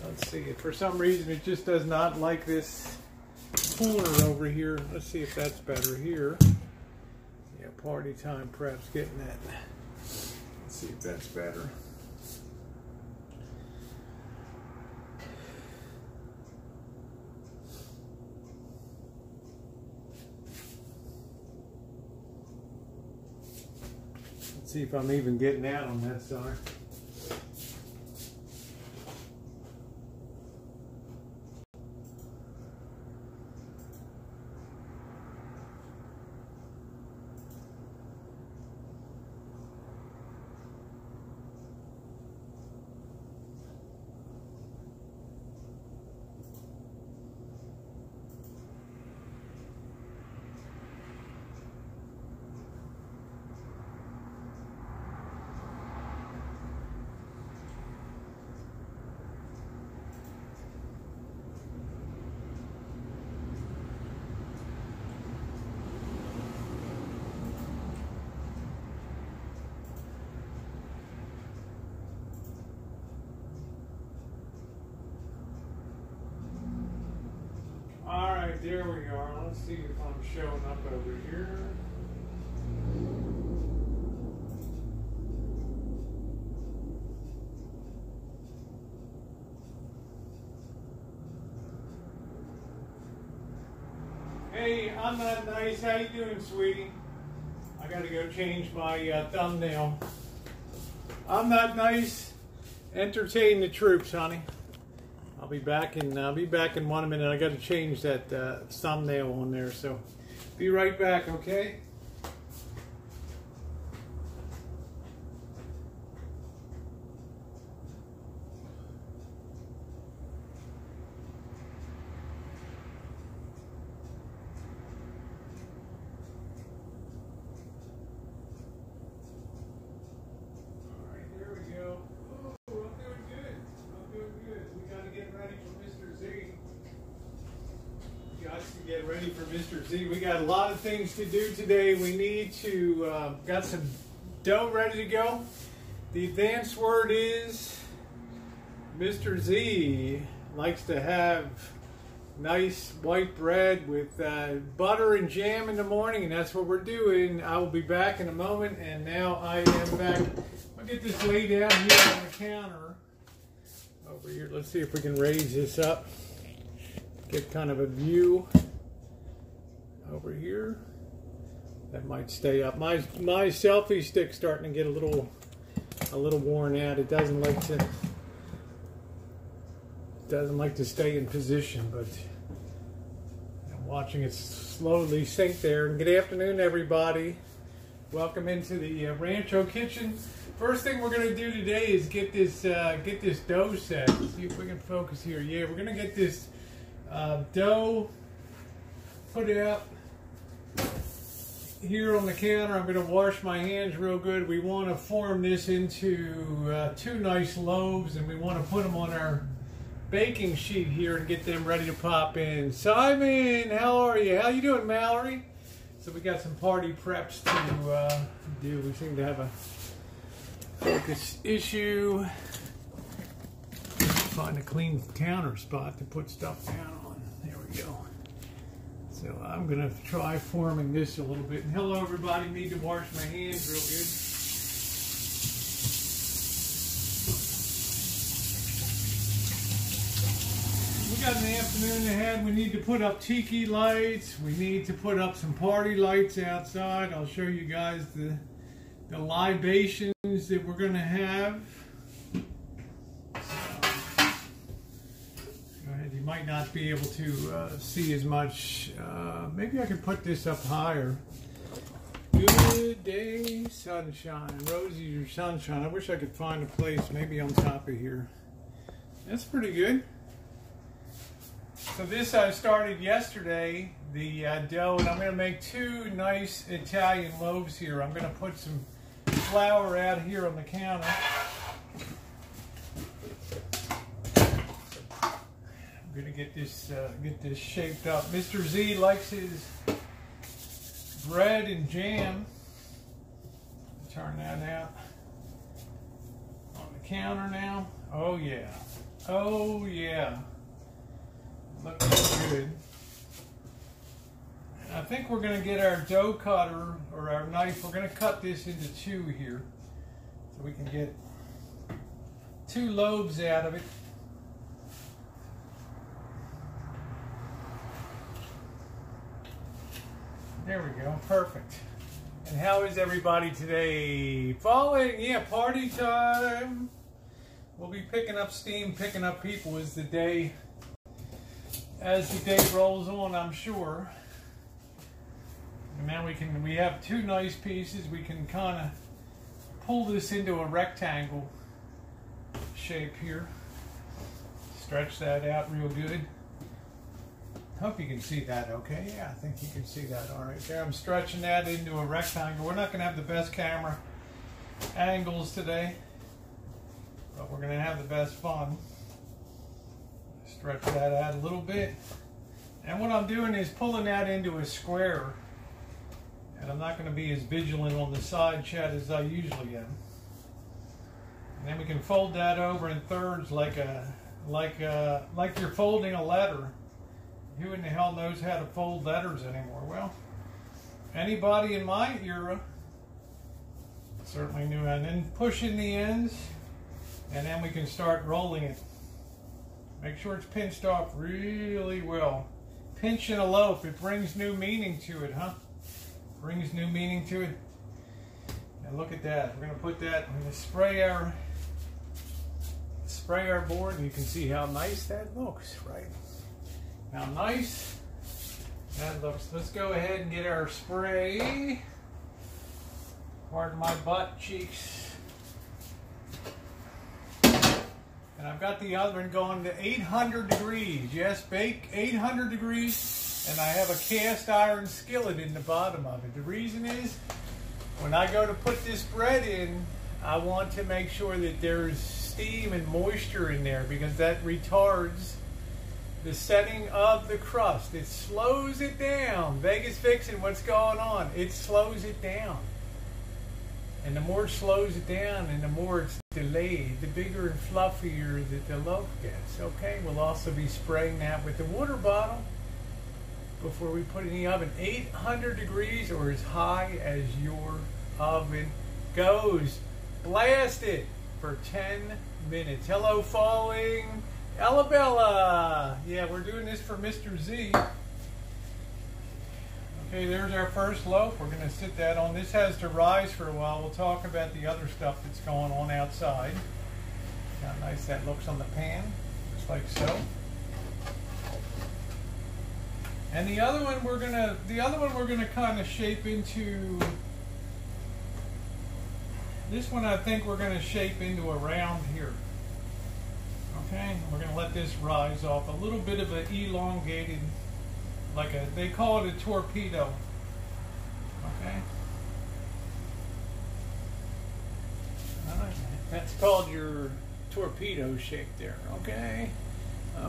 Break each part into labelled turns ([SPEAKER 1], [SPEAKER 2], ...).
[SPEAKER 1] Let's see, for some reason it just does not like this corner over here. Let's see if that's better here. Yeah, party time prep's getting that. Let's see if that's better. Let's see if I'm even getting out on that side. There we are. Let's see if I'm showing up over here. Hey, I'm not nice. How you doing, sweetie? I gotta go change my thumbnail. I'm not nice. Entertain the troops, honey. I'll be back in 1 minute. I got to change that thumbnail on there, so be right back, okay? Get ready for Mr. Z. We got a lot of things to do today. We need to, got some dough ready to go. The advanced word is Mr. Z likes to have nice white bread with butter and jam in the morning, and that's what we're doing. I will be back in a moment, and now I am back. I'll get this laid down here on the counter over here. Let's see if we can raise this up. Get kind of a view over here. That might stay up. My selfie stick's starting to get a little worn out. It doesn't like to stay in position, but I'm watching it slowly sink there. And good afternoon, everybody. Welcome into the Rancho kitchen. First thing we're going to do today is get this dough set. Let's see if we can focus here. Yeah, we're going to get this dough, put it out here on the counter. I'm going to wash my hands real good. We want to form this into 2 nice loaves, and we want to put them on our baking sheet here and get them ready to pop in. Simon, how are you? How you doing, Mallory? So we got some party preps to do. We seem to have a focus issue. Find a clean counter spot to put stuff down on. There we go. So I'm going to try forming this a little bit. And hello, everybody. Need to wash my hands real good. We got an afternoon ahead. We need to put up tiki lights. We need to put up some party lights outside. I'll show you guys the libations that we're going to have. You might not be able to see as much. Maybe I could put this up higher. Good day, sunshine. Rosie, your sunshine. I wish I could find a place maybe on top of here. That's pretty good. So this I started yesterday, the dough, and I'm going to make 2 nice Italian loaves here. I'm going to put some flour out here on the counter. I'm going to get this shaped up. Mr. Z likes his bread and jam. Turn that out on the counter now. Oh yeah. Oh yeah, looking good. I think we're going to get our dough cutter or our knife. We're going to cut this into two here so we can get 2 lobes out of it. There we go, perfect. And how is everybody today? Falling, yeah, party time. We'll be picking up steam, picking up people as the day rolls on, I'm sure. And now we have 2 nice pieces. We can kind of pull this into a rectangle shape here. Stretch that out real good. Hope you can see that okay. Yeah, I think you can see that all right there. I'm stretching that into a rectangle. We're not going to have the best camera angles today, but we're going to have the best fun. Stretch that out a little bit. And what I'm doing is pulling that into a square. And I'm not going to be as vigilant on the side chat as I usually am. And then we can fold that over in thirds like you're folding a letter. Who in the hell knows how to fold letters anymore? Well, anybody in my era certainly knew. And then push in the ends, and then we can start rolling it. Make sure it's pinched off really well. Pinch and a loaf, it brings new meaning to it, huh? Brings new meaning to it. And look at that. We're going to put that, we're going to spray our board, and you can see how nice that looks, right? How nice that looks. Let's go ahead and get our spray. Pardon my butt cheeks. And I've got the oven going to 800 degrees. Yes, bake 800 degrees. And I have a cast iron skillet in the bottom of it. The reason is, when I go to put this bread in, I want to make sure that there's steam and moisture in there, because that retards the setting of the crust. It slows it down. Vegas fixing, what's going on? It slows it down. And the more it slows it down and the more it's delayed, the bigger and fluffier that the loaf gets. Okay, we'll also be spraying that with the water bottle before we put it in the oven. 800 degrees or as high as your oven goes. Blast it for 10 minutes. Hello, Falling. Alabella. Yeah, we're doing this for Mr. Z. Okay, there's our first loaf. We're going to sit that on. This has to rise for a while. We'll talk about the other stuff that's going on outside. How nice that looks on the pan. Just like so. And the other one we're gonna kind of shape into. This one I think we're gonna shape into a round here. Okay, we're gonna let this rise off a little bit of an elongated, they call it a torpedo. Okay. Alright, that's called your torpedo shape there. Okay.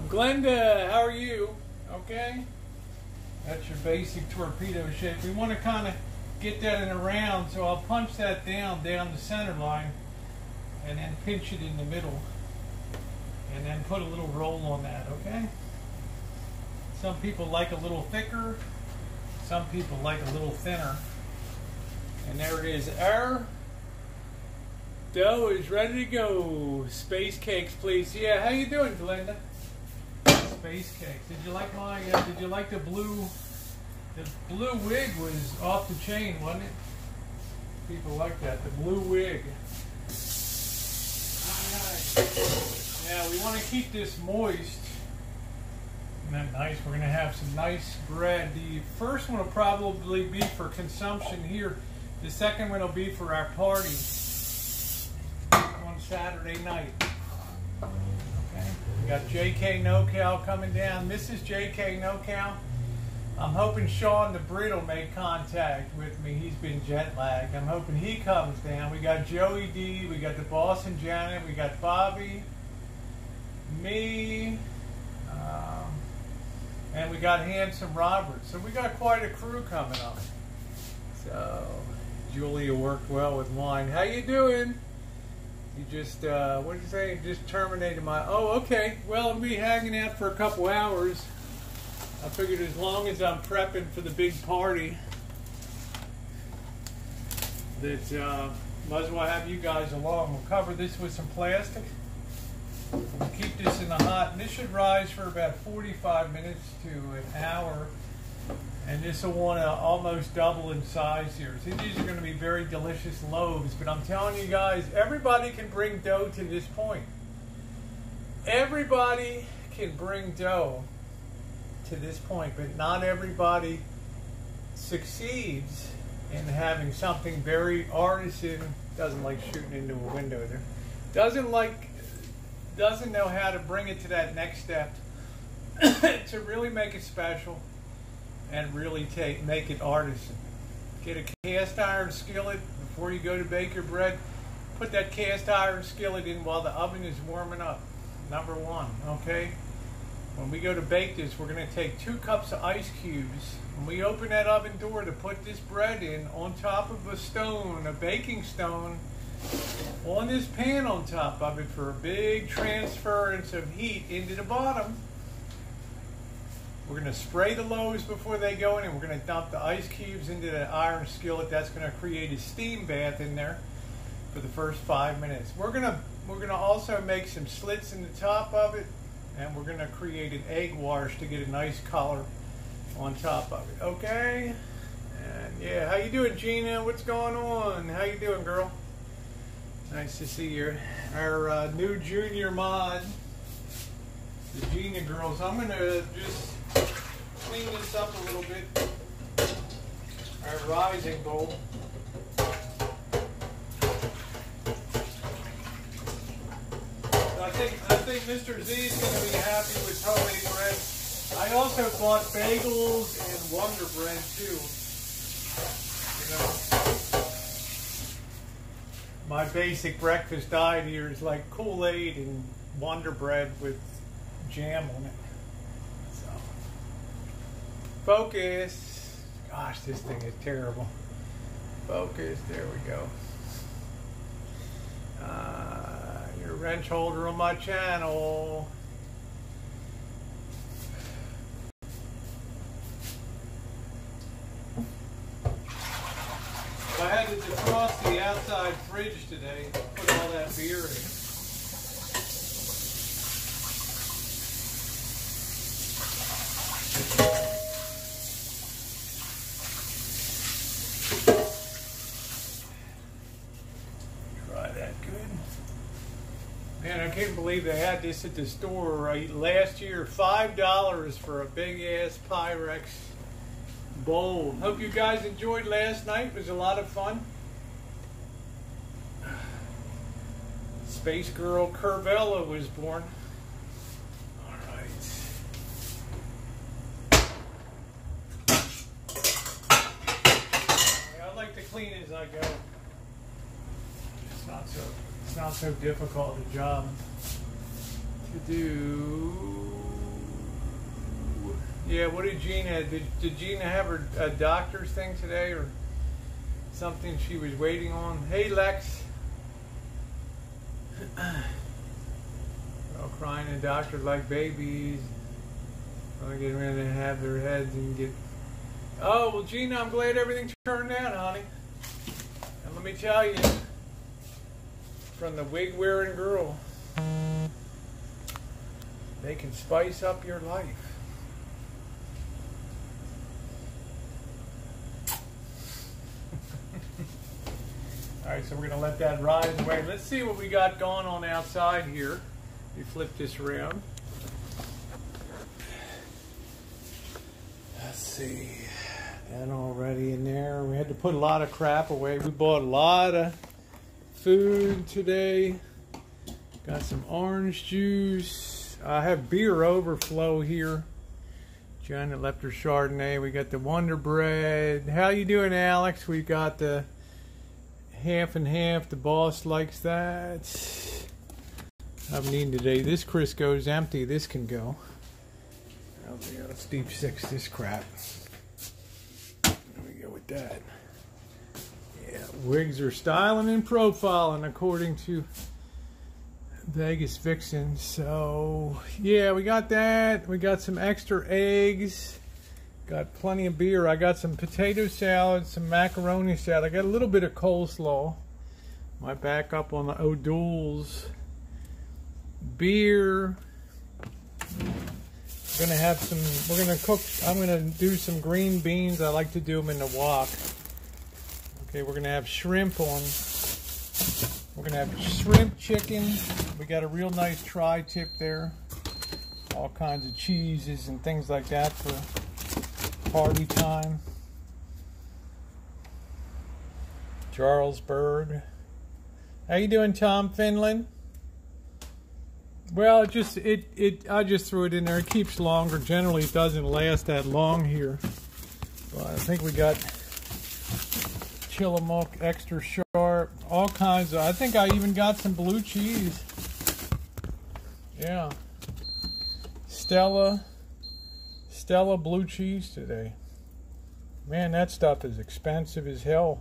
[SPEAKER 1] Glenda, how are you? Okay. That's your basic torpedo shape. We want to kind of get that in a round, so I'll punch that down the center line and then pinch it in the middle and then put a little roll on that, okay? Some people like a little thicker, some people like a little thinner. And there it is. Our dough is ready to go. Space cakes, please. Yeah, how you doing, Glenda? Space cakes. Did you like my? Did you like the blue? The blue wig was off the chain, wasn't it? People like that. The blue wig. All right. Now we want to keep this moist. Isn't that nice? We're going to have some nice bread. The first one will probably be for consumption here. The second one will be for our party on Saturday night. We got JK NoCal coming down. Mrs. JK NoCal. I'm hoping Sean the Brit will make contact with me. He's been jet lagged. I'm hoping he comes down. We got Joey D. We got the boss and Janet. We got Bobby. Me. And we got Handsome Robert. So we got quite a crew coming up. So Julia worked well with wine. How you doing? You just, what did you say? You just terminated my, oh, okay. Well, I'll be hanging out for a couple hours. I figured as long as I'm prepping for the big party, that might as well have you guys along. We'll cover this with some plastic. We'll keep this in the hot, and this should rise for about 45 minutes to an hour. And this will want to almost double in size here. See, these are going to be very delicious loaves, but I'm telling you guys, everybody can bring dough to this point. Everybody can bring dough to this point, but not everybody succeeds in having something very artisan. Doesn't like shooting into a window there. Doesn't know how to bring it to that next step to really make it special and really make it artisan. Get a cast iron skillet before you go to bake your bread. Put that cast iron skillet in while the oven is warming up. Number one, okay? When we go to bake this, we're going to take 2 cups of ice cubes. When we open that oven door to put this bread in, on top of a stone, a baking stone, on this pan on top of it for a big transference of heat into the bottom. We're going to spray the loaves before they go in, and we're going to dump the ice cubes into the iron skillet. That's going to create a steam bath in there for the first 5 minutes. We're going to also make some slits in the top of it, and we're going to create an egg wash to get a nice color on top of it. Okay? And yeah, how you doing, Gina? What's going on? How you doing, girl? Nice to see you. Our new junior mod, the Gina girls. I'm going to just clean this up a little bit. Our rising bowl. I think Mr. Z is going to be happy with homemade bread. I also bought bagels and Wonder Bread too. You know, my basic breakfast diet here is like Kool-Aid and Wonder Bread with jam on it. So, focus. Gosh, this thing is terrible. Focus. There we go. You're a wrench holder on my channel. I had to defrost the outside fridge today, put all that beer in. Try that good. Man, I can't believe they had this at the store last year. $5 for a big ass Pyrex bowl. Hope you guys enjoyed last night. It was a lot of fun. Space Girl Curvella was born. Alright. I like to clean as I go. It's not so difficult a job to do. Yeah, what did Gina, did Gina have her doctor's thing today or something she was waiting on? Hey, Lex. All crying and doctors like babies. Want to get ready to have their heads and get... Oh, well, Gina, I'm glad everything turned out, honey. And let me tell you, from the wig-wearing girl, they can spice up your life. Alright, so we're going to let that rise away. Let's see what we got going on outside here. We flip this around. Let's see. That already in there. We had to put a lot of crap away. We bought a lot of food today. Got some orange juice. I have beer overflow here. Janet left her Chardonnay. We got the Wonder Bread. How you doing, Alex? We got the half and half. The boss likes that. I'm eating today. This Crisco's empty. This can go. Let's deep six this crap. There we go with that. Yeah, wigs are styling and profiling according to Vegas Vixen. So yeah, we got that. We got some extra eggs. Got plenty of beer. I got some potato salad, some macaroni salad. I got a little bit of coleslaw. My backup on the O'Doul's. Beer. We're gonna have some. We're gonna cook. I'm gonna do some green beans. I like to do them in the wok. Okay, we're gonna have shrimp on. We're gonna have shrimp chicken. We got a real nice tri-tip there. All kinds of cheeses and things like that for party time. Jarlsberg. How you doing, Tom Finland? Well, I just threw it in there. It keeps longer. Generally, it doesn't last that long here. But I think we got Tillamook extra sharp, all kinds of. I think I even got some blue cheese. Yeah, Stella blue cheese today. Man, that stuff is expensive as hell.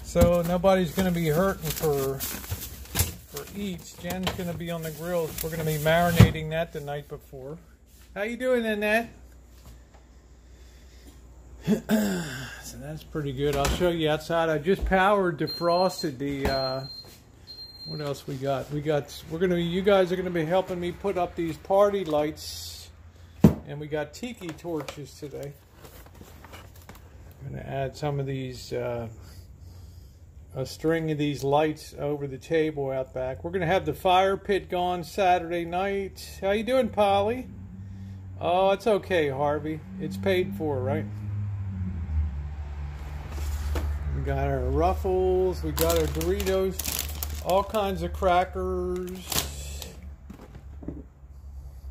[SPEAKER 1] So nobody's going to be hurting for eats. Jen's going to be on the grill. We're going to be marinating that the night before. How you doing, Annette? So that's pretty good. I'll show you outside. I just powered, defrosted the. What else we got? We're gonna. You guys are gonna be helping me put up these party lights, and we got tiki torches today. I'm gonna add some of these. A string of these lights over the table out back. We're gonna have the fire pit gone Saturday night. How you doing, Polly? Oh, it's okay, Harvey. It's paid for, right? We got our Ruffles. We got our Doritos. All kinds of crackers.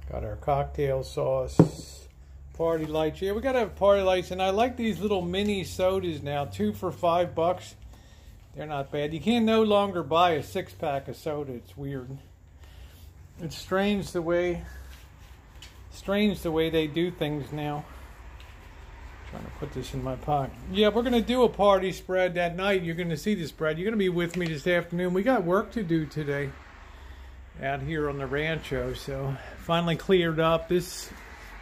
[SPEAKER 1] Got our cocktail sauce. Party lights. Yeah, we gotta have party lights. And I like these little mini sodas now. 2 for $5. They're not bad. You can no longer buy a 6-pack of soda. It's weird. It's strange the way they do things now. I'm trying to put this in my pocket. Yeah, we're going to do a party spread that night. You're going to see the spread. You're going to be with me this afternoon. We got work to do today out here on the Rancho. So finally cleared up.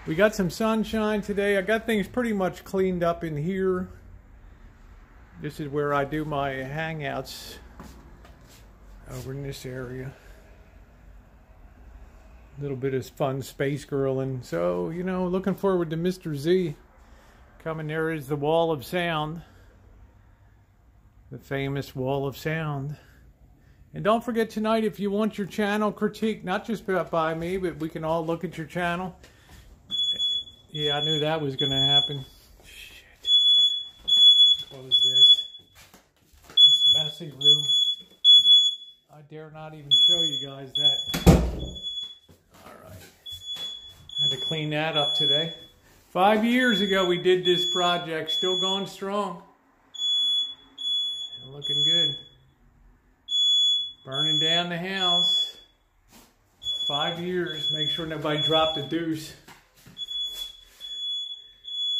[SPEAKER 1] We got some sunshine today. I got things pretty much cleaned up in here. This is where I do my hangouts, over in this area. A little bit of fun space girling. So, you know, looking forward to Mr. Z. Coming there is the Wall of Sound. The famous Wall of Sound. And don't forget tonight, if you want your channel critiqued, not just by me, but we can all look at your channel. Yeah, I knew that was going to happen. Close this messy room. I dare not even show you guys that. Alright. Had to clean that up today. 5 years ago we did this project. Still going strong. And looking good. Burning down the house. 5 years. Make sure nobody dropped a deuce.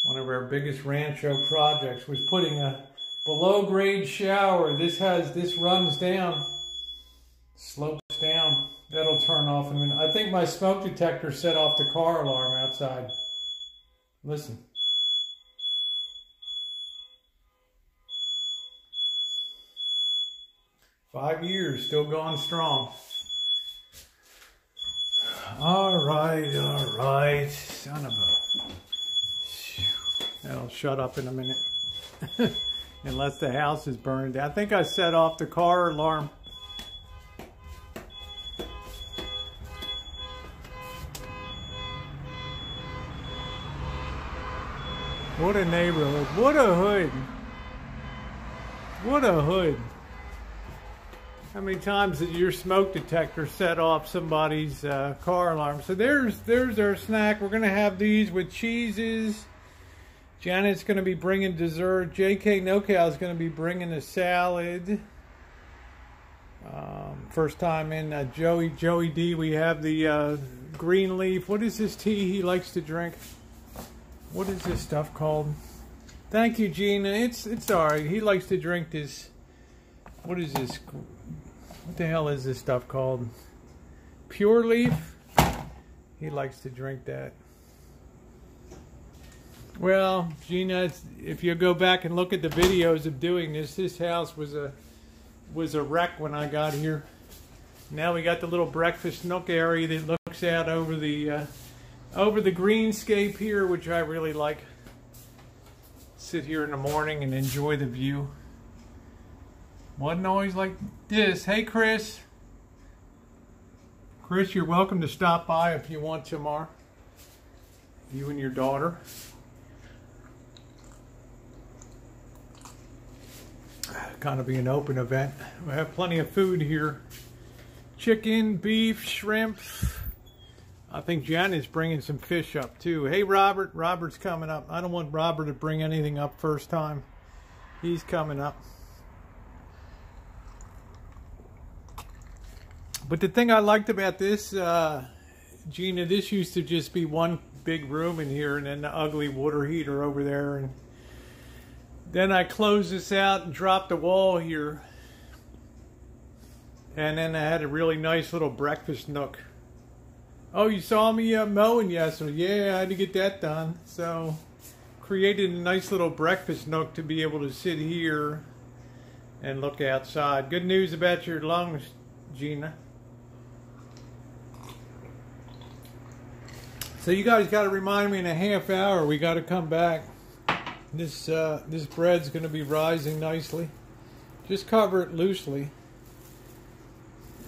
[SPEAKER 1] One of our biggest Rancho projects was putting a below grade shower. This runs down, slopes down. That'll turn off in a minute. I think my smoke detector set off the car alarm outside. Listen. "5 years, still going strong." All right. Son of a... That'll shut up in a minute. Unless the house is burning down. I think I set off the car alarm. What a neighborhood. What a hood. What a hood. How many times did your smoke detector set off somebody's car alarm? So there's our snack. We're going to have these with cheeses. Janet's going to be bringing dessert. JK NoCal is going to be bringing a salad. First time in Joey D. We have the green leaf. What is this tea he likes to drink? What is this stuff called? Thank you, Gina. It's all right. He likes to drink this. What is this? What the hell is this stuff called? Pure Leaf. He likes to drink that. Well, Gina, if you go back and look at the videos of doing this house was a wreck when I got here. Now we got the little breakfast nook area that looks out over the greenscape here, which I really like. Sit here in the morning and enjoy the view. Wasn't always like this. Hey, Chris. Chris, you're welcome to stop by if you want tomorrow. You and your daughter. Kind of be an open event. We have plenty of food here. Chicken, beef, shrimp. I think Jen is bringing some fish up too. Hey, Robert. Robert's coming up. I don't want Robert to bring anything up first time. He's coming up. But the thing I liked about this, Gina, this used to just be one big room in here and then the ugly water heater over there. And then I closed this out and dropped a wall here. And then I had a really nice little breakfast nook. Oh, you saw me mowing yesterday. Yeah, I had to get that done. So, created a nice little breakfast nook to be able to sit here and look outside. Good news about your lungs, Gina. So you guys got to remind me in a half hour. We got to come back. This bread's going to be rising nicely. Just cover it loosely.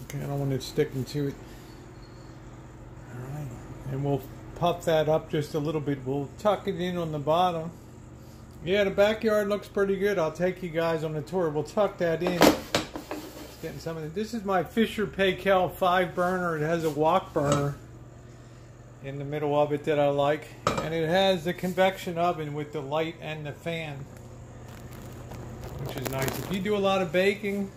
[SPEAKER 1] Okay, I don't want it sticking to it. All right, and we'll puff that up just a little bit. We'll tuck it in on the bottom. Yeah, the backyard looks pretty good. I'll take you guys on the tour. We'll tuck that in. It's getting some of it. This is my Fisher Paykel 5 burner. It has a wok burner in the middle of it that I like, and it has the convection oven with the light and the fan, which is nice. If you do a lot of baking,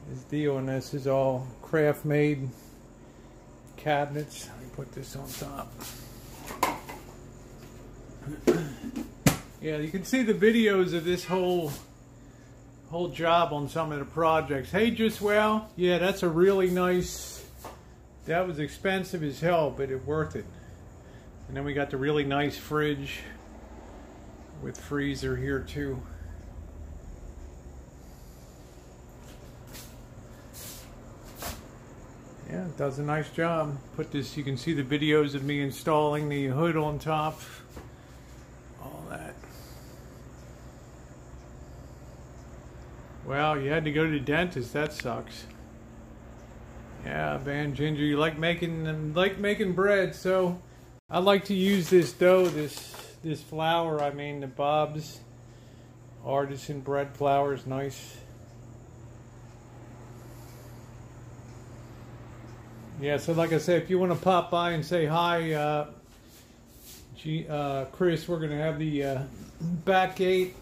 [SPEAKER 1] this deal and this is all craft made cabinets. Let me put this on top. Yeah, you can see the videos of this whole job on some of the projects. Hey, just well, yeah, that's a really nice. That was expensive as hell, but it's worth it. And then we got the really nice fridge with freezer here too. Yeah, it does a nice job. Put this, you can see the videos of me installing the hood on top. All that. Well, you had to go to the dentist. That sucks. Yeah, Van Ginger, you like making bread, so I like to use this dough, this flour. I mean, the Bob's Artisan bread flour is nice. Yeah, so like I said, if you want to pop by and say hi, Chris, we're going to have the back gate.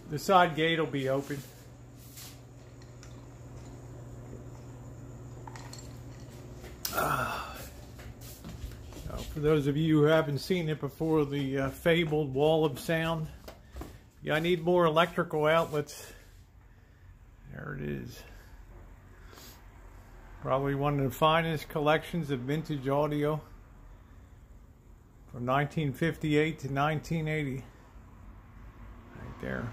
[SPEAKER 1] The side gate will be open. For those of you who haven't seen it before, the fabled wall of sound. Yeah, I need more electrical outlets. There it is. Probably one of the finest collections of vintage audio from 1958 to 1980. Right there.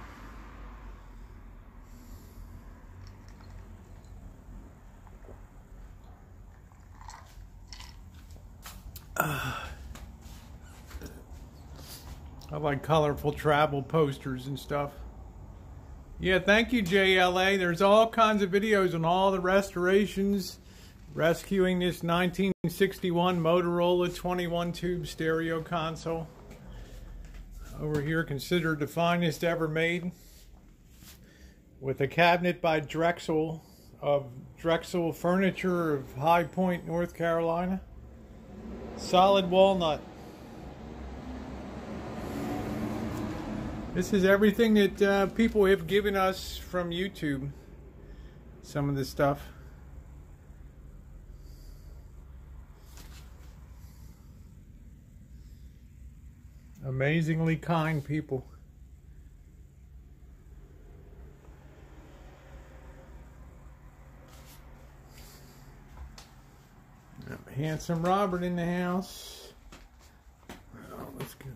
[SPEAKER 1] I like colorful travel posters and stuff. Yeah, thank you, JLA. There's all kinds of videos on all the restorations, rescuing this 1961 Motorola 21 tube stereo console. Over here, considered the finest ever made, with a cabinet by Drexel of Drexel Furniture of High Point, North Carolina. Solid walnut. This is everything that people have given us from YouTube. Some of this stuff. Amazingly kind people. Handsome Robert in the house. Oh,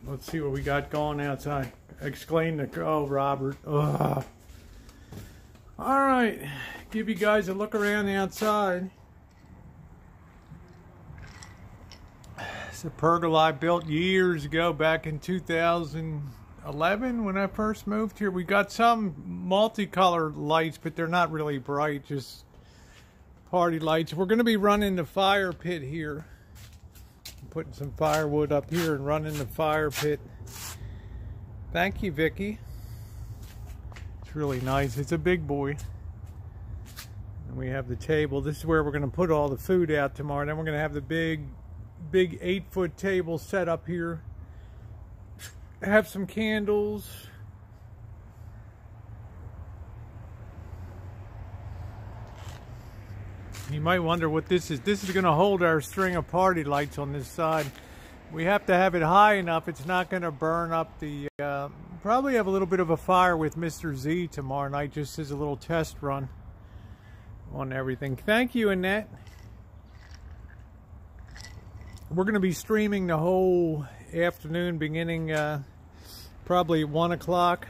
[SPEAKER 1] let's see what we got going outside. Exclaim the, oh, Robert. Ugh. All right, give you guys a look around the outside. It's a pergola I built years ago, back in 2011 when I first moved here. We got some multicolored lights, but they're not really bright, just party lights. We're going to be running the fire pit here. I'm putting some firewood up here and running the fire pit. Thank you, Vicky. It's really nice. It's a big boy. And we have the table. This is where we're going to put all the food out tomorrow. Then we're going to have the big 8-foot table set up here. Have some candles. You might wonder what this is. This is going to hold our string of party lights on this side. We have to have it high enough. It's not going to burn up the... probably have a little bit of a fire with Mr. Z tomorrow night, just as a little test run on everything. Thank you, Annette. We're going to be streaming the whole afternoon, beginning probably 1 o'clock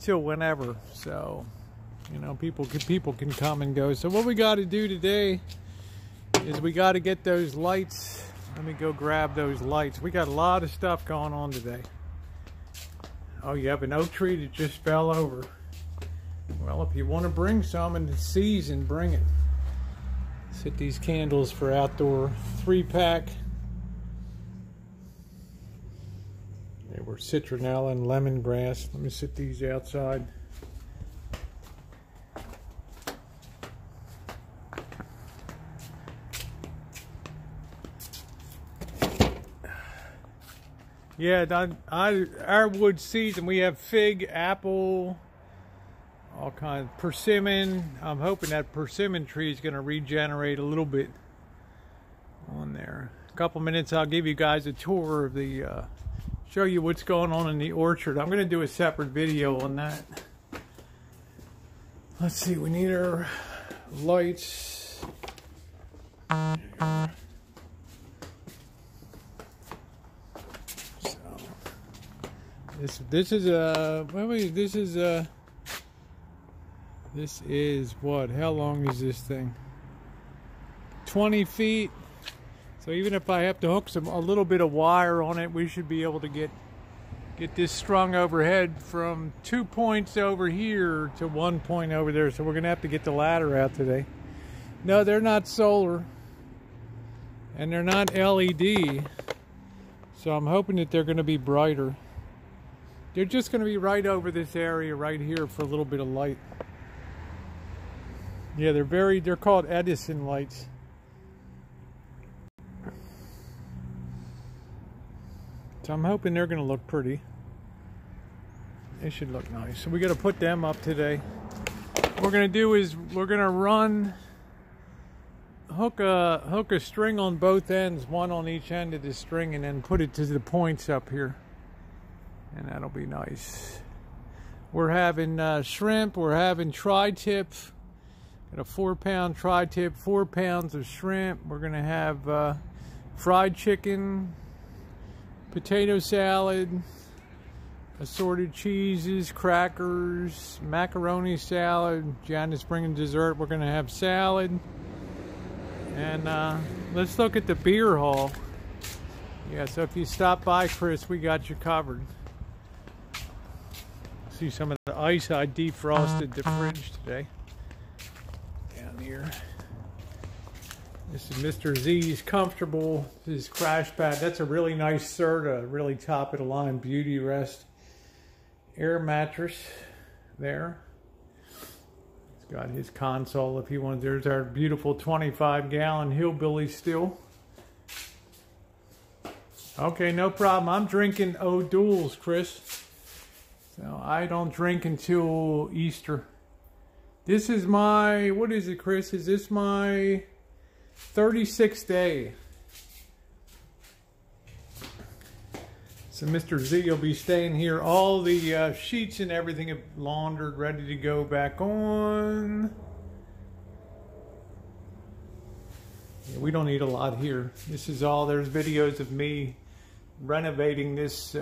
[SPEAKER 1] till whenever. So, you know, people can come and go. So what we got to do today is we got to get those lights. Let me go grab those lights. We got a lot of stuff going on today. Oh, you have an oak tree that just fell over. Well, if you want to bring some in the season, bring it. Set these candles for outdoor 3-pack. They were citronella and lemongrass. Let me set these outside. Yeah, our wood season, we have fig, apple, all kinds of persimmon. I'm hoping that persimmon tree is going to regenerate a little bit on there. A couple minutes, I'll give you guys a tour of the, show you what's going on in the orchard. I'm going to do a separate video on that. Let's see, we need our lights. This is what? How long is this thing? 20 feet. So even if I have to hook a little bit of wire on it, we should be able to get this strung overhead from 2 points over here to 1 point over there. So we're gonna have to get the ladder out today. No, they're not solar, and they're not LED. So I'm hoping that they're gonna be brighter. They're just going to be right over this area right here for a little bit of light. Yeah, they're called Edison lights. So I'm hoping they're going to look pretty. They should look nice. So we got to put them up today. What we're going to do is we're going to hook a string on both ends, one on each end of the string, and then put it to the points up here. And that'll be nice. We're having shrimp. We're having tri-tip. Got a 4-pound tri-tip, 4 pounds of shrimp. We're gonna have fried chicken, potato salad, assorted cheeses, crackers, macaroni salad. Janice bringing dessert. We're gonna have salad. And let's look at the beer hall. Yeah, so if you stop by, Chris, we got you covered. See some of the ice I defrosted the fridge today. Down here. This is Mr. Z's comfortable. His crash pad. That's a really nice Serta, really top of the line beauty rest air mattress there. He's got his console if he wants. There's our beautiful 25-gallon hillbilly still. Okay, no problem. I'm drinking O'Doul's, Chris. So I don't drink until Easter. This is my, what is it, Chris? Is this my 36th day? So Mr. Z will be staying here. All the sheets and everything have laundered, ready to go back on. Yeah, we don't need a lot here. This is all, there's videos of me renovating this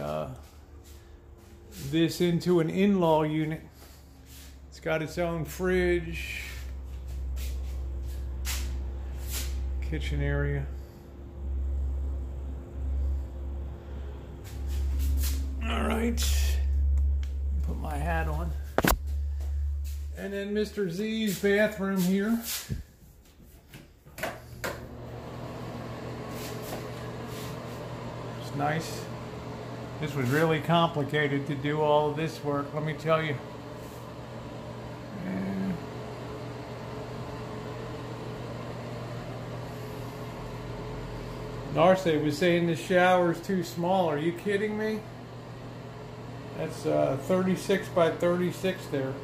[SPEAKER 1] this into an in-law unit. It's got its own fridge, kitchen area. All right, put my hat on. And then Mr. Z's bathroom here. It's nice. This was really complicated to do all of this work, let me tell you. Darcy was saying the shower's too small. Are you kidding me? That's 36 by 36 there.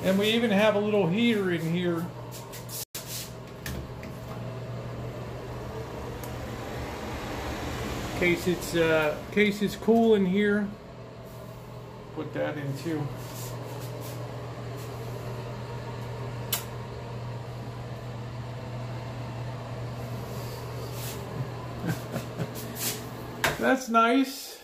[SPEAKER 1] And we even have a little heater in here. In case it's cool in here. Put that in too. That's nice.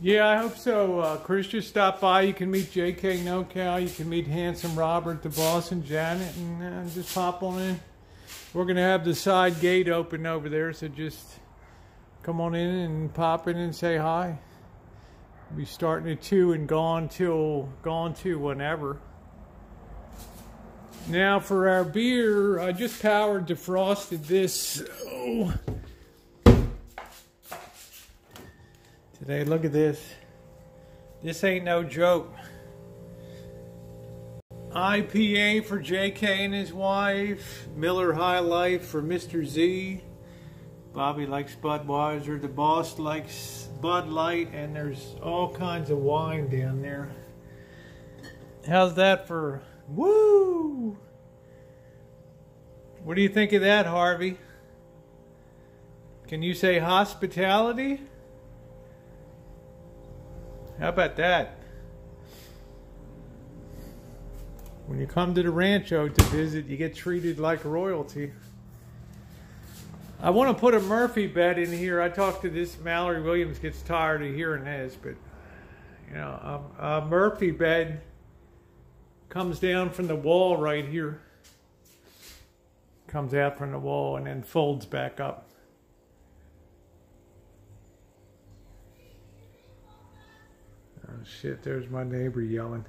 [SPEAKER 1] Yeah, I hope so. Chris, just stop by. You can meet JK NoCal. You can meet Handsome Robert, the boss, and Janet, and just pop on in. We're going to have the side gate open over there, so just come on in and pop in and say hi. We'll be starting at 2 and gone to whenever. Now for our beer, I just powered defrosted this. Oh. Today, look at this. This ain't no joke. IPA for JK and his wife. Miller High Life for Mr. Z. Bobby likes Budweiser. The boss likes Bud Light. And there's all kinds of wine down there. How's that for... Woo! What do you think of that, Harvey? Can you say hospitality? How about that? When you come to the Rancho to visit, you get treated like royalty. I want to put a Murphy bed in here. I talked to this, Mallory Williams gets tired of hearing this, but you know, a Murphy bed comes down from the wall right here. Comes out from the wall and then folds back up. Oh shit, there's my neighbor yelling.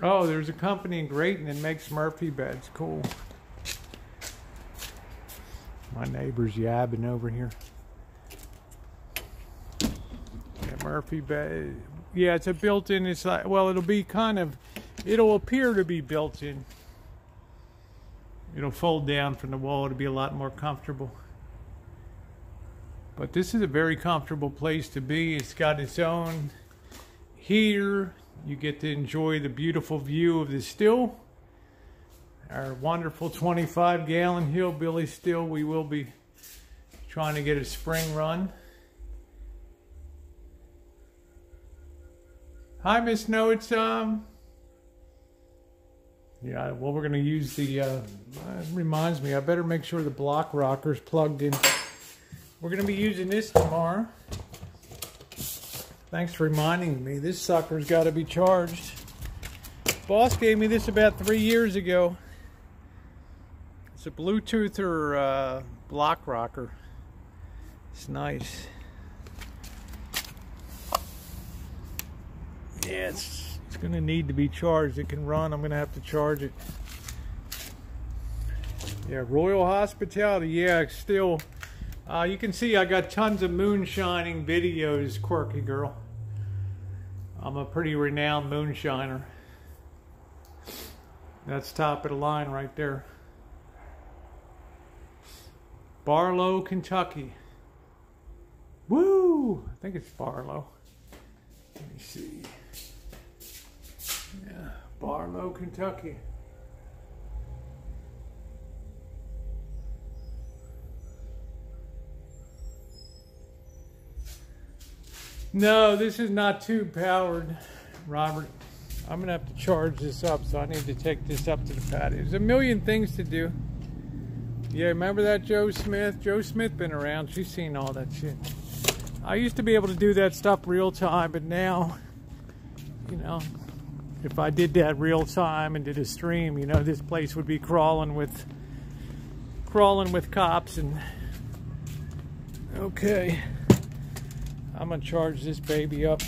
[SPEAKER 1] Oh, there's a company in Grayton that makes Murphy beds. Cool. My neighbor's yabbing over here. Yeah, Murphy bed. Yeah, it's a built-in. It's like, well, it'll be kind of, it'll appear to be built-in. It'll fold down from the wall. It'll be a lot more comfortable. But this is a very comfortable place to be. It's got its own heater. You get to enjoy the beautiful view of the still. Our wonderful 25-gallon hillbilly still. We will be trying to get a spring run. Hi, Miss Snow. It's yeah. Well, we're gonna use the. It reminds me, I better make sure the block rocker's plugged in. We're gonna be using this tomorrow. Thanks for reminding me. This sucker's got to be charged. Boss gave me this about 3 years ago. It's a Bluetooth or block rocker. It's nice. Yeah, it's going to need to be charged. It can run. I'm going to have to charge it. Yeah, Royal Hospitality. Yeah, still. You can see I got tons of moonshining videos, Quirky Girl. I'm a pretty renowned moonshiner. That's top of the line right there. Barlow, Kentucky. Woo! I think it's Barlow. Let me see. Yeah, Barlow, Kentucky. No, this is not tube powered, Robert. I'm gonna have to charge this up, so I need to take this up to the patio. There's a million things to do. Yeah, remember that Joe Smith? Joe Smith been around. She's seen all that shit. I used to be able to do that stuff real time, but now, you know, if I did that real time and did a stream, you know, this place would be crawling with cops. And okay, I'm gonna charge this baby up.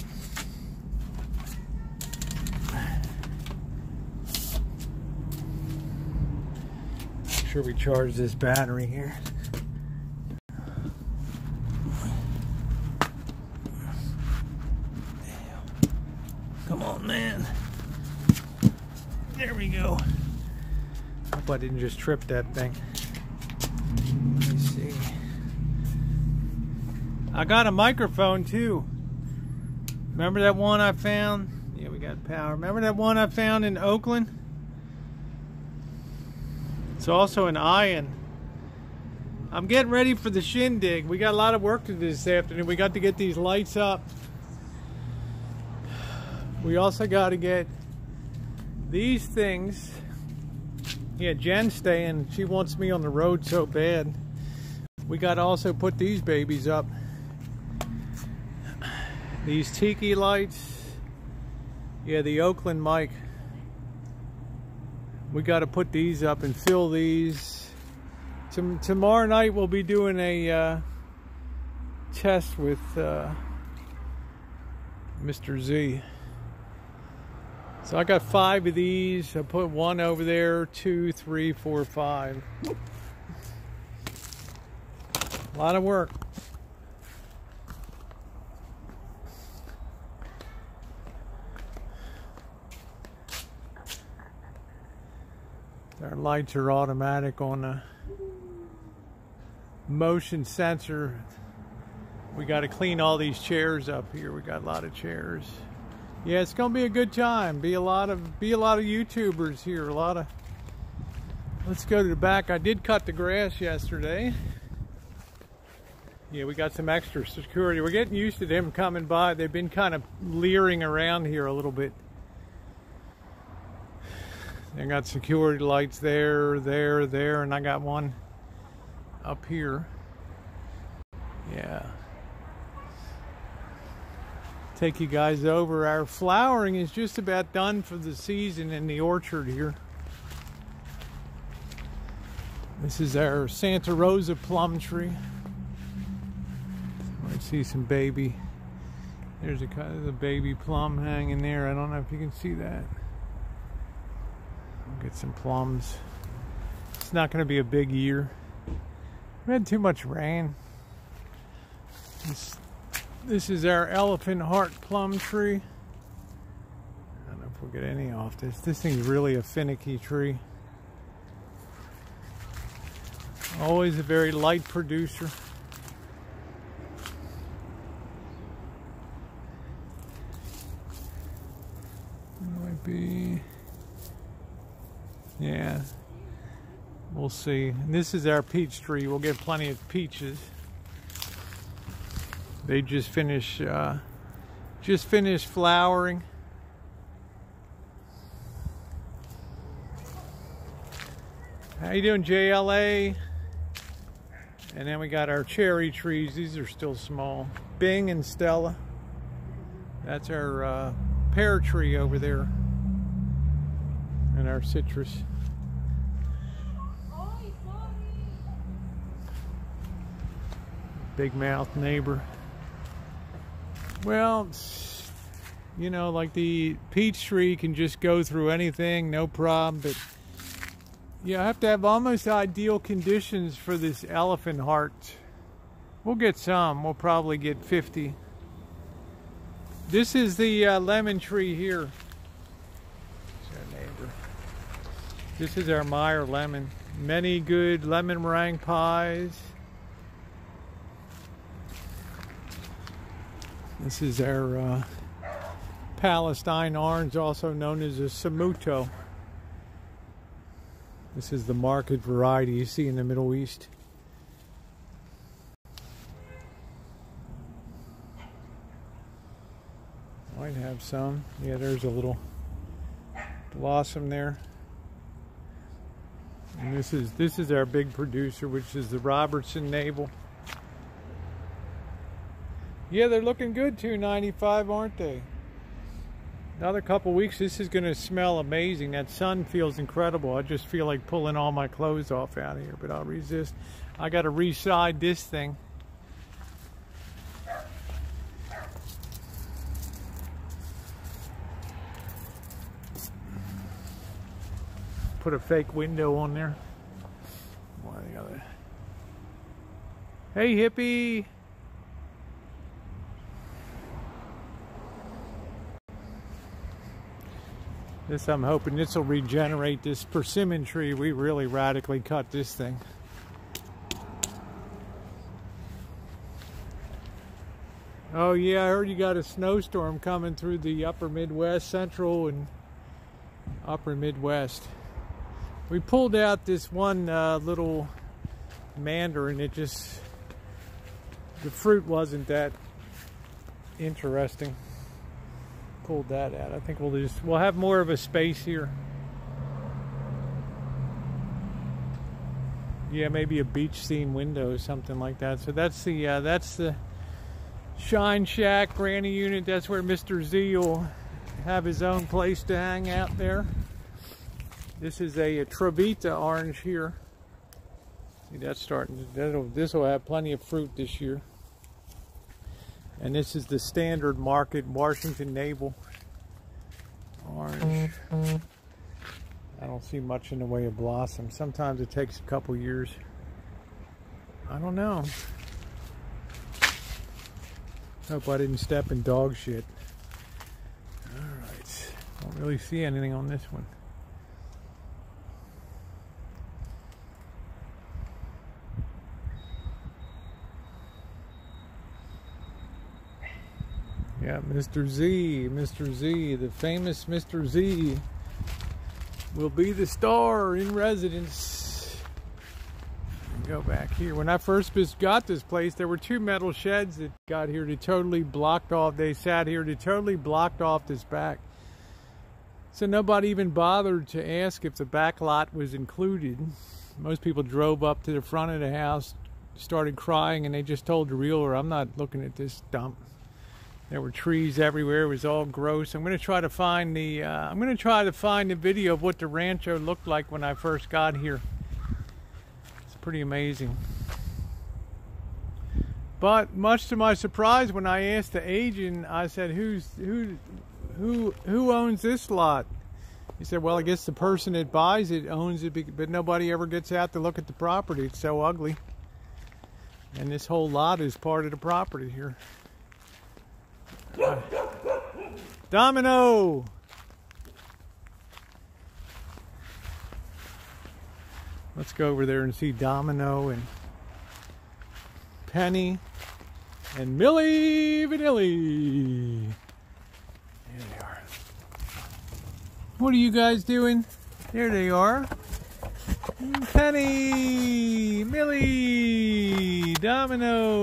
[SPEAKER 1] Make sure we charge this battery here. Come on, man. There we go. Hope I didn't just trip that thing. Let me see. I got a microphone too. Remember that one I found? Yeah, we got power. Remember that one I found in Oakland? It's also an iron. I'm getting ready for the shindig. We got a lot of work to do this afternoon. We got to get these lights up. We also got to get these things. Yeah, Jen's staying. She wants me on the road so bad. We got to also put these babies up. These tiki lights. Yeah, the Oakland mic. We got to put these up and fill these. Tomorrow night we'll be doing a test with Mr. Z. So I got 5 of these. I put 1 over there, 2, 3, 4, 5. A lot of work. Our lights are automatic on a motion sensor. We got to clean all these chairs up here. We got a lot of chairs. Yeah, it's gonna be a good time. Be a lot of YouTubers here. Let's go to the back. I did cut the grass yesterday. Yeah, we got some extra security. We're getting used to them coming by. They've been kind of leering around here a little bit. I got security lights there, and I got one up here. Yeah. Take you guys over. Our flowering is just about done for the season in the orchard here. This is our Santa Rosa plum tree. I see some baby. There's a baby plum hanging there. I don't know if you can see that. I'll get some plums. It's not going to be a big year. We had too much rain. This is our elephant heart plum tree. I don't know if we'll get any off this. This thing's really a finicky tree. Always a very light producer. It might be... yeah, we'll see. And this is our peach tree. We'll get plenty of peaches. They just finished flowering. How you doing, JLA? And then we got our cherry trees. These are still small. Bing and Stella. That's our pear tree over there. And our citrus. Big mouth neighbor. Well, you know, like the peach tree can just go through anything, no problem, but you have to have almost ideal conditions for this elephant heart. We'll get some. We'll probably get 50. This is the lemon tree here. This is our Meyer lemon. Many good lemon meringue pies. This is our Palestine orange, also known as a Samuto. This is the market variety you see in the Middle East. Might have some. Yeah, there's a little blossom there. And this is our big producer, which is the Robertson Navel. Yeah, they're looking good, $2.95, aren't they? Another couple weeks, this is going to smell amazing. That sun feels incredible. I just feel like pulling all my clothes off out of here, but I'll resist. I got to reside this thing. Put a fake window on there. One or the other. Hey, hippie. This, I'm hoping this will regenerate this persimmon tree. We really radically cut this thing. Oh yeah, I heard you got a snowstorm coming through the upper Midwest, central and upper Midwest. We pulled out this one little mandarin. It just, the fruit wasn't that interesting. Pulled that out. I think we'll have more of a space here. Yeah, maybe a beach scene window or something like that. So that's the Shine Shack granny unit. That's where Mr. Z will have his own place to hang out there. This is a Travita orange here. See, that's starting. This will have plenty of fruit this year. And this is the standard market Washington Navel orange. I don't see much in the way of blossom. Sometimes it takes a couple years. I don't know. Hope I didn't step in dog shit. Alright. Don't really see anything on this one. Yeah, Mr. Z, the famous Mr. Z will be the star in residence. Go back here. When I first got this place, there were two metal sheds that got here that totally blocked off. They sat here that totally blocked off this back. So nobody even bothered to ask if the back lot was included. Most people drove up to the front of the house, started crying, and they just told the realtor, I'm not looking at this dump. There were trees everywhere. It was all gross. I'm going to try to find the video of what the Rancho looked like when I first got here. It's pretty amazing. But much to my surprise, when I asked the agent, I said, "Who owns this lot?" He said, "Well, I guess the person that buys it owns it, but nobody ever gets out to look at the property. It's so ugly." And this whole lot is part of the property here. Domino! Let's go over there and see Domino and Penny and Millie Vanilli. There they are. What are you guys doing? There they are. Penny, Millie, Domino.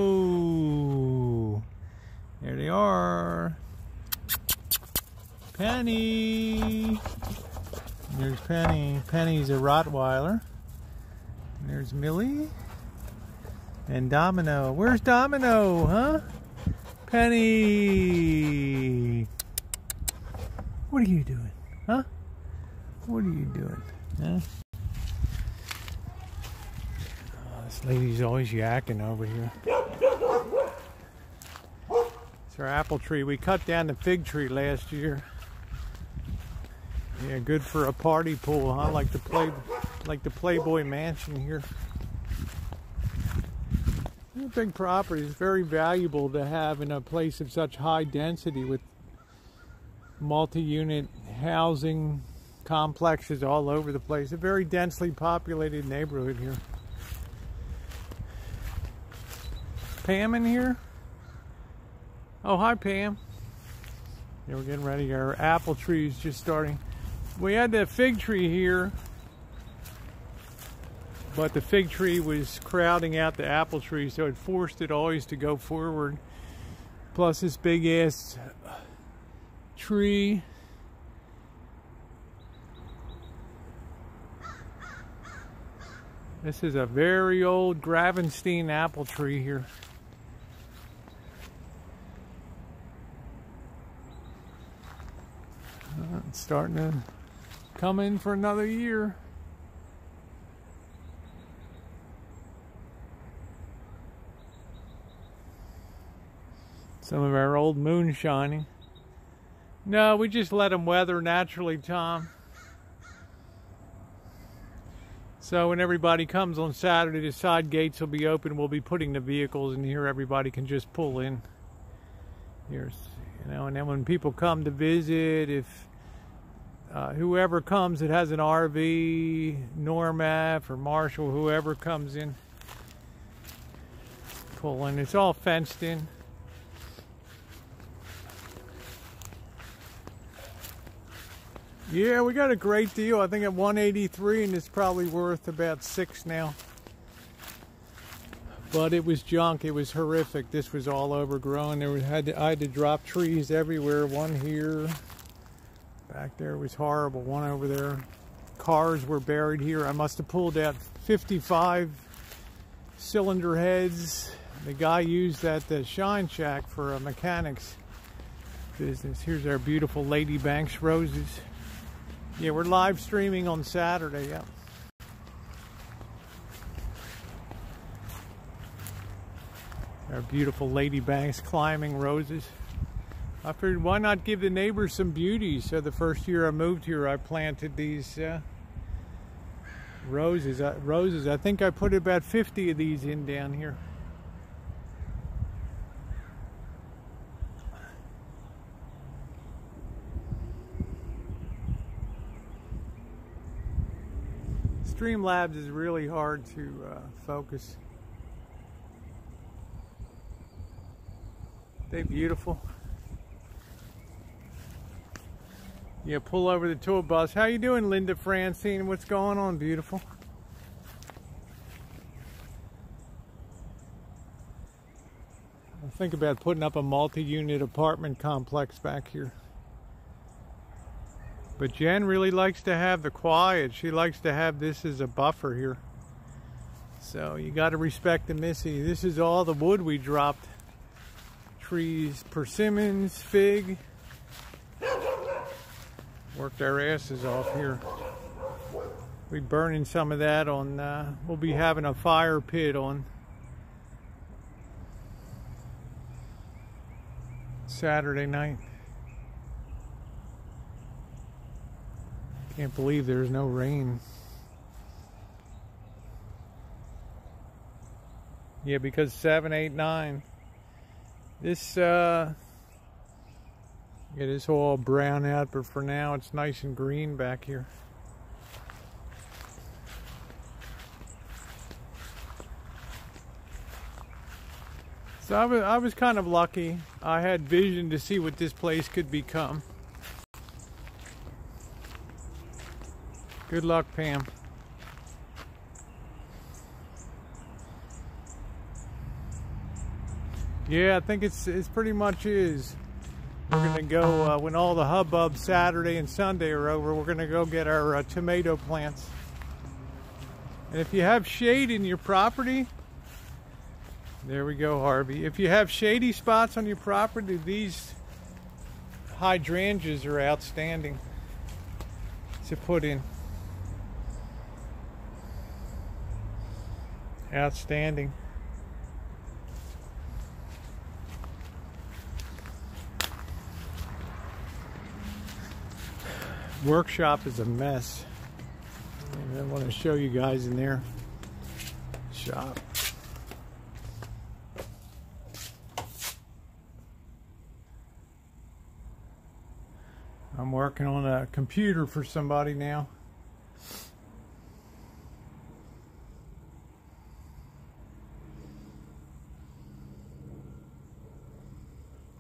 [SPEAKER 1] There they are. Penny. There's Penny. Penny's a Rottweiler. And there's Millie. And Domino. Where's Domino, huh? Penny. What are you doing, huh? What are you doing, huh? Oh, this lady's always yakking over here. It's our apple tree. We cut down the fig tree last year. Yeah, good for a party pool, huh? Like the Playboy Mansion here. A big property is very valuable to have in a place of such high density with multi-unit housing complexes all over the place. A very densely populated neighborhood here. Pam in here? Oh, hi, Pam. Yeah, we're getting ready. Our apple tree's just starting. We had the fig tree here, but the fig tree was crowding out the apple tree, so it forced it always to go forward. Plus this big ass tree. This is a very old Gravenstein apple tree here. It's starting to come in for another year. Some of our old moonshining. No, we just let them weather naturally, Tom. So when everybody comes on Saturday, the side gates will be open. We'll be putting the vehicles in here. Everybody can just pull in. Here's, you know, and then when people come to visit, if whoever comes that has an RV, Normaff or Marshall, whoever comes in, pull in. It's all fenced in. Yeah, we got a great deal. I think at 183, and it's probably worth about $6 now. But it was junk. It was horrific. This was all overgrown. I had to drop trees everywhere. One here, back there was horrible. One over there. Cars were buried here. I must have pulled out 55 cylinder heads. The guy used that Shine Shack for a mechanics business. Here's our beautiful Lady Banks roses. Yeah, we're live streaming on Saturday, yeah. Our beautiful Lady Banks climbing roses. I figured, why not give the neighbors some beauty? So the first year I moved here, I planted these roses. I think I put about 50 of these in down here. Streamlabs is really hard to focus. They're beautiful. Yeah, pull over the tour bus. How you doing, Linda Francine? What's going on, beautiful? I think about putting up a multi-unit apartment complex back here. But Jen really likes to have the quiet. She likes to have this as a buffer here. So you got to respect the Missy. This is all the wood we dropped. Trees, persimmons, fig. Worked our asses off here. We're burning some of that on, we'll be having a fire pit on Saturday night. Can't believe there's no rain. Yeah, because 7, 8, 9. This yeah, this will all brown out, but for now it's nice and green back here. So I was kind of lucky. I had vision to see what this place could become. Good luck, Pam. Yeah, I think it's pretty much is. We're gonna go when all the hubbub Saturday and Sunday are over. We're gonna go get our tomato plants. And if you have shade in your property, there we go, Harvey. If you have shady spots on your property, these hydrangeas are outstanding to put in. Outstanding. Workshop is a mess. I want to show you guys in there. Shop. I'm working on a computer for somebody now.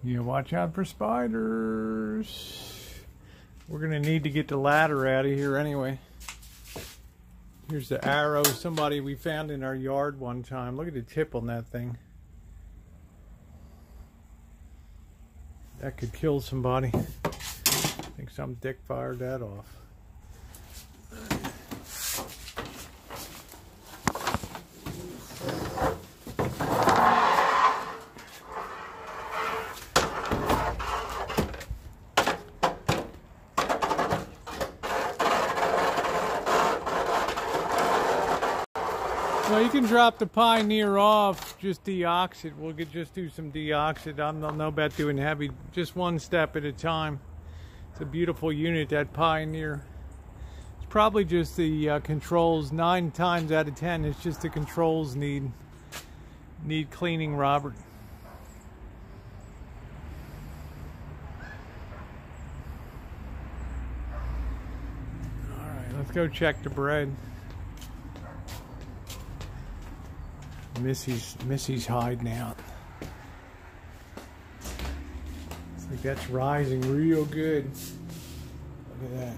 [SPEAKER 1] Yeah, watch out for spiders. We're gonna need to get the ladder out of here anyway. Here's the arrow somebody we found in our yard one time. Look at the tip on that thing. That could kill somebody. I think some dick fired that off. Well, you can drop the Pioneer off, just deox it. We'll just do some deox it. I don't know about doing heavy, just one step at a time. It's a beautiful unit, that Pioneer. It's probably just the controls. 9 times out of 10, it's just the controls need cleaning, Robert. All right, let's go check the bread. Missy's hiding out. It's like that's rising real good. Look at that.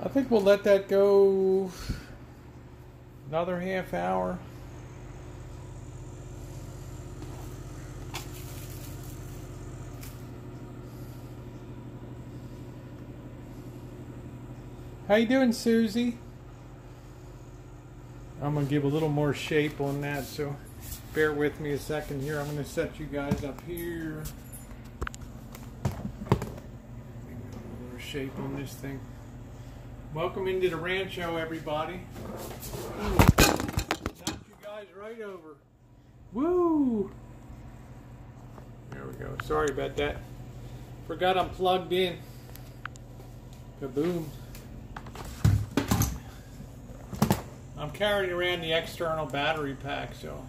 [SPEAKER 1] I think we'll let that go another half hour. How you doing, Susie? I'm going to give a little more shape on that, so bear with me a second here. I'm going to set you guys up here. A little shape on this thing. Welcome into the Rancho, everybody. Ooh, knocked you guys right over. Woo! There we go. Sorry about that. Forgot I'm plugged in. Kaboom. I'm carrying around the external battery pack, so.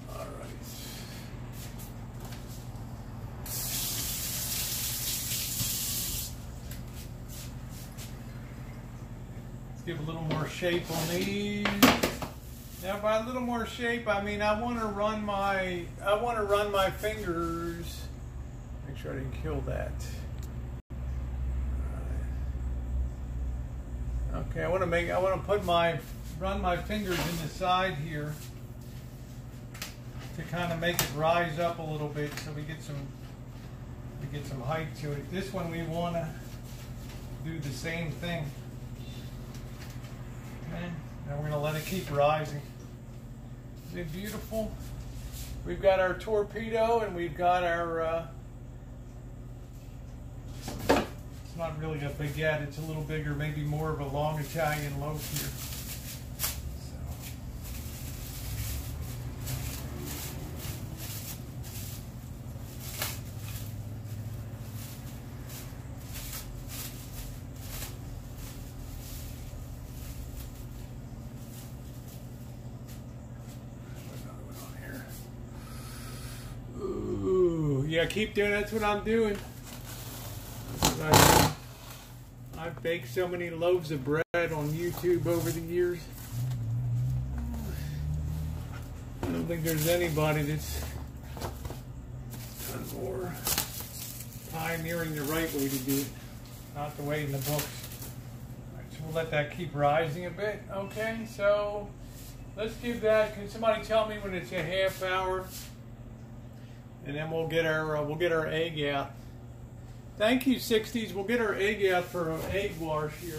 [SPEAKER 1] All right. Let's give a little more shape on these. Now, by a little more shape, I mean I want to run my fingers. Make sure I didn't kill that. Okay, I want to run my fingers in the side here to kind of make it rise up a little bit, so we get some height to it. This one we want to do the same thing. Okay, now we're going to let it keep rising. Isn't it beautiful? We've got our torpedo and we've got our. Not really a baguette, it's a little bigger, maybe more of a long Italian loaf here. So. Ooh, yeah, keep doing that's what I'm doing. I've baked so many loaves of bread on YouTube over the years. I don't think there's anybody that's done more pioneering the right way to do it, not the way in the books. All right, so we'll let that keep rising a bit. Okay, so let's give that. Can somebody tell me when it's a half hour? And then we'll get our egg out. Thank you, 60s. We'll get our egg out for an egg wash here.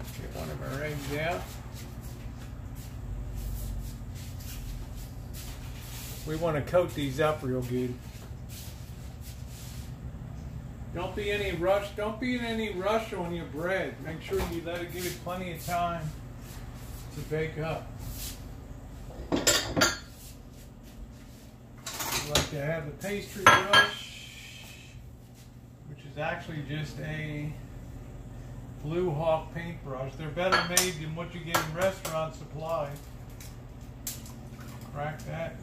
[SPEAKER 1] Get one of our eggs out. We want to coat these up real good. Don't be in any rush. Don't be in any rush on your bread. Make sure you give it plenty of time to bake up. I like to have the pastry brush, which is actually just a Blue Hawk paintbrush. They're better made than what you get in restaurant supply. Crack that.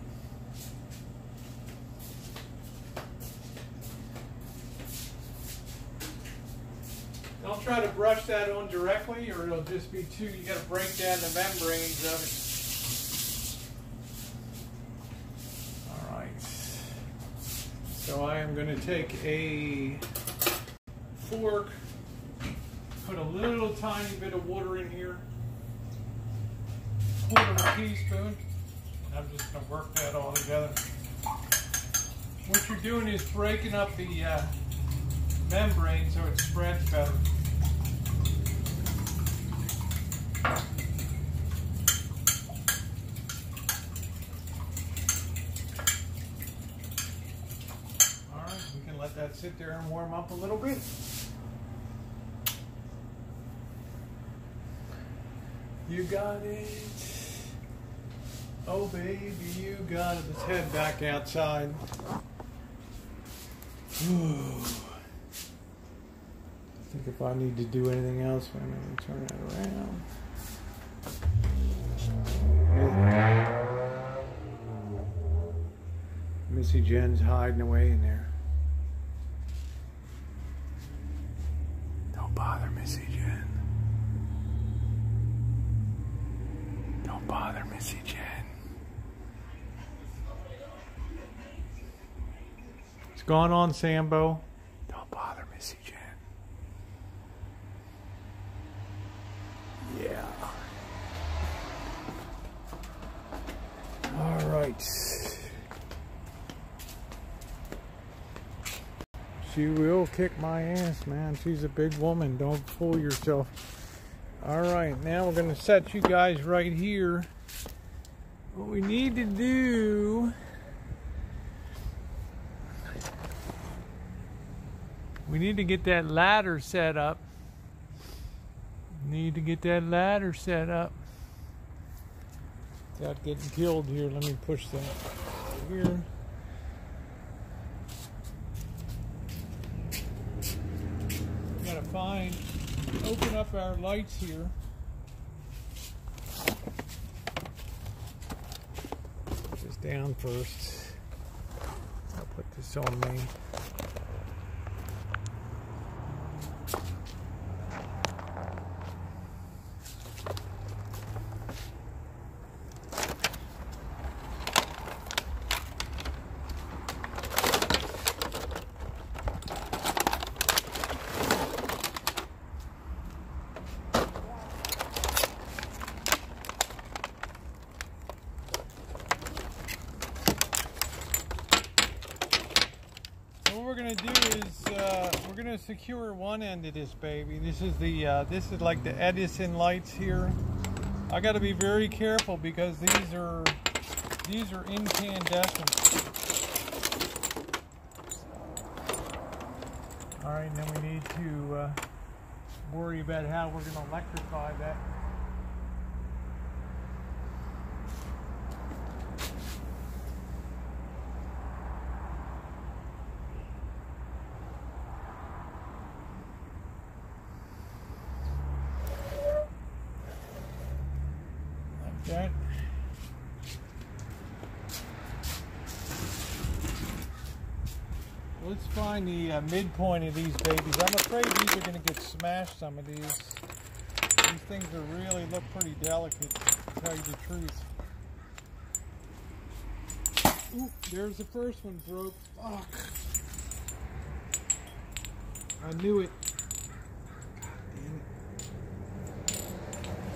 [SPEAKER 1] Don't try to brush that on directly or it'll just be too, you got to break down the membranes of it. Alright. So I am going to take a fork, put a little tiny bit of water in here, 1/4 teaspoon. I'm just going to work that all together. What you're doing is breaking up the membrane so it spreads better. Alright, we can let that sit there and warm up a little bit. You got it. Oh baby, you got it. Let's head back outside. Ooh. I think if I need to do anything else, I'm going to turn that around. Missy Jenn's hiding away in there. Don't bother Missy Jenn. Don't bother Missy Jenn. What's going on, Sambo? Don't bother Missy Jenn. Yeah. All right. She will kick my ass, man. She's a big woman. Don't fool yourself. All right, now we're going to set you guys right here. What we need to do... we need to get that ladder set up. Need to get that ladder set up. Without getting killed here, let me push that here. We gotta open up our lights here. Put this down first. I'll put this on me. What we're gonna do is we're gonna secure one end of this baby. This is like the Edison lights here. I got to be very careful because these are incandescent. All right, and then we need to worry about how we're gonna electrify that. That. Let's find the midpoint of these babies. I'm afraid these are going to get smashed, some of these. These things really look pretty delicate, to tell you the truth. Ooh, there's the first one broke. Fuck. I knew it. God damn it.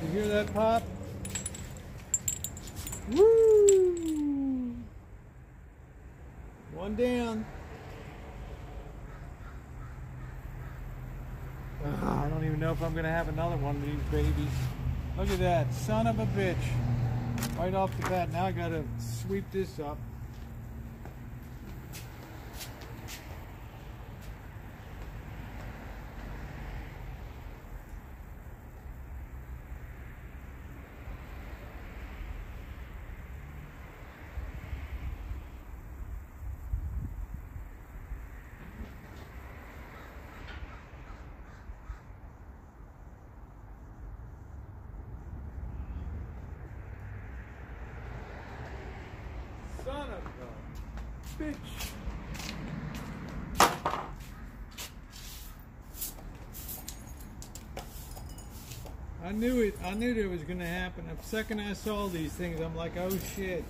[SPEAKER 1] You hear that pop? Woo! One down. I don't even know if I'm going to have another one of these babies. Look at that. Son of a bitch. Right off the bat. Now I got to sweep this up. Son of a bitch. I knew it. I knew that was going to happen. The second I saw these things, I'm like, oh shit.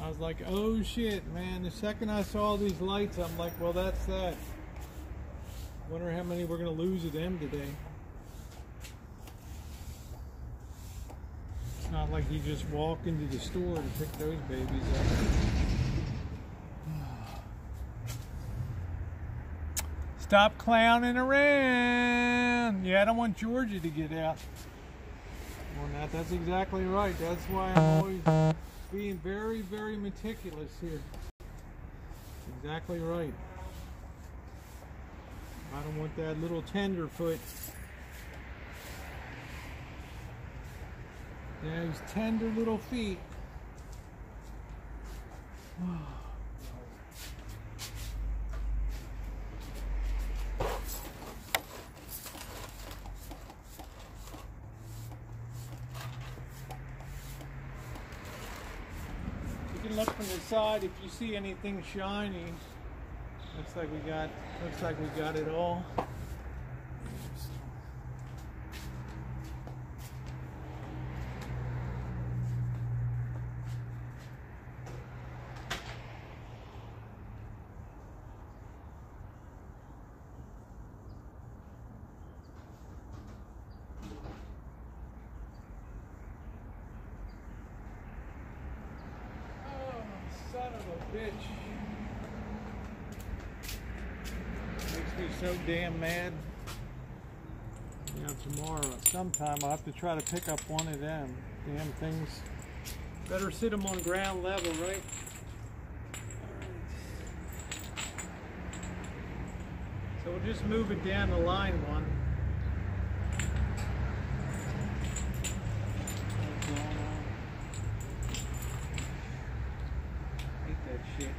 [SPEAKER 1] I was like, oh shit, man. The second I saw these lights, I'm like, well, that's that. Wonder how many we're going to lose of them today. It's not like you just walk into the store to pick those babies up. Stop clowning around. Yeah, I don't want Georgia to get out. Well, that's exactly right. That's why I'm always being very, very meticulous here. Exactly right. I don't want that little tenderfoot. Those tender little feet. Look from the side if you see anything shiny. Looks like we got it all. Son of a bitch. Makes me so damn mad. You know, tomorrow, sometime I'll have to try to pick up one of them. Damn things. Better sit them on ground level, right? So we'll just move it down the line one. Shit.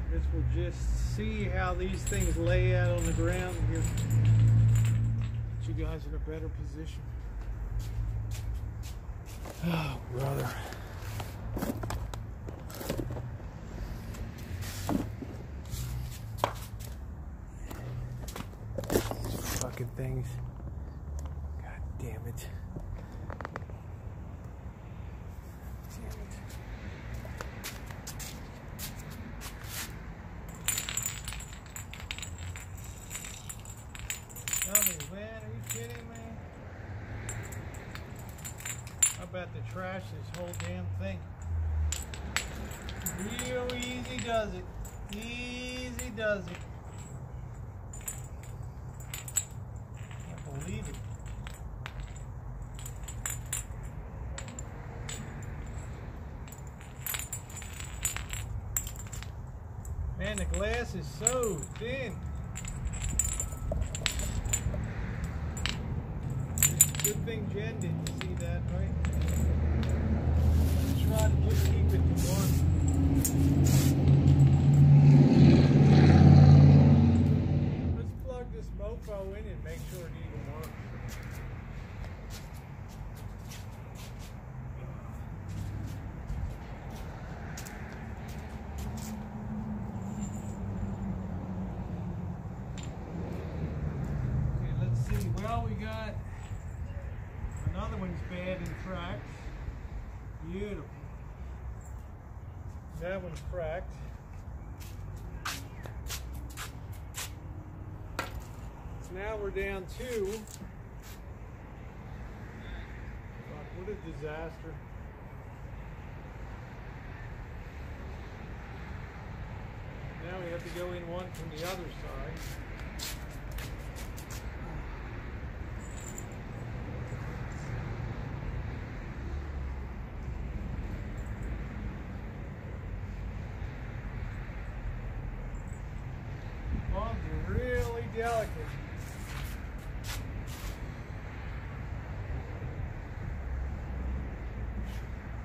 [SPEAKER 1] I guess we'll just see how these things lay out on the ground here. Put you guys in a better position. Oh, brother. Fucking things. God damn it. Man, are you kidding me? How about to trash this whole damn thing? Real easy does it. Easy does it. Can't believe it. Man, the glass is so thin. Good thing Jen didn't see that, right? Let's try to just keep it to one. Let's plug this mofo in and make sure it even works. Okay, let's see. Well, we got another one's bad and cracked. Beautiful. That one's cracked. So now we're down two. Fuck, what a disaster. Now we have to go in one from the other side. Really delicate.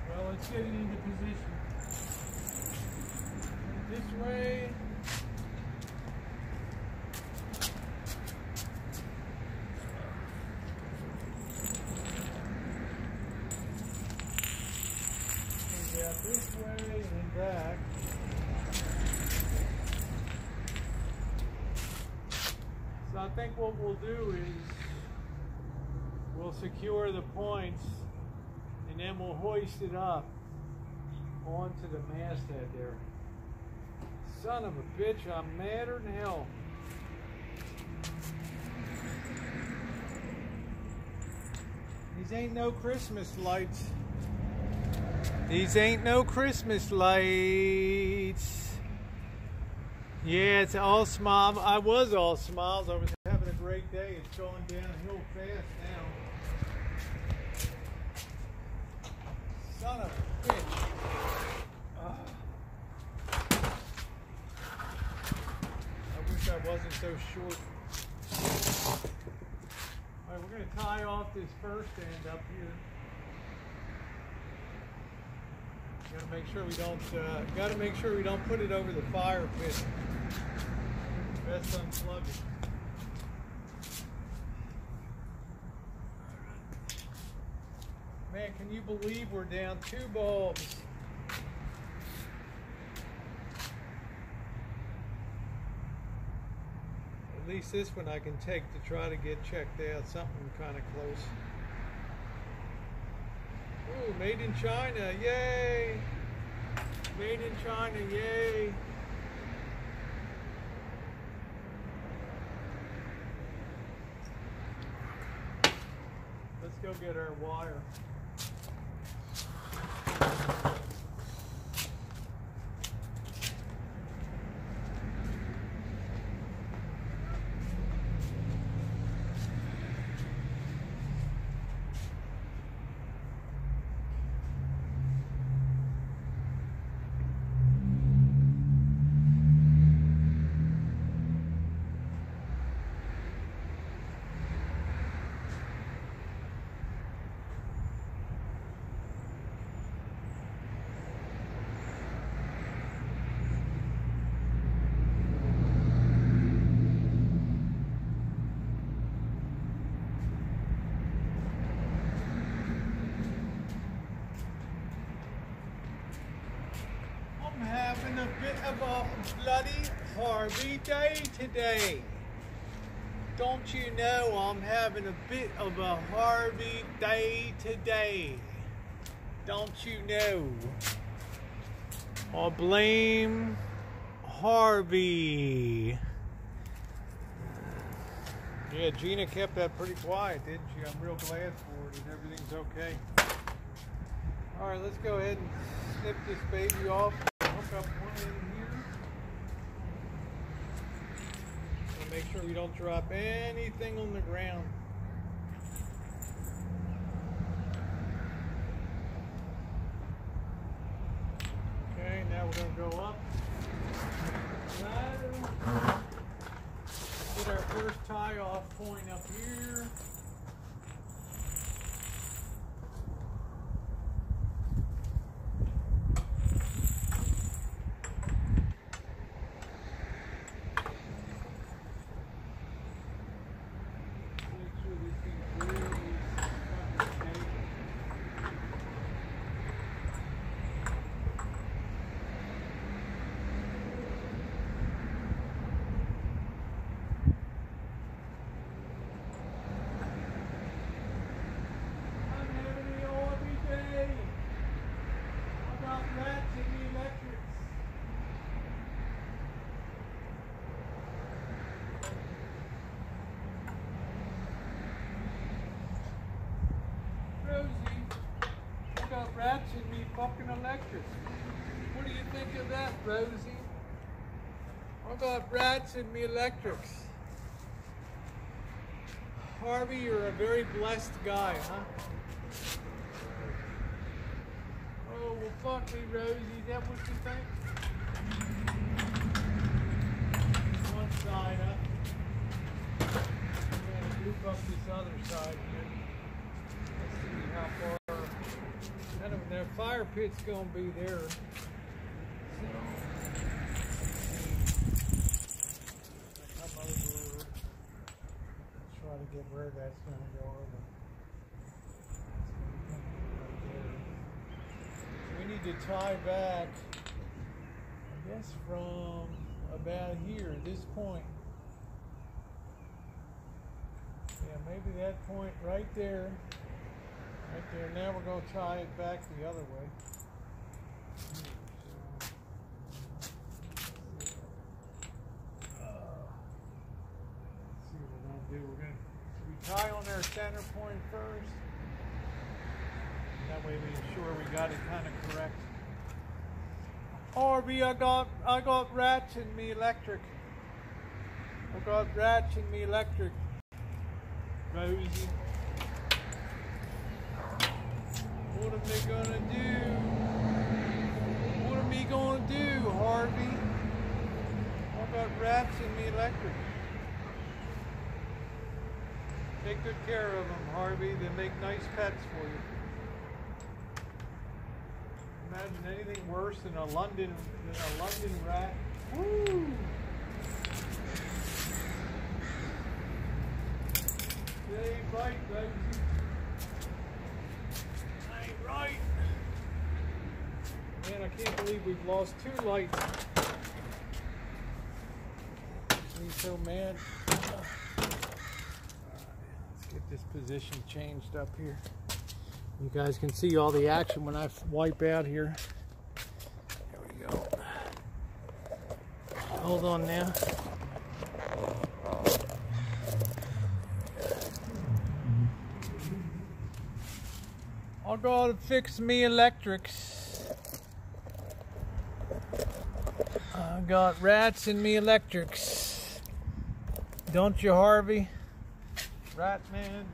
[SPEAKER 1] Well, let's get it into position. This way. And out this way and then back. So I think what we'll do is we'll secure the points and then we'll hoist it up onto the masthead there. Son of a bitch, I'm madder than hell. These ain't no Christmas lights. These ain't no Christmas lights. Yeah, it's all smiles. I was all smiles. I was having a great day. It's going downhill fast now. Son of a bitch. I wish I wasn't so short. All right, we're going to tie off this first end up here. Got to make sure we don't put it over the fire pit. Best unplug it. Man, can you believe we're down 2 bulbs? At least this one I can take to try to get checked out. Something kind of close. Ooh, made in China, yay! Made in China, yay! Let's go get our wire. A bit of a bloody Harvey day today. Don't you know I'm having a bit of a Harvey day today? Don't you know? I'll blame Harvey. Yeah, Gina kept that pretty quiet, didn't she? I'm real glad for it and everything's okay. Alright, let's go ahead and snip this baby off. Hook up one in here. And make sure we don't drop anything on the ground. Okay, now we're going to go up. Get our first tie-off point up here. Rats in me fucking electrics. What do you think of that, Rosie? I got rats in me electrics. Harvey, you're a very blessed guy, huh? Oh, well, fuck me, Rosie. Is that what you think? One side up. I'm going to loop up this other side here. Let's see how far. Their fire pit's gonna be there. So come over. Try to get where that's gonna go over. So we need to tie back, I guess, from about here, this point. maybe that point right there. Right there. Now we're going to tie it back the other way. Let's see what we're going to do. We're going to tie on our center point first. That way we ensure we got it kind of correct. Harvey, I got rats in me electric. I got rats in me electric. Rosie. What am they gonna do? What am I gonna do, Harvey? I got rats in me electric. Take good care of them, Harvey. They make nice pets for you. Imagine anything worse than a London rat. Woo! They ain't right, Rosie. Ain't right. Man, I can't believe we've lost 2 lights. Makes me so mad. Alright, let's get this position changed up here. You guys can see all the action when I wipe out here. There we go. Hold on now. I gotta fix me electrics. I got rats in me electrics. Don't you, Harvey? Rat man.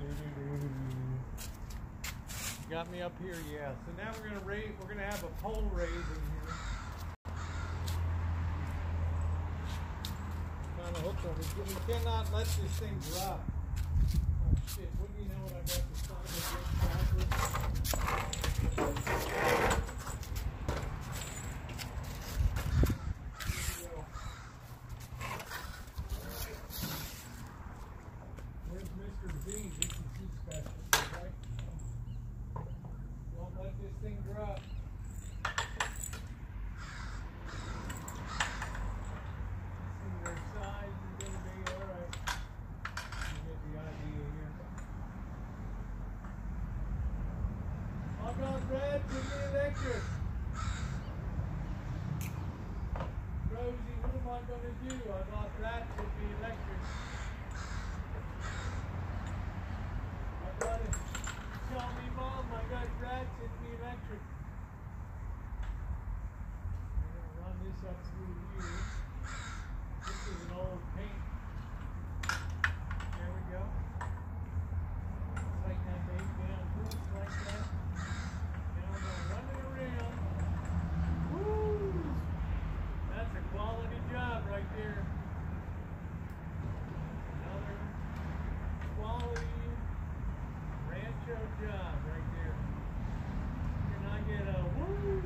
[SPEAKER 1] Got me up here, yeah. So now we're gonna have a pole raise in here. Kind of hooked on it. We cannot let this thing drop. Oh shit! What do you know? What I got the sign Where's Mr. Z? This is his special, right? Don't let this thing drop. See their size is going to be alright. You get the idea here. I got rats in the electric. Rosie, what am I going to do? I got rats in the electric. I got it. Tell me, Mom, I got rats in the electric. I'm going to run this up through here. This is an old paint. There we go. Tighten that baby down just like that. Now I'm going to run it around. Woo! That's a quality job right there. Another quality Rancho job right there. Can I get a woo?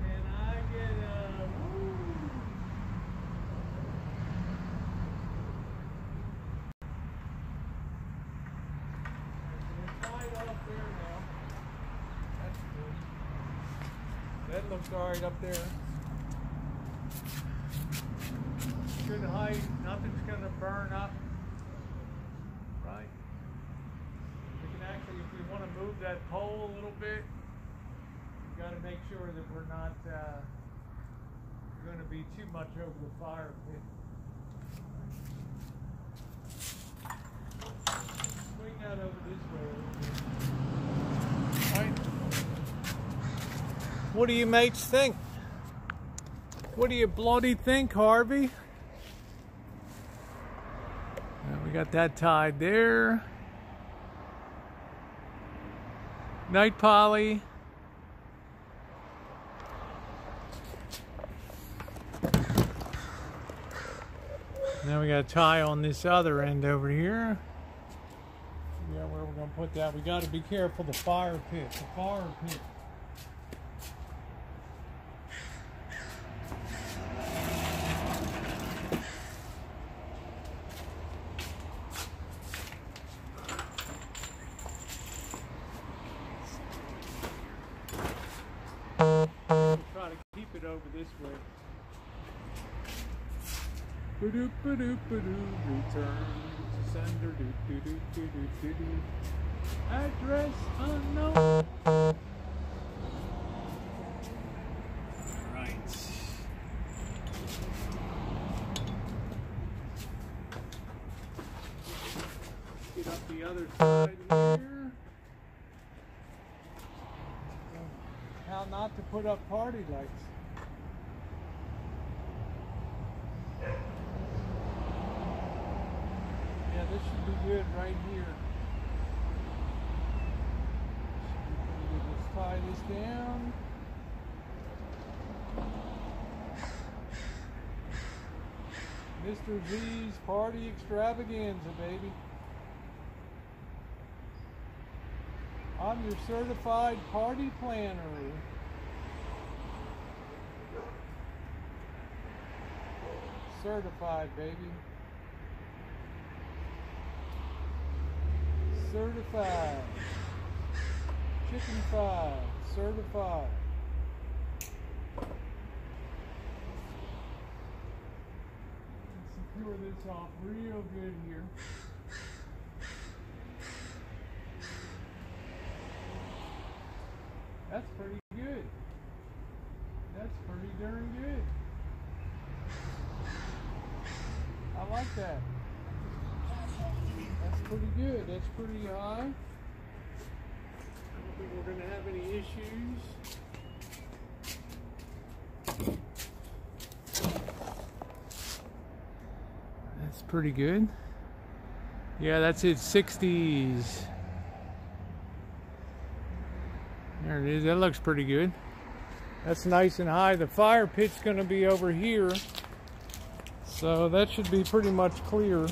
[SPEAKER 1] Can I get a woo? We're tied off there now. That's good. That looks alright up there. Good height. Nothing's going to burn up. Right? We can actually, if we want to move that pole a little bit, we've got to make sure that we're not going to be too much over the fire pit. Swing that over this way a little bit. Right? What do you mates think? What do you bloody think, Harvey? We got that tied there. Night, Polly. Now we got a tie on this other end over here. Yeah, where we're going to put that. We got to be careful the fire pit. The fire pit. We'll try to keep it over this way. We're Ba-doop-ba-doop-ba-doo. Return to sender. Do-do-do-do-do-do-do. Address unknown. Alright. Get up the other side here. How not to put up party lights. Yeah, this should be good right here. Let's tie this down. Mr. Z's party extravaganza, baby. I'm your certified party planner. Certified, baby. Certified. Chicken fried. Certified. Let's secure this off real good here. That's pretty good. That's pretty darn good. I like that. That's pretty good. That's pretty high. I don't think we're going to have any issues. That's pretty good. Yeah, that's it. 60s. There it is. That looks pretty good. That's nice and high. The fire pit's going to be over here. So that should be pretty much clear.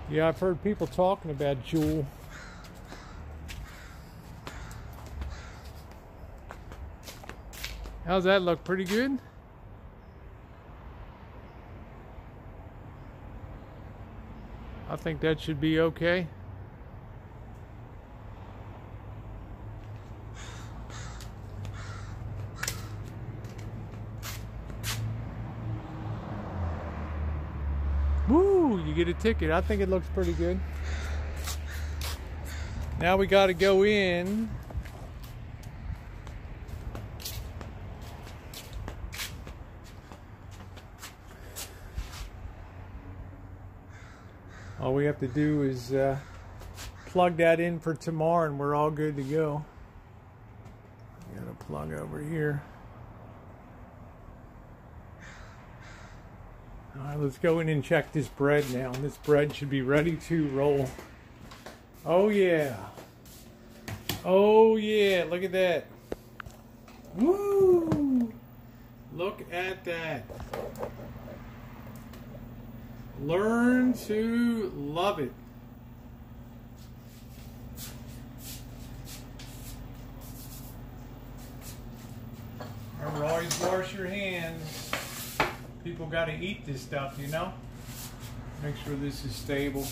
[SPEAKER 1] Yeah, I've heard people talking about Jewel. How's that look? Pretty good? I think that should be okay. Woo, you get a ticket. I think it looks pretty good. Now we got to go in. All we have to do is plug that in for tomorrow and we're all good to go. Got a plug over here. Alright, let's go in and check this bread now. This bread should be ready to roll. Oh yeah. Oh yeah, look at that. Woo! Look at that. Learn to love it. Remember, always wash your hands. People got to eat this stuff, you know? Make sure this is stable.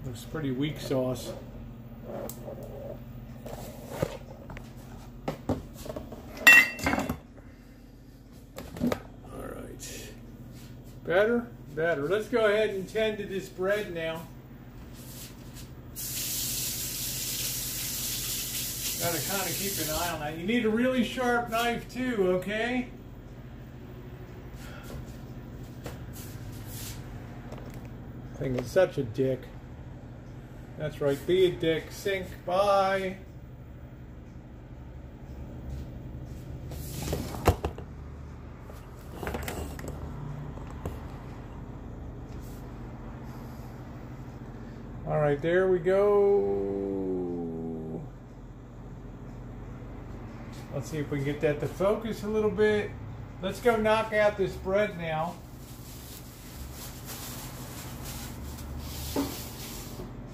[SPEAKER 1] Looks pretty weak sauce. Better? Better. Let's go ahead and tend to this bread now. Gotta kind of keep an eye on that. You need a really sharp knife too, okay? I think it's such a dick. That's right, be a dick. Sink. Bye. All right, there we go. Let's see if we can get that to focus a little bit. Let's go knock out this bread now.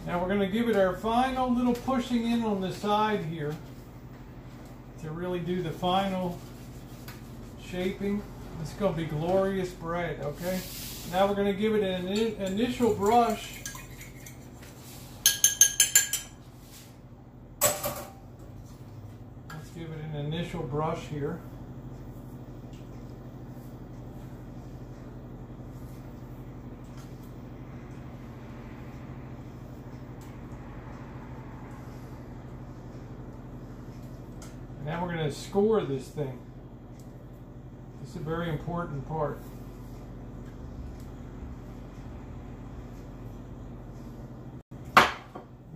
[SPEAKER 1] Now we're going to give it our final little pushing in on the side here to really do the final shaping. It's going to be glorious bread, okay? Now we're going to give it an initial brush. Let's give it an initial brush here. Now we're going to score this thing. This is a very important part.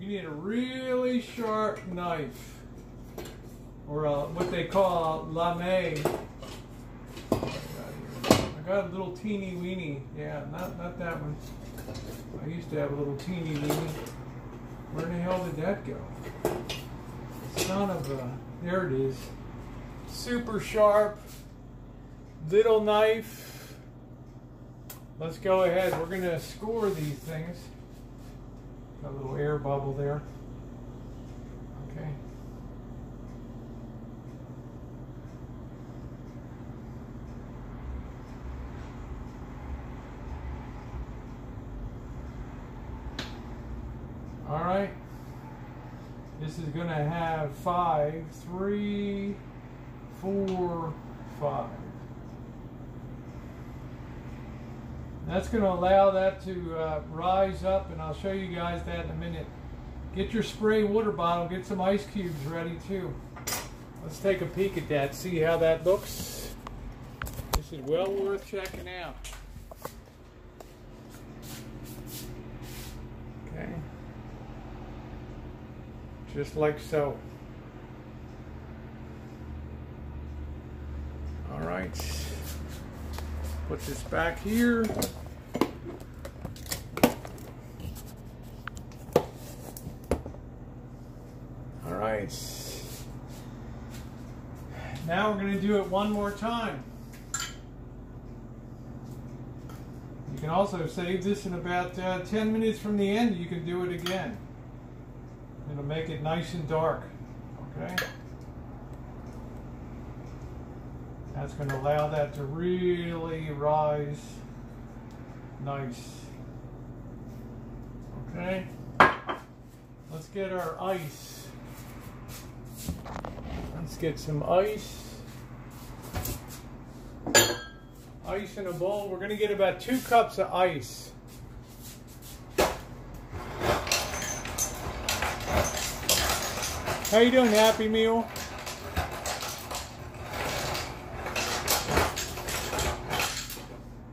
[SPEAKER 1] You need a really sharp knife, or what they call a lame. I got a little teeny weeny. Yeah, not that one. I used to have a little teeny weeny. Where the hell did that go? Son of a... There it is. Super sharp, little knife. Let's go ahead. We're going to score these things. Got a little air bubble there. Okay. All right. This is going to have 5, 3, 4, 5. That's going to allow that to rise up, and I'll show you guys that in a minute. Get your spray water bottle, get some ice cubes ready too. Let's take a peek at that, see how that looks. This is well worth checking out. Okay. Just like so. All right. Put this back here. All right. Now we're going to do it one more time. You can also save this in about 10 minutes from the end. You can do it again. It'll make it nice and dark, okay? That's going to allow that to really rise nice. Okay? Let's get our ice. Let's get some ice. Ice in a bowl. We're going to get about 2 cups of ice. How you doing, Happy Meal?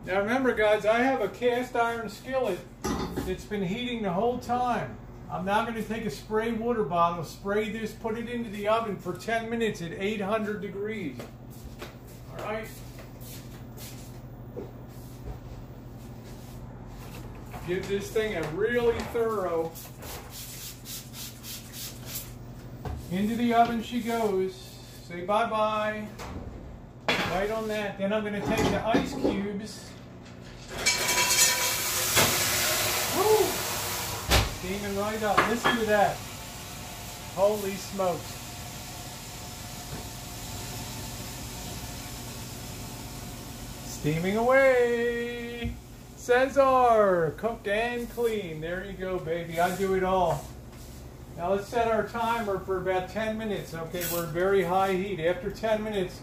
[SPEAKER 1] Now remember, guys, I have a cast iron skillet that's been heating the whole time. I'm now going to take a spray water bottle, spray this, put it into the oven for 10 minutes at 800 degrees. All right? Give this thing a really thorough... Into the oven she goes. Say bye-bye. Right on that. Then I'm going to take the ice cubes. Woo! Steaming right up. Listen to that. Holy smokes. Steaming away. Cesar. Cooked and clean. There you go, baby. I do it all. Now let's set our timer for about 10 minutes. Okay, we're at very high heat. After 10 minutes,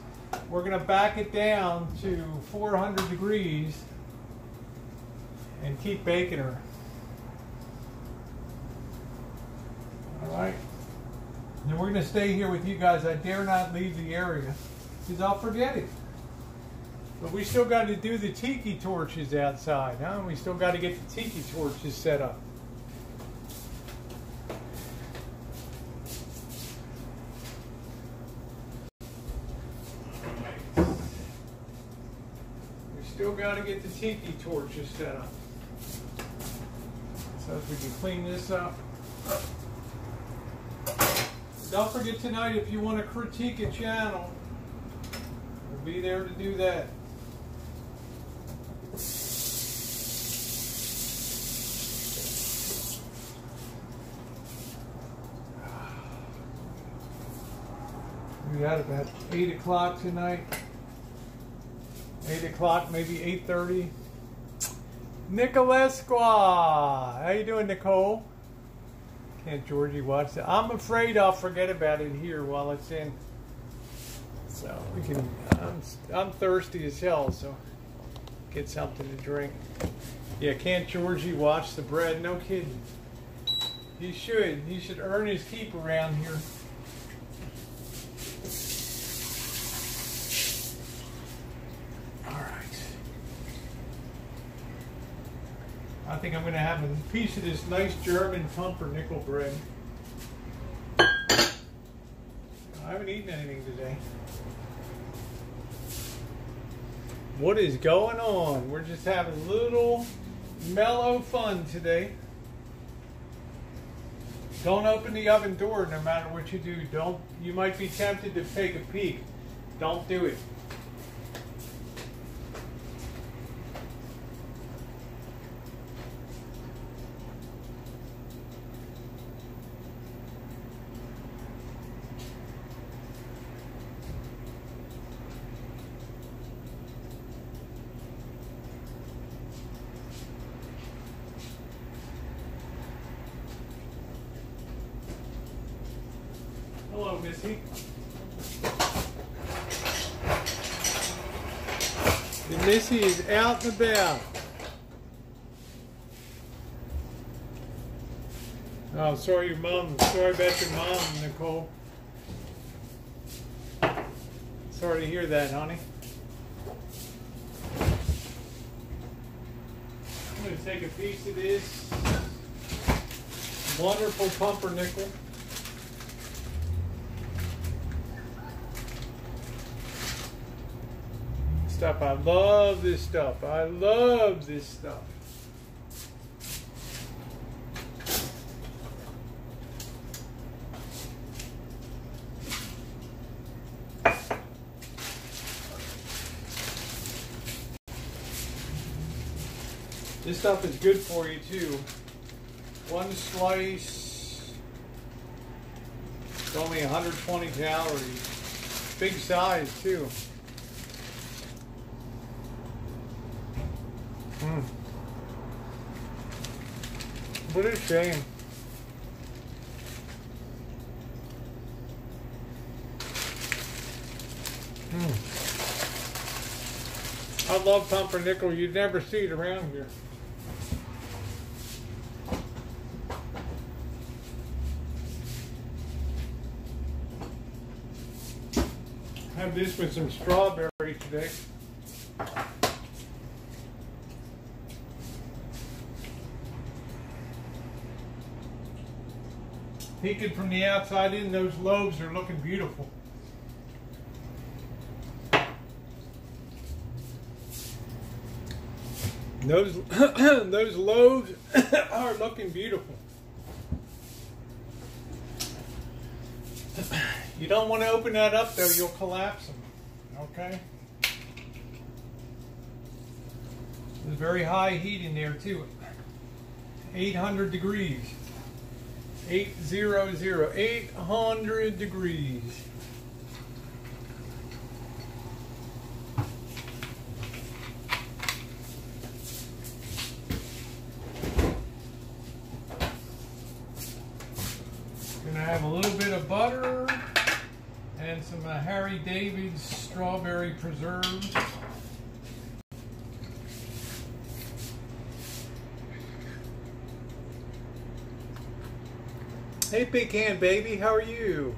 [SPEAKER 1] we're going to back it down to 400 degrees and keep baking her. All right. Then we're going to stay here with you guys. I dare not leave the area because I'll forget it. But we still got to do the tiki torches outside, huh? We still got to get the tiki torches set up. Still got to get the tiki torches set up. So if we can clean this up. Don't forget tonight, if you want to critique a channel, we'll be there to do that. We got about 8 o'clock tonight. 8 o'clock, maybe 8:30. Nicolesqua. How you doing, Nicole? Can't Georgie watch that? I'm afraid I'll forget about it here while it's in. So we can. I'm thirsty as hell, so get something to drink. Yeah, can't Georgie watch the bread? No kidding. He should. He should earn his keep around here. I think I'm going to have a piece of this nice German pumpernickel bread. I haven't eaten anything today. What is going on? We're just having a little mellow fun today. Don't open the oven door no matter what you do. Don't. You might be tempted to take a peek. Don't do it. Hello, Missy. And Missy is out and about. Oh, sorry about your mom, Nicole. Sorry to hear that, honey. I'm going to take a piece of this wonderful pumpernickel. Stuff. I love this stuff. I love this stuff. This stuff is good for you too. One slice, it's only 120 calories. Big size too. What a shame. I love pumpernickel. You'd never see it around here. Have this with some strawberries today. Peeking from the outside in, those loaves are looking beautiful. Those loaves are looking beautiful. You don't want to open that up though, you'll collapse them. Okay? There's very high heat in there too. 800 degrees. 800 degrees. Gonna have a little bit of butter and some Harry David's strawberry preserves. Hey, Big Hand Baby, how are you?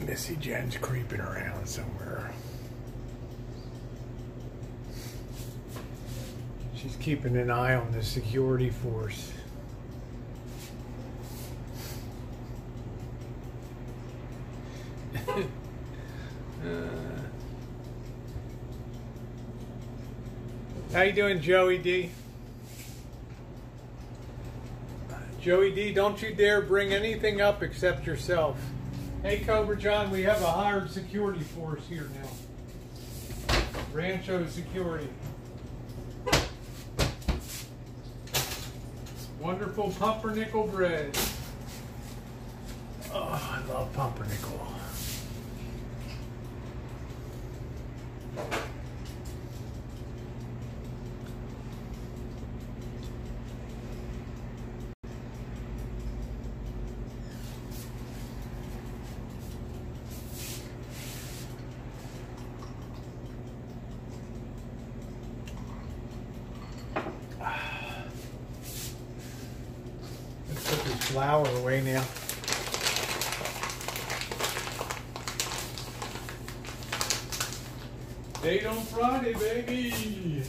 [SPEAKER 1] Missy Jenn's creeping around somewhere. She's keeping an eye on the security force. How you doing, Joey D? Joey D, don't you dare bring anything up except yourself. Hey, Cobra John, we have a hired security force here now. Rancho security. Wonderful pumpernickel bread. Oh, I love pumpernickel. Let's put this flour away now. Date on Friday, baby.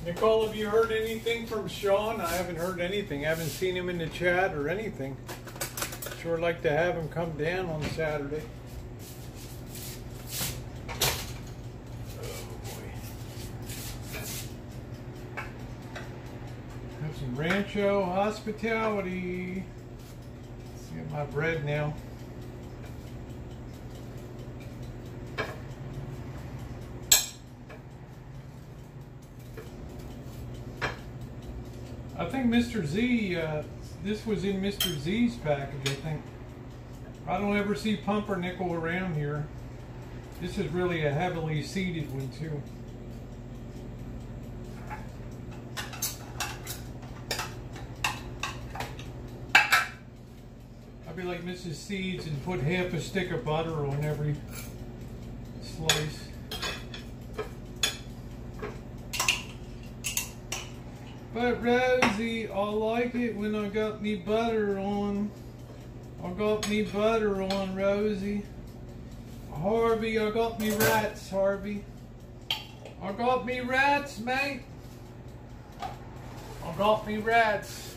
[SPEAKER 1] Nicole, have you heard anything from Sean? I haven't heard anything. I haven't seen him in the chat or anything. Sure like to have him come down on Saturday. Oh boy. Have some Rancho hospitality. Let's get my bread now. I think Mr. Z, this was in Mr. Z's package, I think. I don't ever see pumpernickel around here. This is really a heavily seeded one, too. I'd be like Mrs. Seeds and put half a stick of butter on every slice. But Rosie, I like it when I got me butter on. I got me butter on, Rosie. Harvey, I got me rats, Harvey. I got me rats, mate. I got me rats.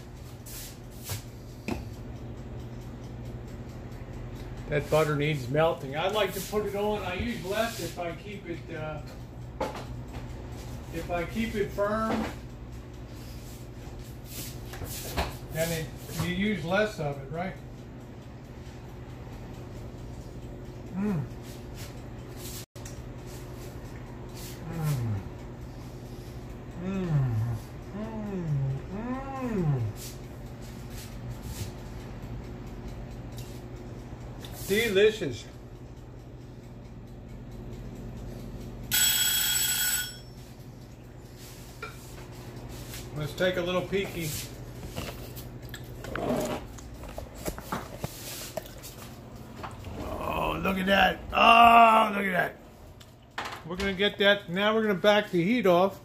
[SPEAKER 1] That butter needs melting. I'd like to put it on. I use less if I keep it firm. Then you use less of it, right? Mmm. Mmm. Mmm. Mmm. Mmm. Delicious. Let's take a little peeky. Look at that. Oh, look at that. We're going to get that. Now we're going to back the heat off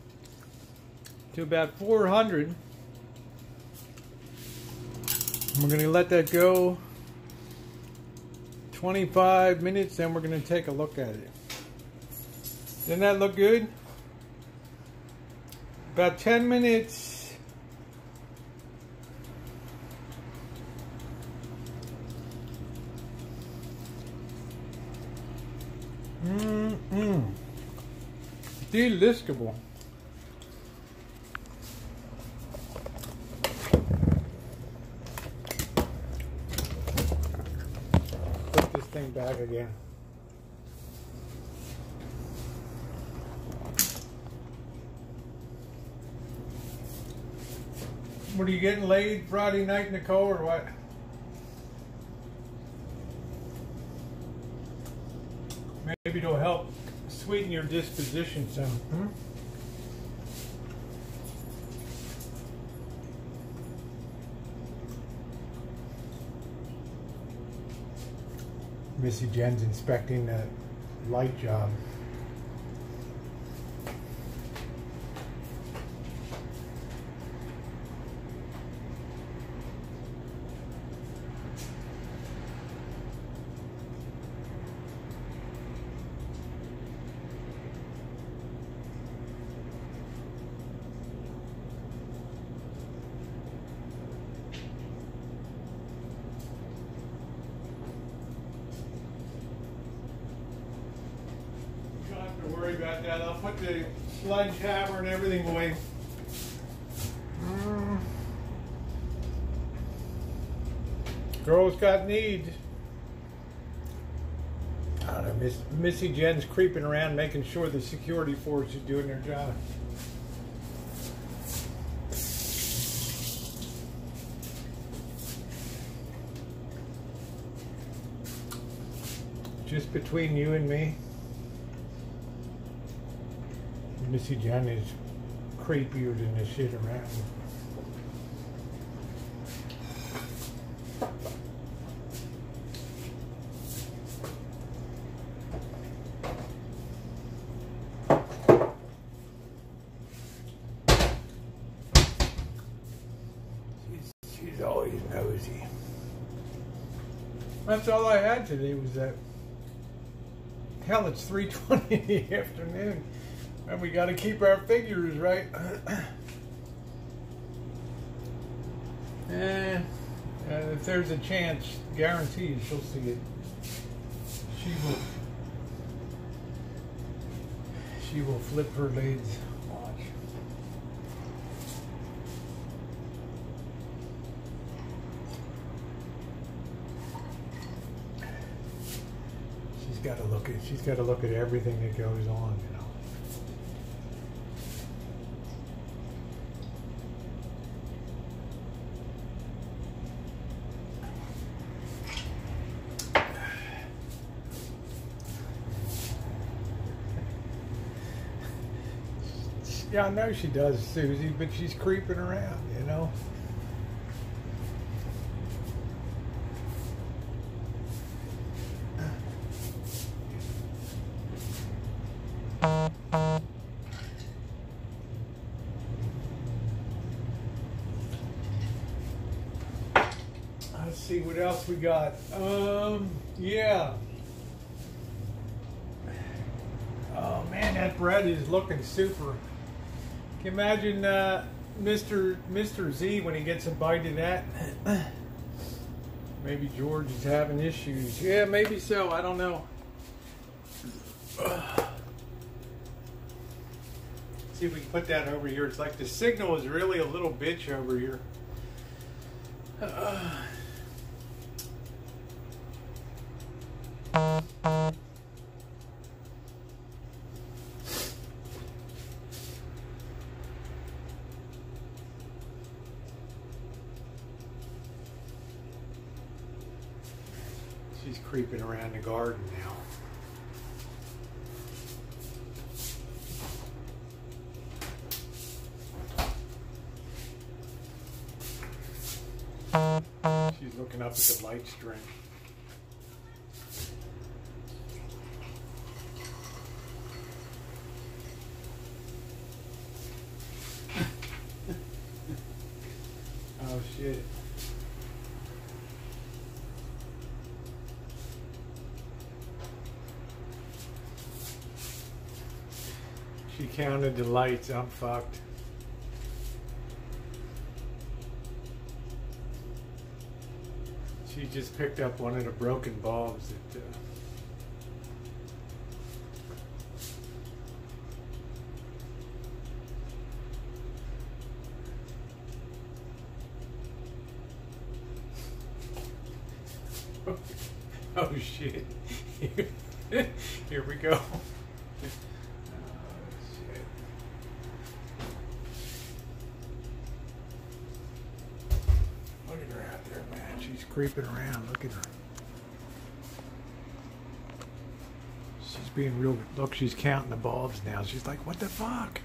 [SPEAKER 1] to about 400. We're going to let that go 25 minutes. Then we're going to take a look at it. Doesn't that look good? About 10 minutes. Delicable. Put this thing back again. What are you getting laid Friday night, Nicole, or what? Maybe it'll help sweeten your disposition some. Missy Jenn's inspecting the light job. About that. I'll put the sledgehammer and everything away. Girls got needs. I don't know, Missy Jenn's creeping around making sure the security force is doing their job. Just between you and me, Missy Jenn is creepier than the shit around. She's always nosy. That's all I had today was that. Hell, it's 3:20 in the afternoon, and we got to keep our figures right. If there's a chance, guarantee you she'll see it. She will flip her lids. Watch. She's got to look at everything that goes on, you know. Yeah, I know she does, Susie, but she's creeping around, you know. Let's see what else we got. Yeah. Oh man, that bread is looking super. Can you imagine Mr. Z when he gets a bite of that? Maybe George is having issues. Yeah, maybe so. I don't know. See if we can put that over here. It's like the signal is really a little bitch over here. She's creeping around the garden now. She's looking up at the light string. Oh shit. She counted the lights. I'm fucked. She just picked up one of the broken bulbs that oh shit. Here we go. Creeping around. Look at her. She's being real. Look, she's counting the bulbs now. She's like, what the fuck?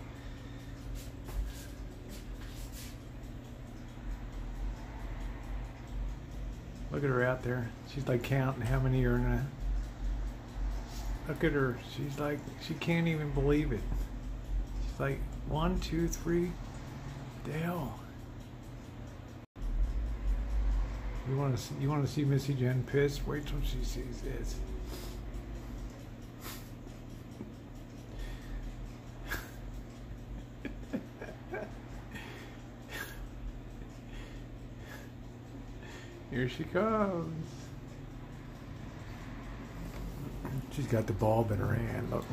[SPEAKER 1] Look at her out there. She's like counting how many are in a. Look at her. She's like, she can't even believe it. She's like, 1, 2, 3. The hell. You want to see Missy Jenn pissed? Wait till she sees this. Here she comes. She's got the bulb in her hand. Look.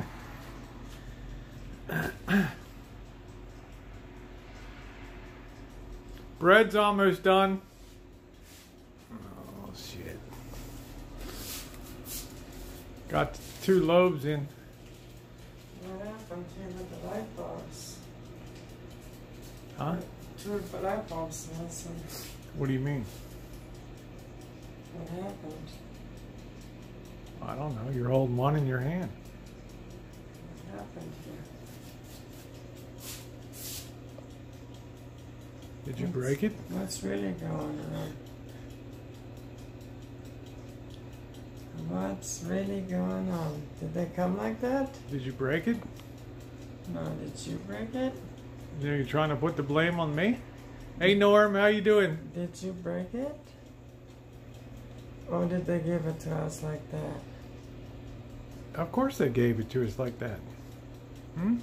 [SPEAKER 1] Bread's almost done. Got 2 lobes in.
[SPEAKER 2] What happened here with the light bulbs?
[SPEAKER 1] Huh?
[SPEAKER 2] 2 light bulbs missing.
[SPEAKER 1] What do you mean?
[SPEAKER 2] What happened?
[SPEAKER 1] I don't know. You're holding one in your hand.
[SPEAKER 2] What happened here?
[SPEAKER 1] Did you break it?
[SPEAKER 2] What's really going on? What's really going on? Did they come like that?
[SPEAKER 1] Did you break it?
[SPEAKER 2] No, did you break it?
[SPEAKER 1] Are you trying to put the blame on me? Hey Norm, how you doing?
[SPEAKER 2] Did you break it? Or did they give it to us like that?
[SPEAKER 1] Of course they gave it to us like that. Hmm?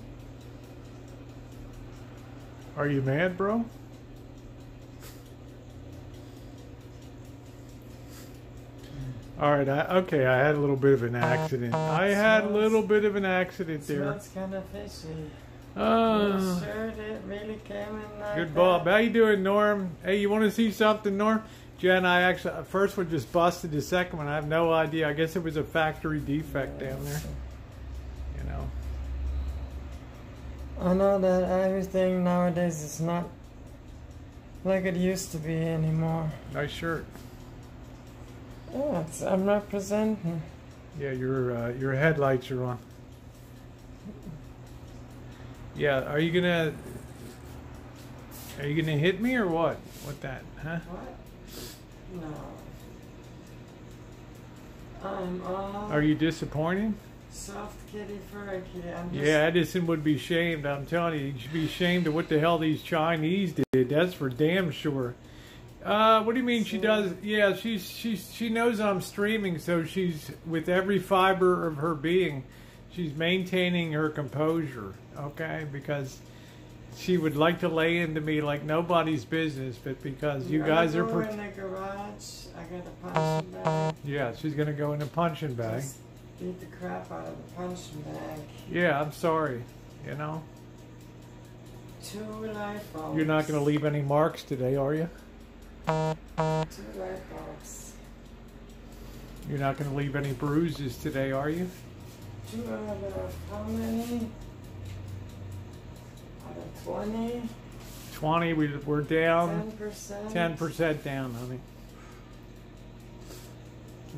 [SPEAKER 1] Are you mad, bro? Alright, okay, I had a little bit of an accident. I had a little bit of an accident there.
[SPEAKER 2] Smells kind of fishy.
[SPEAKER 1] Oh.
[SPEAKER 2] Sure it really came in like
[SPEAKER 1] Good
[SPEAKER 2] that?
[SPEAKER 1] Bob. How you doing, Norm? Hey, you want to see something, Norm? Jen, I actually, first one just busted, the second one, I have no idea. I guess it was a factory defect down there. You know.
[SPEAKER 2] I know that everything nowadays is not like it used to be anymore.
[SPEAKER 1] Nice shirt.
[SPEAKER 2] Yeah, I'm representing.
[SPEAKER 1] Yeah, your headlights are on. Yeah, are you gonna hit me or what? What that, huh?
[SPEAKER 2] What? No. I'm all
[SPEAKER 1] Are you disappointed?
[SPEAKER 2] soft kitty furry kitty. I'm just
[SPEAKER 1] Yeah, Edison would be shamed. I'm telling you, you should be ashamed of what the hell these Chinese did. That's for damn sure. What do you mean she does? Yeah, she knows I'm streaming, so she's, with every fiber of her being, she's maintaining her composure, okay? Because she would like to lay into me like nobody's business, but because you guys are...
[SPEAKER 2] in the garage. I got a punching bag.
[SPEAKER 1] Yeah, she's going to go in a punching bag.
[SPEAKER 2] Just beat the crap out of the punching bag.
[SPEAKER 1] Yeah, I'm sorry, you know?
[SPEAKER 2] 2 light bulbs.
[SPEAKER 1] You're not going to leave any marks today, are you?
[SPEAKER 2] 2 light bulbs.
[SPEAKER 1] You're not going to leave any bruises today, are you?
[SPEAKER 2] 2 out of how many? Out of 20?
[SPEAKER 1] 20, we're down.
[SPEAKER 2] 10%?
[SPEAKER 1] 10% down, honey.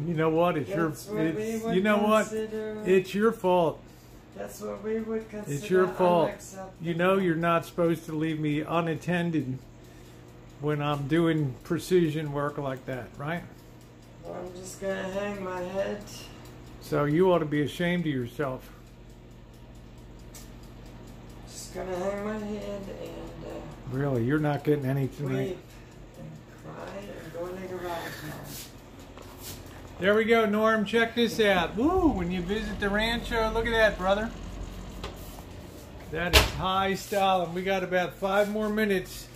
[SPEAKER 1] You know what? It's you know what? It's your fault.
[SPEAKER 2] That's what we would consider.
[SPEAKER 1] It's your fault.
[SPEAKER 2] Unacceptable.
[SPEAKER 1] You know you're not supposed to leave me unattended when I'm doing precision work like that, right?
[SPEAKER 2] Well, I'm just gonna hang my head.
[SPEAKER 1] So you ought to be ashamed of yourself.
[SPEAKER 2] Just gonna hang my head and
[SPEAKER 1] Really, you're not getting any tonight.
[SPEAKER 2] weep and cry and go in the garage now.
[SPEAKER 1] There we go, Norm. Check this out. Woo! When you visit the Rancho, look at that, brother. That is high style, and we got about 5 more minutes,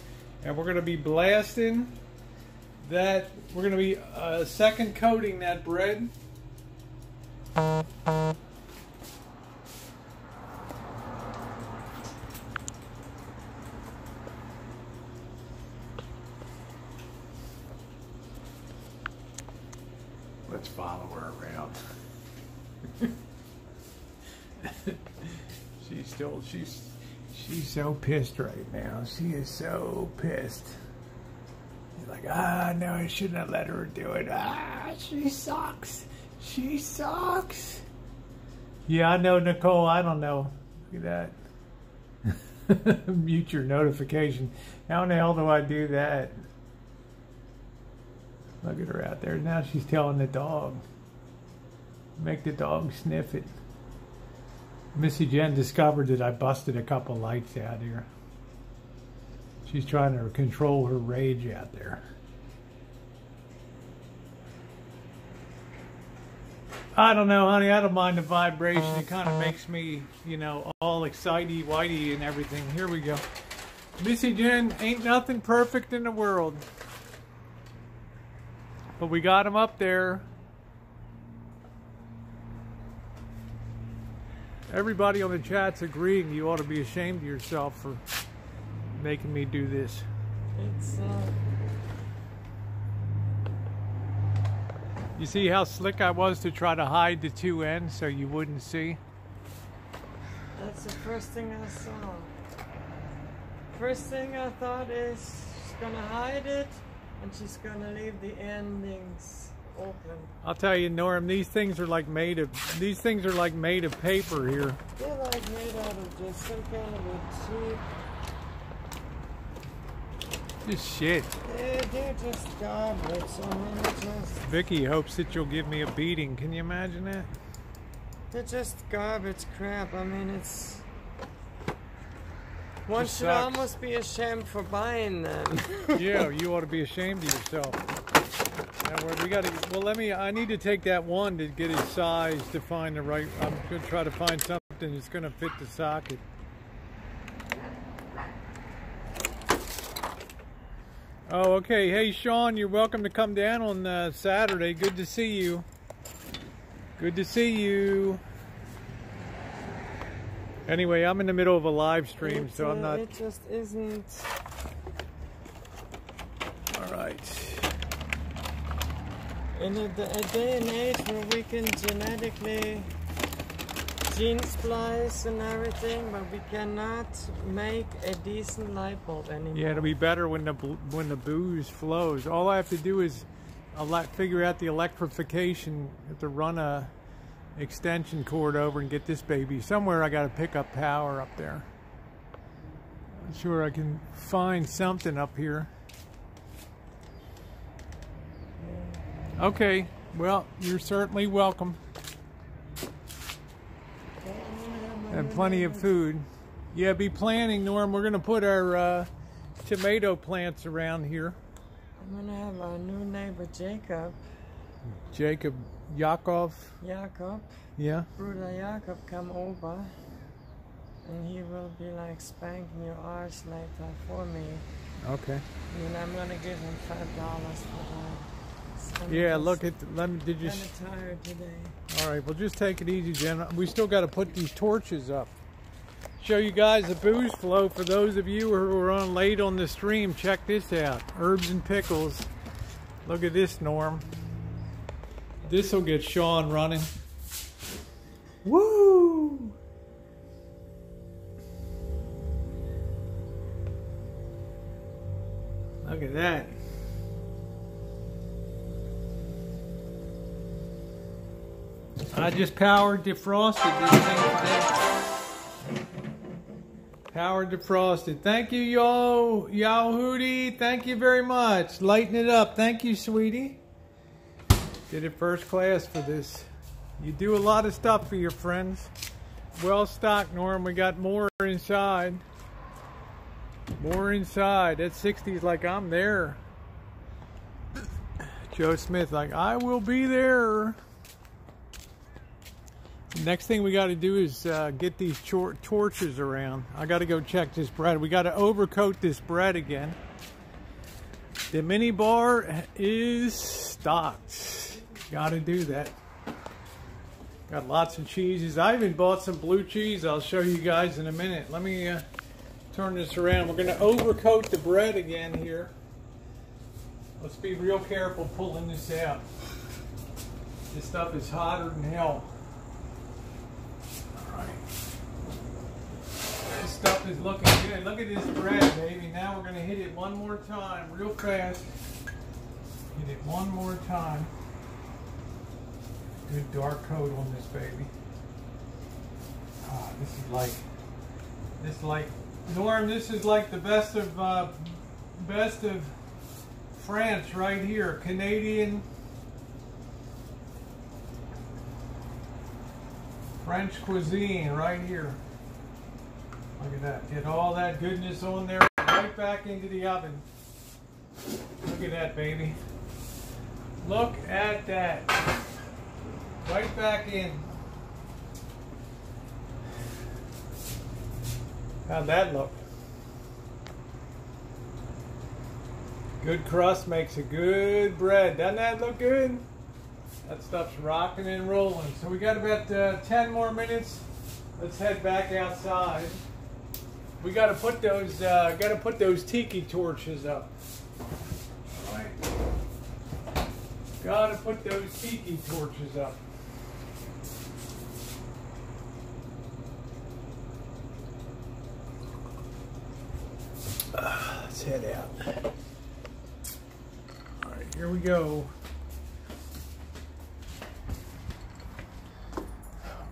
[SPEAKER 1] and we're going to be blasting that. We're going to be second coating that bread. Let's follow her around. She's so pissed right now. She is so pissed. She's like, no, I shouldn't have let her do it. She sucks. She sucks. Yeah, I know, Nicole. I don't know. Look at that. Mute your notification. How in the hell do I do that? Look at her out there. Now she's telling the dog. Make the dog sniff it. Missy Jenn discovered that I busted a couple lights out here. She's trying to control her rage out there. I don't know, honey. I don't mind the vibration. It kind of makes me, you know, all excitey-whitey and everything. Here we go. Missy Jenn, ain't nothing perfect in the world. But we got him up there. Everybody on the chat's agreeing you ought to be ashamed of yourself for making me do this.
[SPEAKER 2] It's
[SPEAKER 1] You see how slick I was to try to hide the two ends so you wouldn't see?
[SPEAKER 2] That's the first thing I saw. First thing I thought is she's gonna hide it and she's gonna leave the endings open.
[SPEAKER 1] I'll tell you, Norm, these things are like made of paper here.
[SPEAKER 2] They're like made out of just some kind of a cheap.
[SPEAKER 1] Just shit.
[SPEAKER 2] They're just garbage. I mean, just.
[SPEAKER 1] Vicky hopes that you'll give me a beating. Can you imagine that?
[SPEAKER 2] They're just garbage crap. I mean, it's. One
[SPEAKER 1] Just
[SPEAKER 2] should
[SPEAKER 1] sucks.
[SPEAKER 2] almost be ashamed for buying them.
[SPEAKER 1] Yeah, you ought to be ashamed of yourself. Now, we gotta. Well, I need to take that one to get its size to find the right. I'm gonna try to find something that's gonna fit the socket. Oh, okay. Hey, Sean, you're welcome to come down on Saturday. Good to see you. Good to see you. Anyway, I'm in the middle of a live stream, so I'm not...
[SPEAKER 2] It just isn't...
[SPEAKER 1] All right.
[SPEAKER 2] In a day and age where we can genetically gene splice and everything, but we cannot make a decent light bulb anymore.
[SPEAKER 1] Yeah, it'll be better when the booze flows. All I have to do is figure out the electrification. I have to run a extension cord over and get this baby. Somewhere I got to pick up power up there. I'm sure I can find something up here. Okay, well, you're certainly welcome. And plenty of food. Yeah, be planning, Norm. We're going to put our tomato plants around here.
[SPEAKER 2] I'm going to have our new neighbor, Jacob.
[SPEAKER 1] Jacob. Yeah.
[SPEAKER 2] Bruder Jacob come over. And he will be like spanking your arse later for me.
[SPEAKER 1] Okay.
[SPEAKER 2] And I'm going to give him $5 for that.
[SPEAKER 1] Yeah, look at. Did you?
[SPEAKER 2] I'm kind of tired today.
[SPEAKER 1] All right, well, just take it easy, Jen. We still got to put these torches up. Show you guys the booze flow. For those of you who are on late on the stream, check this out. Herbs and pickles. Look at this, Norm. This will get Sean running. Woo! Look at that. I just power defrosted this thing today. Power defrosted. Thank you, Hootie. Thank you very much. Lighten it up. Thank you, sweetie. Did it first class for this. You do a lot of stuff for your friends. Well stocked, Norm. We got more inside. More inside. That 60's like I'm there. Joe Smith like, I will be there. Next thing we got to do is get these torches around. I got to go check this bread. We got to overcoat this bread again. The mini bar is stocked. Got to do that. Got lots of cheeses. I even bought some blue cheese. I'll show you guys in a minute. Let me turn this around. We're going to overcoat the bread again here. Let's be real careful pulling this out. This stuff is hotter than hell. This stuff is looking good. Look at this bread, baby. Now we're going to hit it one more time, real fast. Hit it one more time. Good dark coat on this baby. Ah, this is like, Norm, this is like the best of France right here. Canadian, French cuisine right here. Look at that. Get all that goodness on there. Right back into the oven. Look at that, baby. Look at that. Right back in. How'd that look? Good crust makes a good bread. Doesn't that look good? That stuff's rocking and rolling. So we got about 10 more minutes. Let's head back outside. We got to put those tiki torches up. All right. Gotta put those tiki torches up. Let's head out. All right, here we go.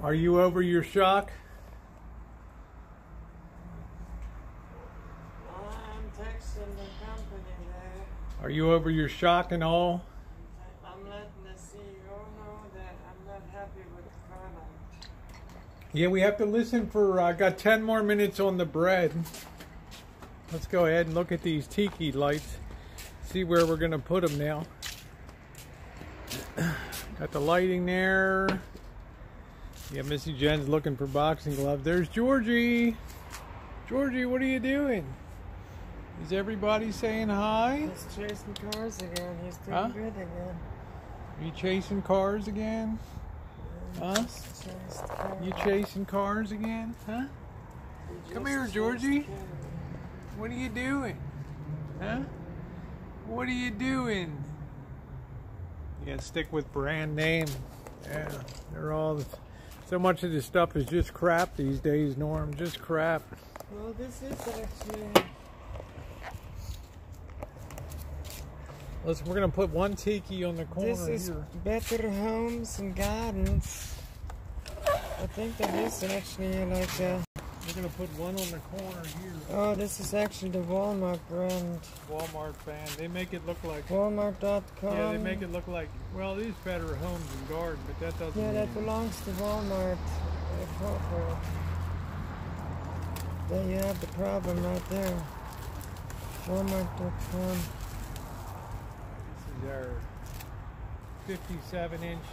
[SPEAKER 1] Are you over your shock?
[SPEAKER 2] I'm texting the company there.
[SPEAKER 1] Are you over your shock and all?
[SPEAKER 2] I'm letting the CEO know that I'm not happy with the product.
[SPEAKER 1] Yeah, we have to listen for, I got 10 more minutes on the bread. Let's go ahead and look at these tiki lights. See where we're gonna put them now. Got the lighting there. Yeah, Missy Jenn's looking for boxing gloves. There's Georgie. Georgie, what are you doing? Is everybody saying hi?
[SPEAKER 2] He's chasing cars again. He's doing
[SPEAKER 1] Huh?
[SPEAKER 2] good again.
[SPEAKER 1] Are you chasing cars again? Huh? You chasing cars again? Huh? Come here, Georgie. What are you doing? Huh? What are you doing? You gotta stick with brand name. Yeah, they're all... So much of this stuff is just crap these days, Norm. Just crap.
[SPEAKER 2] Well, this is actually...
[SPEAKER 1] Listen, we're going to put one tiki on the corner
[SPEAKER 2] This is
[SPEAKER 1] here.
[SPEAKER 2] Better Homes and Gardens. I think that is actually like a...
[SPEAKER 1] We're going to put one on the corner here.
[SPEAKER 2] Oh, this is actually the Walmart brand.
[SPEAKER 1] Walmart brand. They make it look like...
[SPEAKER 2] Walmart.com.
[SPEAKER 1] Yeah, they make it look like... Well, it is Better Homes and Garden, but that doesn't
[SPEAKER 2] Yeah, that
[SPEAKER 1] mean...
[SPEAKER 2] belongs to Walmart. Corporate. There you have the problem right there. Walmart.com.
[SPEAKER 1] This is our 57-inch...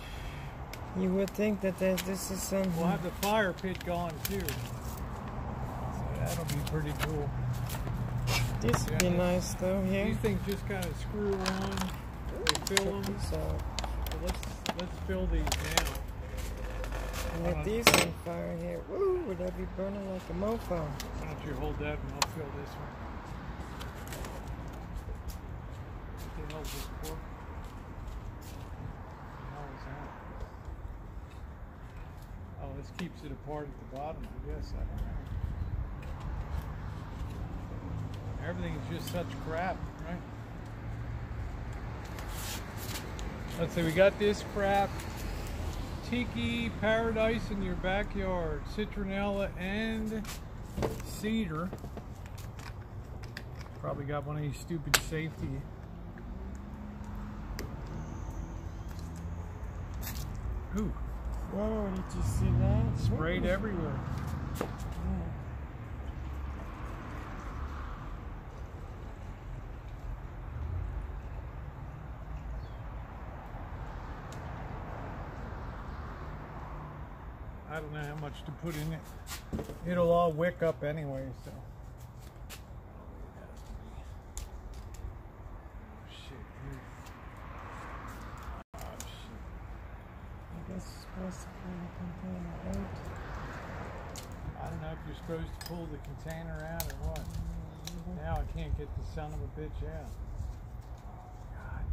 [SPEAKER 2] You would think that this is something...
[SPEAKER 1] We'll have the fire pit going, too. That'll be pretty cool.
[SPEAKER 2] This would be nice though here.
[SPEAKER 1] These things just kind of screw on. They fill them.
[SPEAKER 2] So
[SPEAKER 1] Let's fill these now.
[SPEAKER 2] let these on fire here. Woo! Would that be burning like a mofo?
[SPEAKER 1] Why don't you hold that and I'll fill this one. What the hell is this for? What the hell is that? Oh, this keeps it apart at the bottom, I guess. I don't know. Everything is just such crap, right? Let's see, we got this crap. Tiki Paradise in your backyard. Citronella and cedar. Probably got one of these stupid safety. Ooh.
[SPEAKER 2] Whoa, did you see that?
[SPEAKER 1] Sprayed everywhere. I don't know how much to put in it. It'll all wick up anyway, so. Oh, shit.
[SPEAKER 2] I guess it's supposed to pull the container out.
[SPEAKER 1] I don't know if you're supposed to pull the container out or what. Now I can't get the son of a bitch out. God.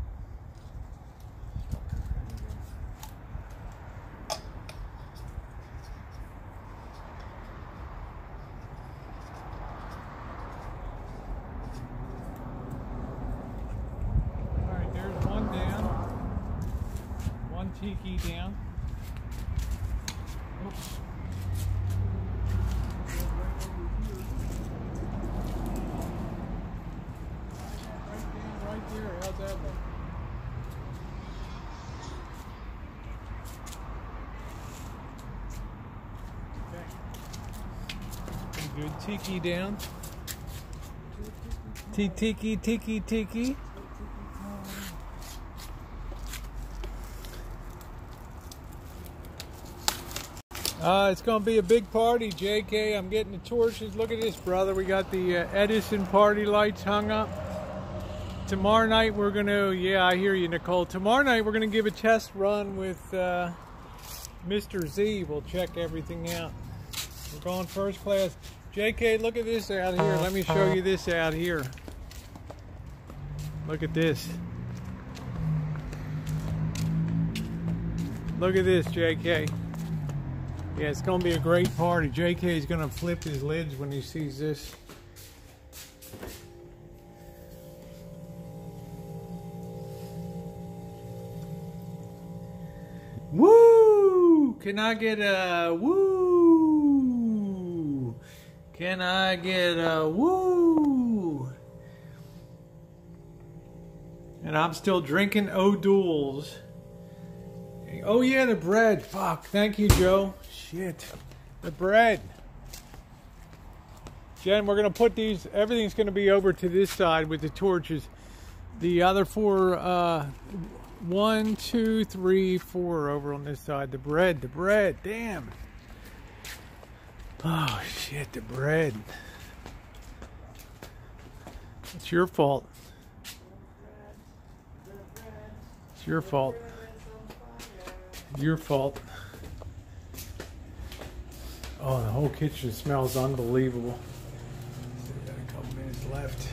[SPEAKER 1] Alright, there's one down. One tiki down. Oops. Right there, how's that look? Okay. Pretty good. Tiki down. Tiki. It's going to be a big party, JK. I'm getting the torches. Look at this, brother. We got the Edison party lights hung up. Tomorrow night we're going to, yeah, I hear you, Nicole. Tomorrow night we're going to give a test run with Mr. Z. We'll check everything out. We're going first class. JK, look at this out here. Let me show you this out here. Look at this. Look at this, JK. Yeah, it's gonna be a great party. JK is gonna flip his lids when he sees this. Woo! Can I get a woo? Can I get a woo? And I'm still drinking O'Doul's. Oh yeah, the bread. Fuck. Thank you, Joe. Shit. The bread. Jen, we're going to put these, everything's going to be over to this side with the torches. The other four, 1, 2, 3, 4 over on this side. The bread, damn. Oh shit, the bread. It's your fault. It's your fault. Your fault. Oh, the whole kitchen smells unbelievable. Still got a couple minutes left.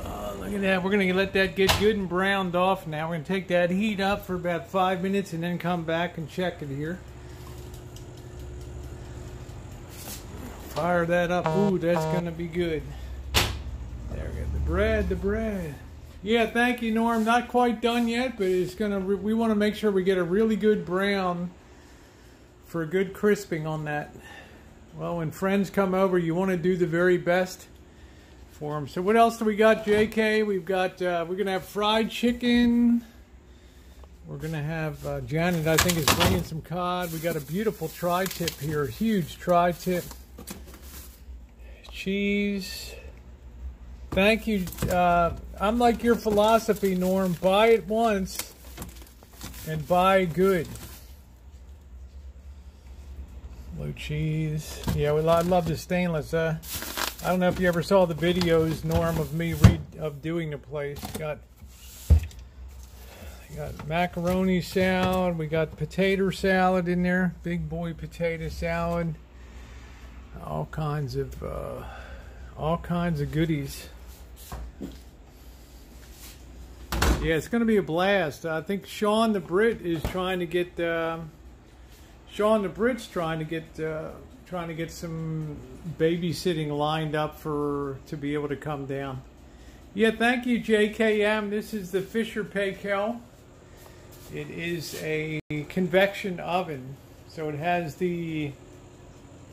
[SPEAKER 1] Oh, look at that. We're going to let that get good and browned off now. We're going to take that heat up for about 5 minutes and then come back and check it here. Fire that up. Ooh, that's going to be good. There we go. The bread. Yeah, thank you, Norm. Not quite done yet, but it's gonna. We want to make sure we get a really good brown for a good crisping on that. Well, when friends come over, you want to do the very best for them. So what else do we got, JK? We've got. We're gonna have fried chicken. We're gonna have Janet. I think is bringing some cod. We got a beautiful tri-tip here, huge tri-tip. Cheese. Thank you. I'm like your philosophy, Norm. Buy it once and buy good. Blue cheese. Yeah, I love the stainless. I don't know if you ever saw the videos, Norm, of me doing the place. Got macaroni salad. We got potato salad in there. Big boy potato salad. All kinds of goodies. Yeah, it's going to be a blast. I think Sean the Brit is trying to get Sean the Brit's trying to get some babysitting lined up to be able to come down. Yeah, thank you, JKM. This is the Fisher Paykel. It is a convection oven, so it has the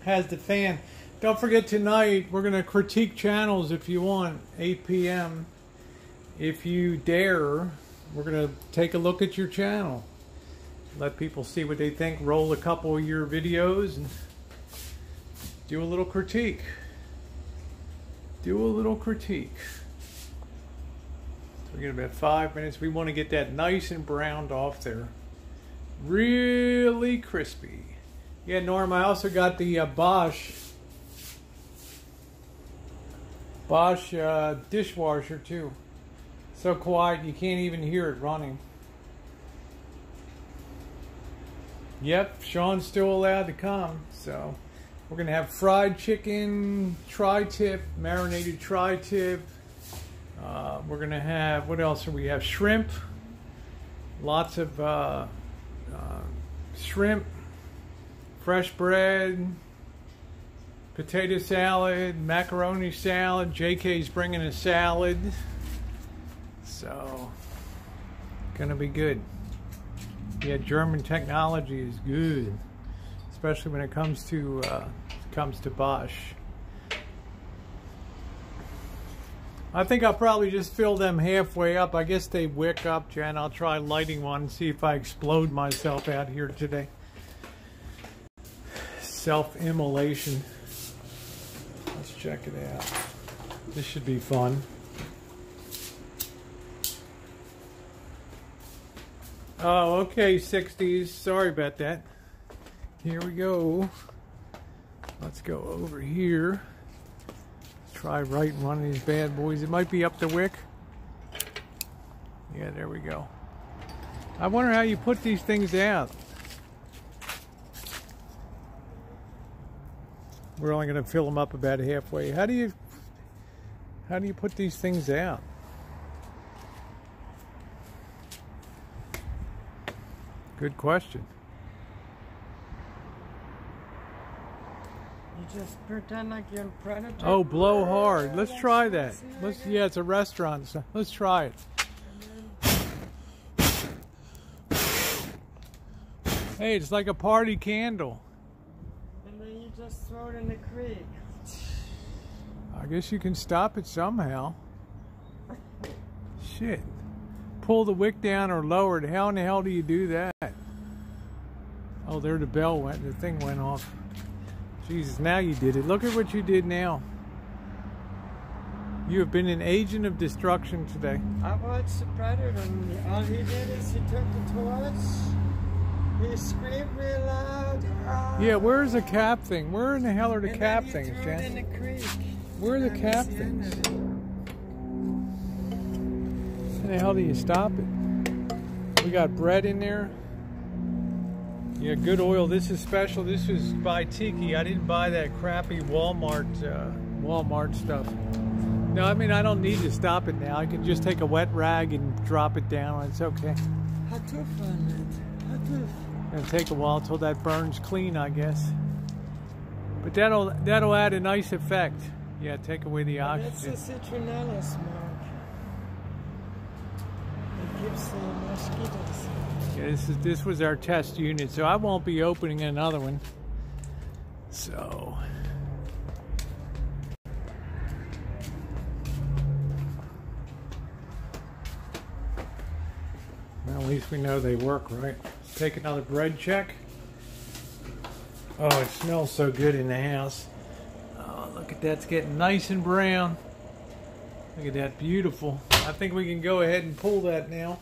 [SPEAKER 1] fan. Don't forget tonight we're going to critique channels if you want, 8 p.m. If you dare, we're going to take a look at your channel. Let people see what they think. Roll a couple of your videos and do a little critique. So we get about 5 minutes. We want to get that nice and browned off there. Really crispy. Yeah, Norm, I also got the Bosch dishwasher too. So quiet you can't even hear it running. Yep, Sean's still allowed to come. So we're gonna have fried chicken, tri-tip, marinated tri-tip. We're gonna have, what else do we have? Shrimp. Lots of shrimp, fresh bread, potato salad, macaroni salad. JK's bringing a salad. So, gonna be good. Yeah, German technology is good, especially when it comes to Bosch. I think I'll probably just fill them halfway up. I guess they wick up, Jen. I'll try lighting one and see if I explode myself out here today. Self-immolation. Let's check it out. This should be fun. Oh, okay, 60s. Sorry about that. Here we go. Let's go over here. Try writing one of these bad boys. It might be up the wick. Yeah, there we go. I wonder how you put these things out. We're only going to fill them up about halfway. How do you put these things out? Good question.
[SPEAKER 2] You just pretend like you're a predator.
[SPEAKER 1] Oh, blow hard. Let's try that. Yeah, it's a restaurant, so let's try it. Hey, it's like a party candle.
[SPEAKER 2] And then you just throw it in the creek.
[SPEAKER 1] I guess you can stop it somehow. Shit. Pull the wick down or lower it. How in the hell do you do that? Oh, there the bell went. The thing went off. Jesus, now you did it. Look at what you did now. You have been an agent of destruction today.
[SPEAKER 2] I watched the predator, and all he did is he took the torch. He screamed real loud. Oh.
[SPEAKER 1] Yeah, where's the cap thing? Where in the hell are the cap things,
[SPEAKER 2] threw it
[SPEAKER 1] Jen?
[SPEAKER 2] in the creek.
[SPEAKER 1] Where are the cap things? How the hell do you stop it? We got bread in there. Yeah, good oil. This is special. This was by Tiki. I didn't buy that crappy Walmart stuff. No, I mean, I don't need to stop it now. I can just take a wet rag and drop it down. It's okay.
[SPEAKER 2] How tough on it? How tough?
[SPEAKER 1] It'll take a while until that burns clean, I guess. But that'll add a nice effect. Yeah, take away the oxygen.
[SPEAKER 2] It's a citronella smoke. It keeps the mosquitoes.
[SPEAKER 1] Yeah, this was our test unit, so I won't be opening another one. So well, at least we know they work, right? Let's take another bread check. Oh, it smells so good in the house. Oh, look at that, it's getting nice and brown. Look at that, beautiful. I think we can go ahead and pull that now.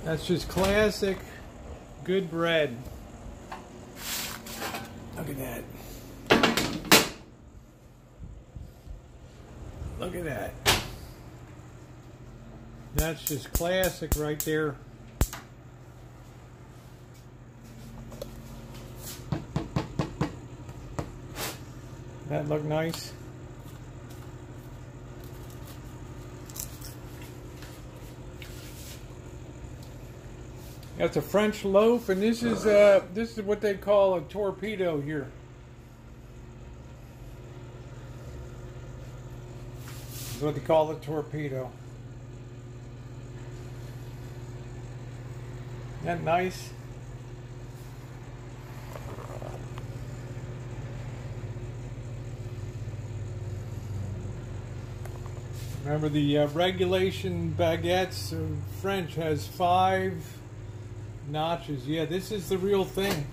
[SPEAKER 1] That's just classic good bread. Look at that. Look at that. That's just classic right there. That look nice. That's a French loaf, and this is what they call a torpedo here. This is what they call a torpedo. Isn't that nice? Remember the regulation baguettes of French has 5 notches. Yeah, this is the real thing.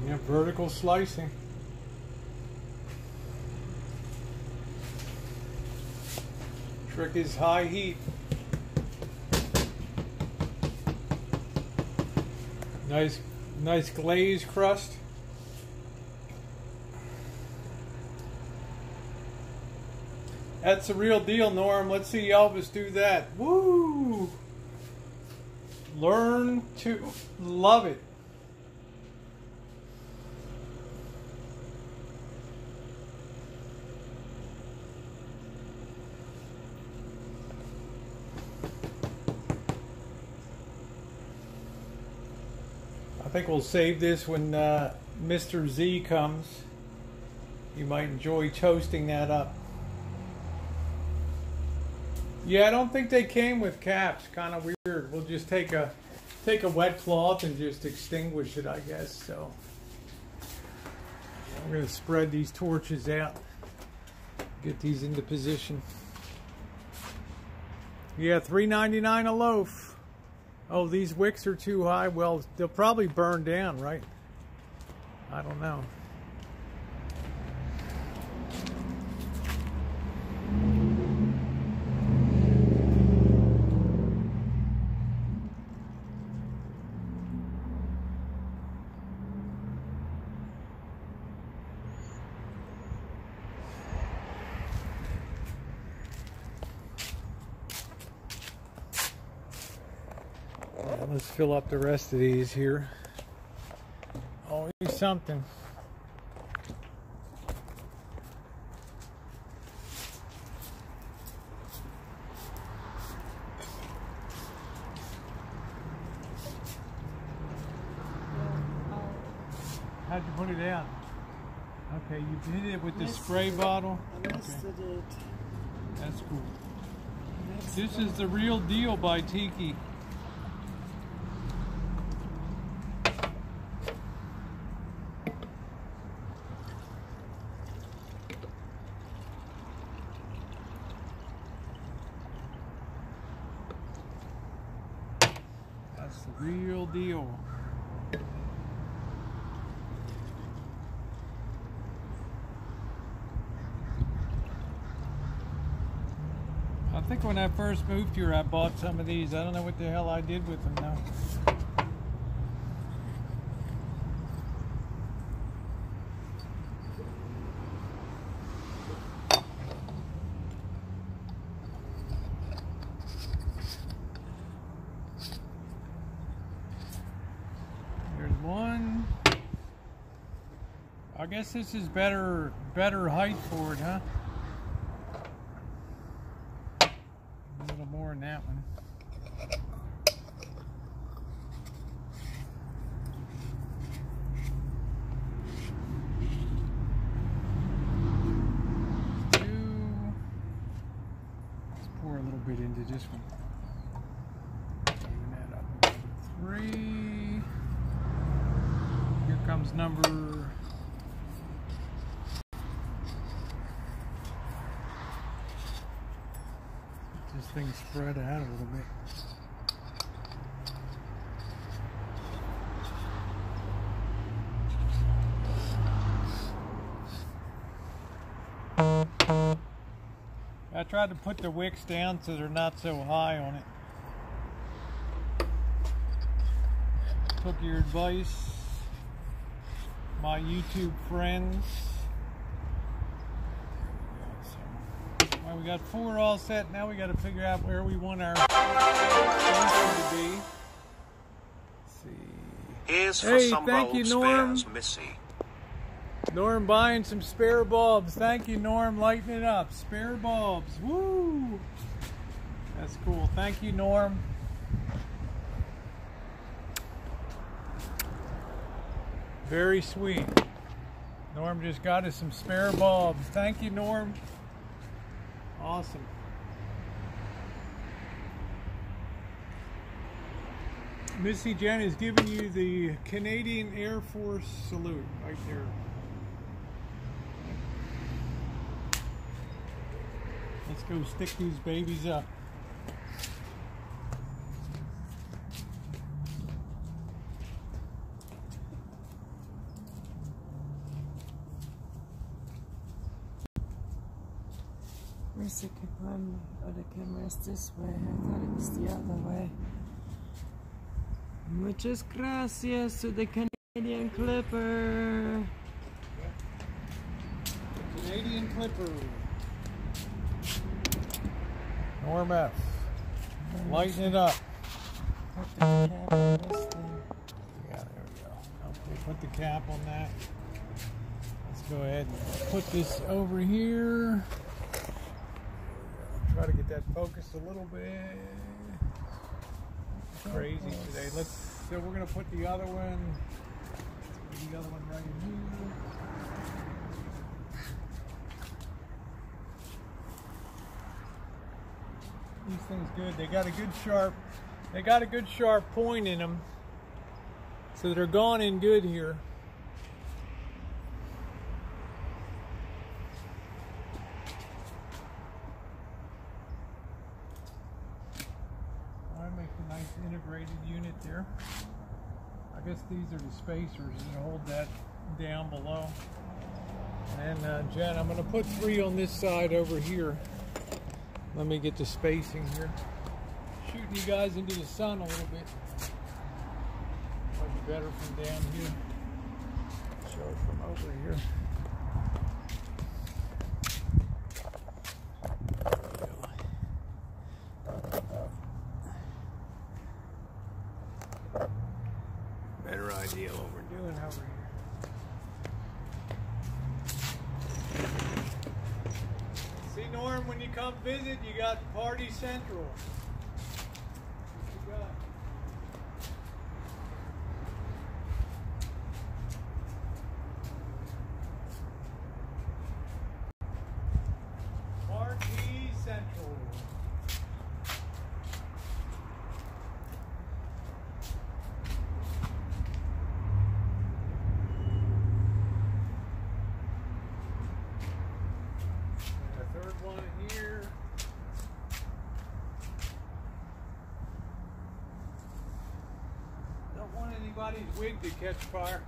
[SPEAKER 1] Yeah, vertical slicing. Trick is high heat. Nice glazed crust. That's the real deal, Norm. Let's see Elvis do that. Woo! Learn to love it. I think we'll save this when Mr. Z comes. You might enjoy toasting that up. Yeah, I don't think they came with caps. Kind of weird. We'll just take a wet cloth and just extinguish it, I guess. So I'm going to spread these torches out. Get these into position. Yeah, $3.99 a loaf. Oh, these wicks are too high. Well, they'll probably burn down, right? I don't know. Let's fill up the rest of these here. Always something. How'd you put it out? Okay, you hit it with the spray bottle.
[SPEAKER 2] I misted it.
[SPEAKER 1] That's cool. This is the real deal by Tiki. That's the real deal. I think when I first moved here, I bought some of these. I don't know what the hell I did with them now. There's one. I guess this is better height for it, huh? More in that one. Let's pour a little bit into this one. Even that up. 3. Here comes number. This thing spread out a little bit. I tried to put the wicks down so they're not so high on it. Took your advice, my YouTube friends. We got 4 all set. Now we got to figure out where we want our station to be. Let's see.
[SPEAKER 3] Here's for some
[SPEAKER 1] thank you, Norm.
[SPEAKER 3] spares, Missy.
[SPEAKER 1] Norm buying some spare bulbs. Thank you, Norm. Lighting it up. Spare bulbs. Woo! That's cool. Thank you, Norm. Very sweet. Norm just got us some spare bulbs. Thank you, Norm. Awesome. Missy Jenn is giving you the Canadian Air Force salute right there. Let's go stick these babies up.
[SPEAKER 2] Missy kept on, oh, the camera's this way. I thought it was the other way. Muchas gracias to the Canadian Clipper.
[SPEAKER 1] Canadian Clipper. Norm F. Lighten it up.
[SPEAKER 2] Put the cap on this thing.
[SPEAKER 1] Yeah, there we go. Okay, put the cap on that. Let's go ahead and put this over here. Try to get that focused a little bit. It's crazy today. So we're gonna put the other one. Put the other one right here. These things good. They got a good sharp point in them. So they're going in good here. Integrated unit there. I guess these are the spacers that hold that down below. And Jen, I'm going to put 3 on this side over here. Let me get the spacing here. Shooting you guys into the sun a little bit. Might be better from down here. Show it from over here. Better idea what we're doing over here. See, Norm, when you come visit, you got Party Central. What you got? one here. Don't want anybody's wig to catch fire.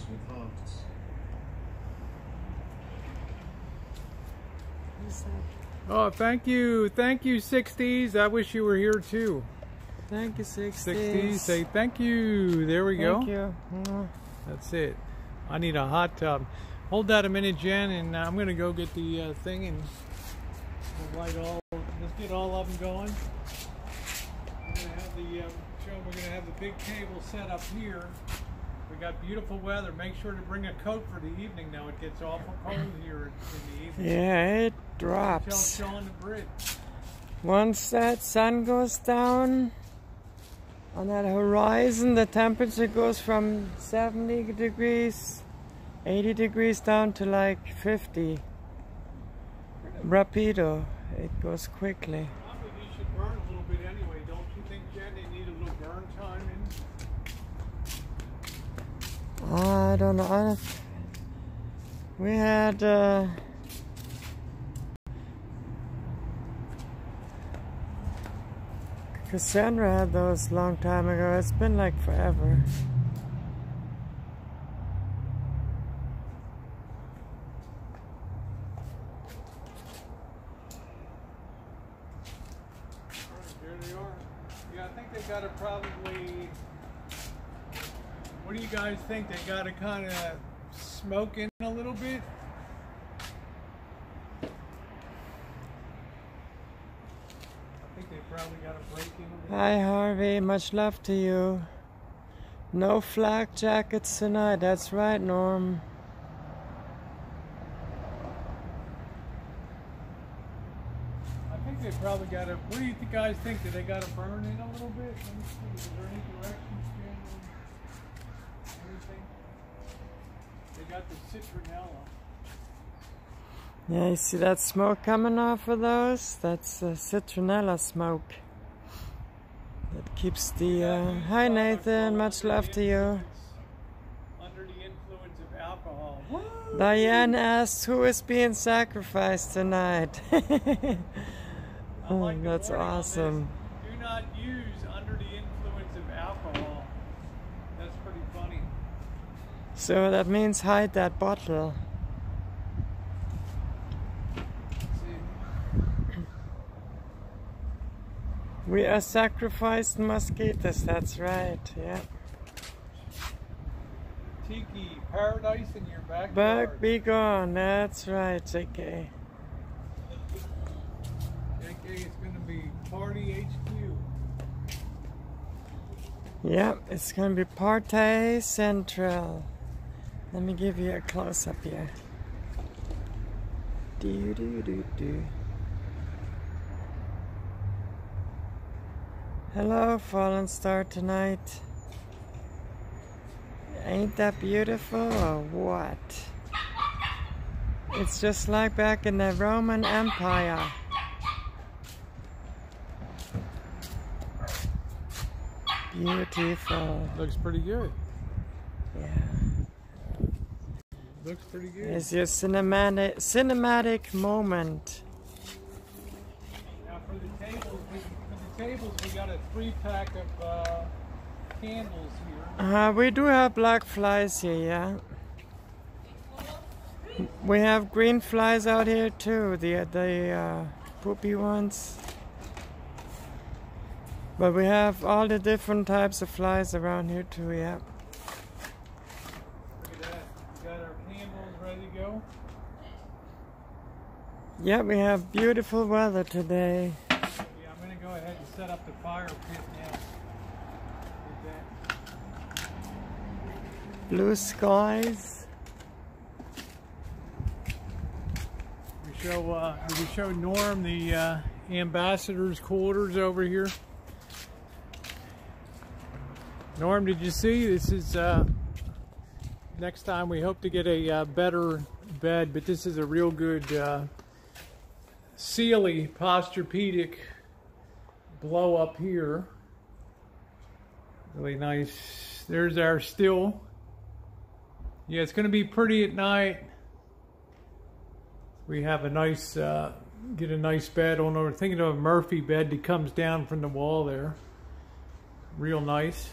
[SPEAKER 3] With hearts.
[SPEAKER 1] Oh, thank you, 60s. I wish you were here too.
[SPEAKER 2] Thank you, 60s.
[SPEAKER 1] 60s, say thank you. There we go.
[SPEAKER 2] Thank you.
[SPEAKER 1] That's it. I need a hot tub. Hold that a minute, Jen, and I'm gonna go get the thing and we'll light all. Let's get all of them going. We're gonna have the show. We're gonna have the big table set up here. We got beautiful weather. Make sure to bring a coat for the evening now. It gets awful cold here in the evening.
[SPEAKER 2] Yeah, it drops.
[SPEAKER 1] On the bridge.
[SPEAKER 2] Once that sun goes down on that horizon, the temperature goes from 70 degrees, 80 degrees down to like 50. Rapido. It goes quickly.
[SPEAKER 1] Probably you should burn a little bit anyway. Don't you think, Jen, they need a little burn time in?
[SPEAKER 2] I don't know. We had Cassandra had those long time ago. It's been like forever.
[SPEAKER 1] Here they are. Yeah, I think they got to probably. What do you guys think? They got to kind of smoke in a little bit? I think they probably got to break in a little bit.
[SPEAKER 2] Hi Harvey, much love to you. No flak jackets tonight, that's right, Norm.
[SPEAKER 1] I think they probably got to. What do you guys think? Do they got to burn in a little bit? Let me see. Is there any directions, Jen? Anything? They got the citronella.
[SPEAKER 2] Yeah, you see that smoke coming off of those? That's citronella smoke. That keeps the... Hi Nathan, much love to you.
[SPEAKER 1] Under the influence of alcohol.
[SPEAKER 2] Diane asks who is being sacrificed tonight. Oh, that's awesome.
[SPEAKER 1] Do not use under the influence of alcohol. That's pretty funny.
[SPEAKER 2] So that means hide that bottle. We are sacrificed mosquitoes, that's right, yeah.
[SPEAKER 1] Tiki, paradise in your backyard.
[SPEAKER 2] Bug be gone, that's right, JK.
[SPEAKER 1] JK, it's going to be Party HQ.
[SPEAKER 2] Yep, it's going to be Party Central. Let me give you a close-up here. Do do do do. Hello, fallen star tonight. Ain't that beautiful or what? It's just like back in the Roman Empire. Beautiful.
[SPEAKER 1] Looks pretty good.
[SPEAKER 2] Yeah.
[SPEAKER 1] Looks pretty good.
[SPEAKER 2] It's your cinematic moment.
[SPEAKER 1] Now for the tables, we got a 3-pack of candles here.
[SPEAKER 2] We do have black flies here, yeah. We have green flies out here too, the poopy ones. But we have all the different types of flies around here too, yeah.
[SPEAKER 1] Look at that. We got our candles ready to go.
[SPEAKER 2] Yeah, we have beautiful weather today.
[SPEAKER 1] Yeah, I'm going to go ahead and set up the fire pit now.
[SPEAKER 2] Blue skies.
[SPEAKER 1] We show Norm the ambassador's quarters over here. Norm, did you see? This is next time we hope to get a better bed, but this is a real good Sealy Posturepedic blow up here. Really nice. There's our still. Yeah, it's going to be pretty at night. We have a nice, get a nice bed on. We're thinking of a Murphy bed that comes down from the wall there. Real nice.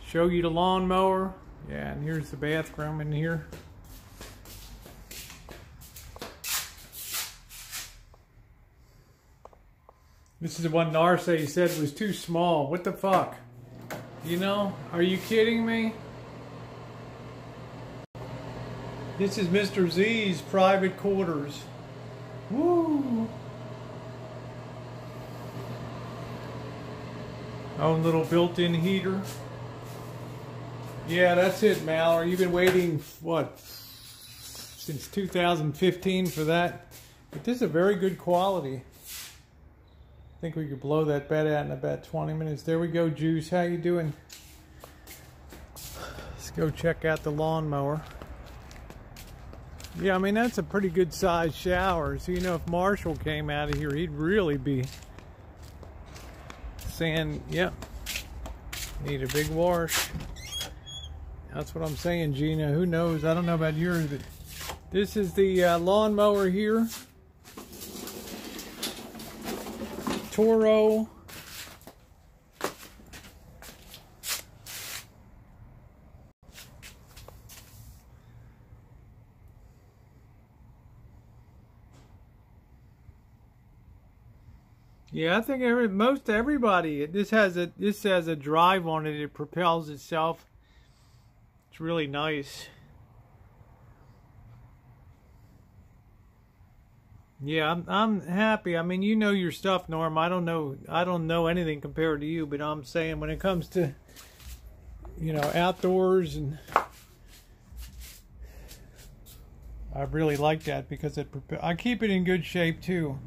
[SPEAKER 1] Show you the lawnmower. Yeah, and here's the bathroom in here. This is the one Narce said was too small. What the fuck? You know, are you kidding me? This is Mr. Z's private quarters. Woo! Own little built-in heater. Yeah, that's it, Mallory. You've been waiting, what, since 2015 for that? But this is a very good quality. I think we could blow that bed out in about 20 minutes. There we go, Juice. How you doing? Let's go check out the lawnmower. Yeah, I mean, that's a pretty good sized shower. So, you know, if Marshall came out of here, he'd really be saying, yep, need a big wash. That's what I'm saying, Gina. Who knows? I don't know about yours, but this is the lawnmower here. Toro. Yeah, I think most everybody. This has a drive on it. It propels itself. It's really nice. Yeah, I'm happy. I mean, you know your stuff, Norm. I don't know anything compared to you, but I'm saying when it comes to, you know, outdoors, and I really like that because I keep it in good shape too.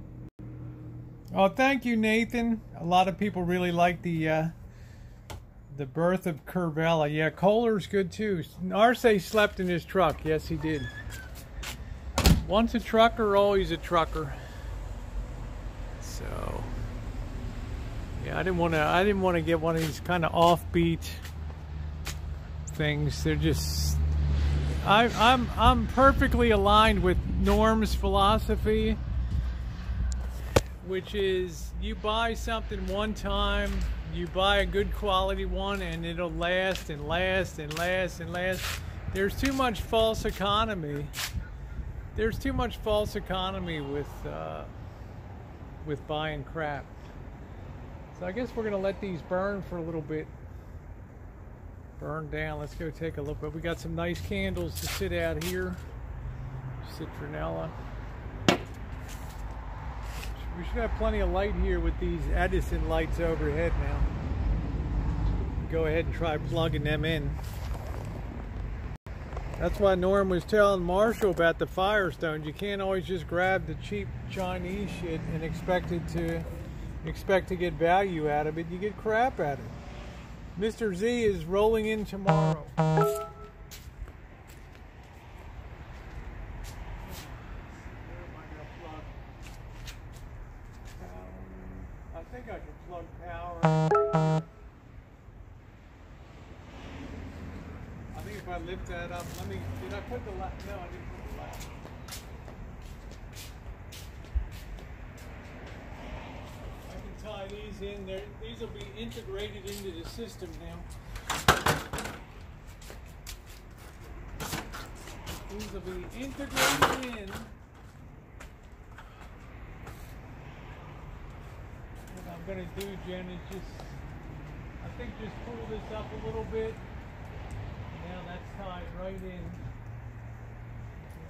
[SPEAKER 1] Oh, thank you, Nathan. A lot of people really like the birth of Curvella. Yeah, Kohler's good too. Arce slept in his truck. Yes, he did. Once a trucker, always a trucker. So, yeah, I didn't want to get one of these kind of offbeat things. They're just, I'm perfectly aligned with Norm's philosophy, which is you buy something one time, you buy a good quality one, and it'll last and last and last and last. There's too much false economy. There's too much false economy with buying crap. So I guess we're gonna let these burn for a little bit. Burn down. Let's go take a look. But we got some nice candles to sit out here. Citronella. We should have plenty of light here with these Edison lights overhead now. Go ahead and try plugging them in. That's why Norm was telling Marshall about the Firestones. You can't always just grab the cheap Chinese shit and expect to get value out of it. You get crap out of it. Mr. Z is rolling in tomorrow. I think I can plug power. I think if I lift that up, did I put the no, I didn't put the latch. I can tie these in there. These will be integrated into the system now. These will be integrated in. What I'm going to do, Jen, is just pull this up a little bit. Now that's tied right in. Here,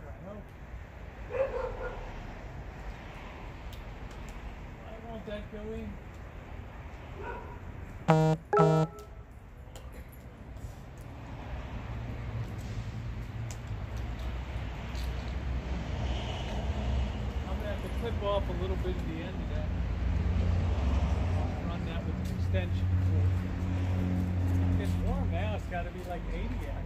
[SPEAKER 1] I hope. that go in? I'm gonna have to clip off a little bit at the end of that. I'll run that with an extension cord. It's getting warm now. It's got to be like 80 out.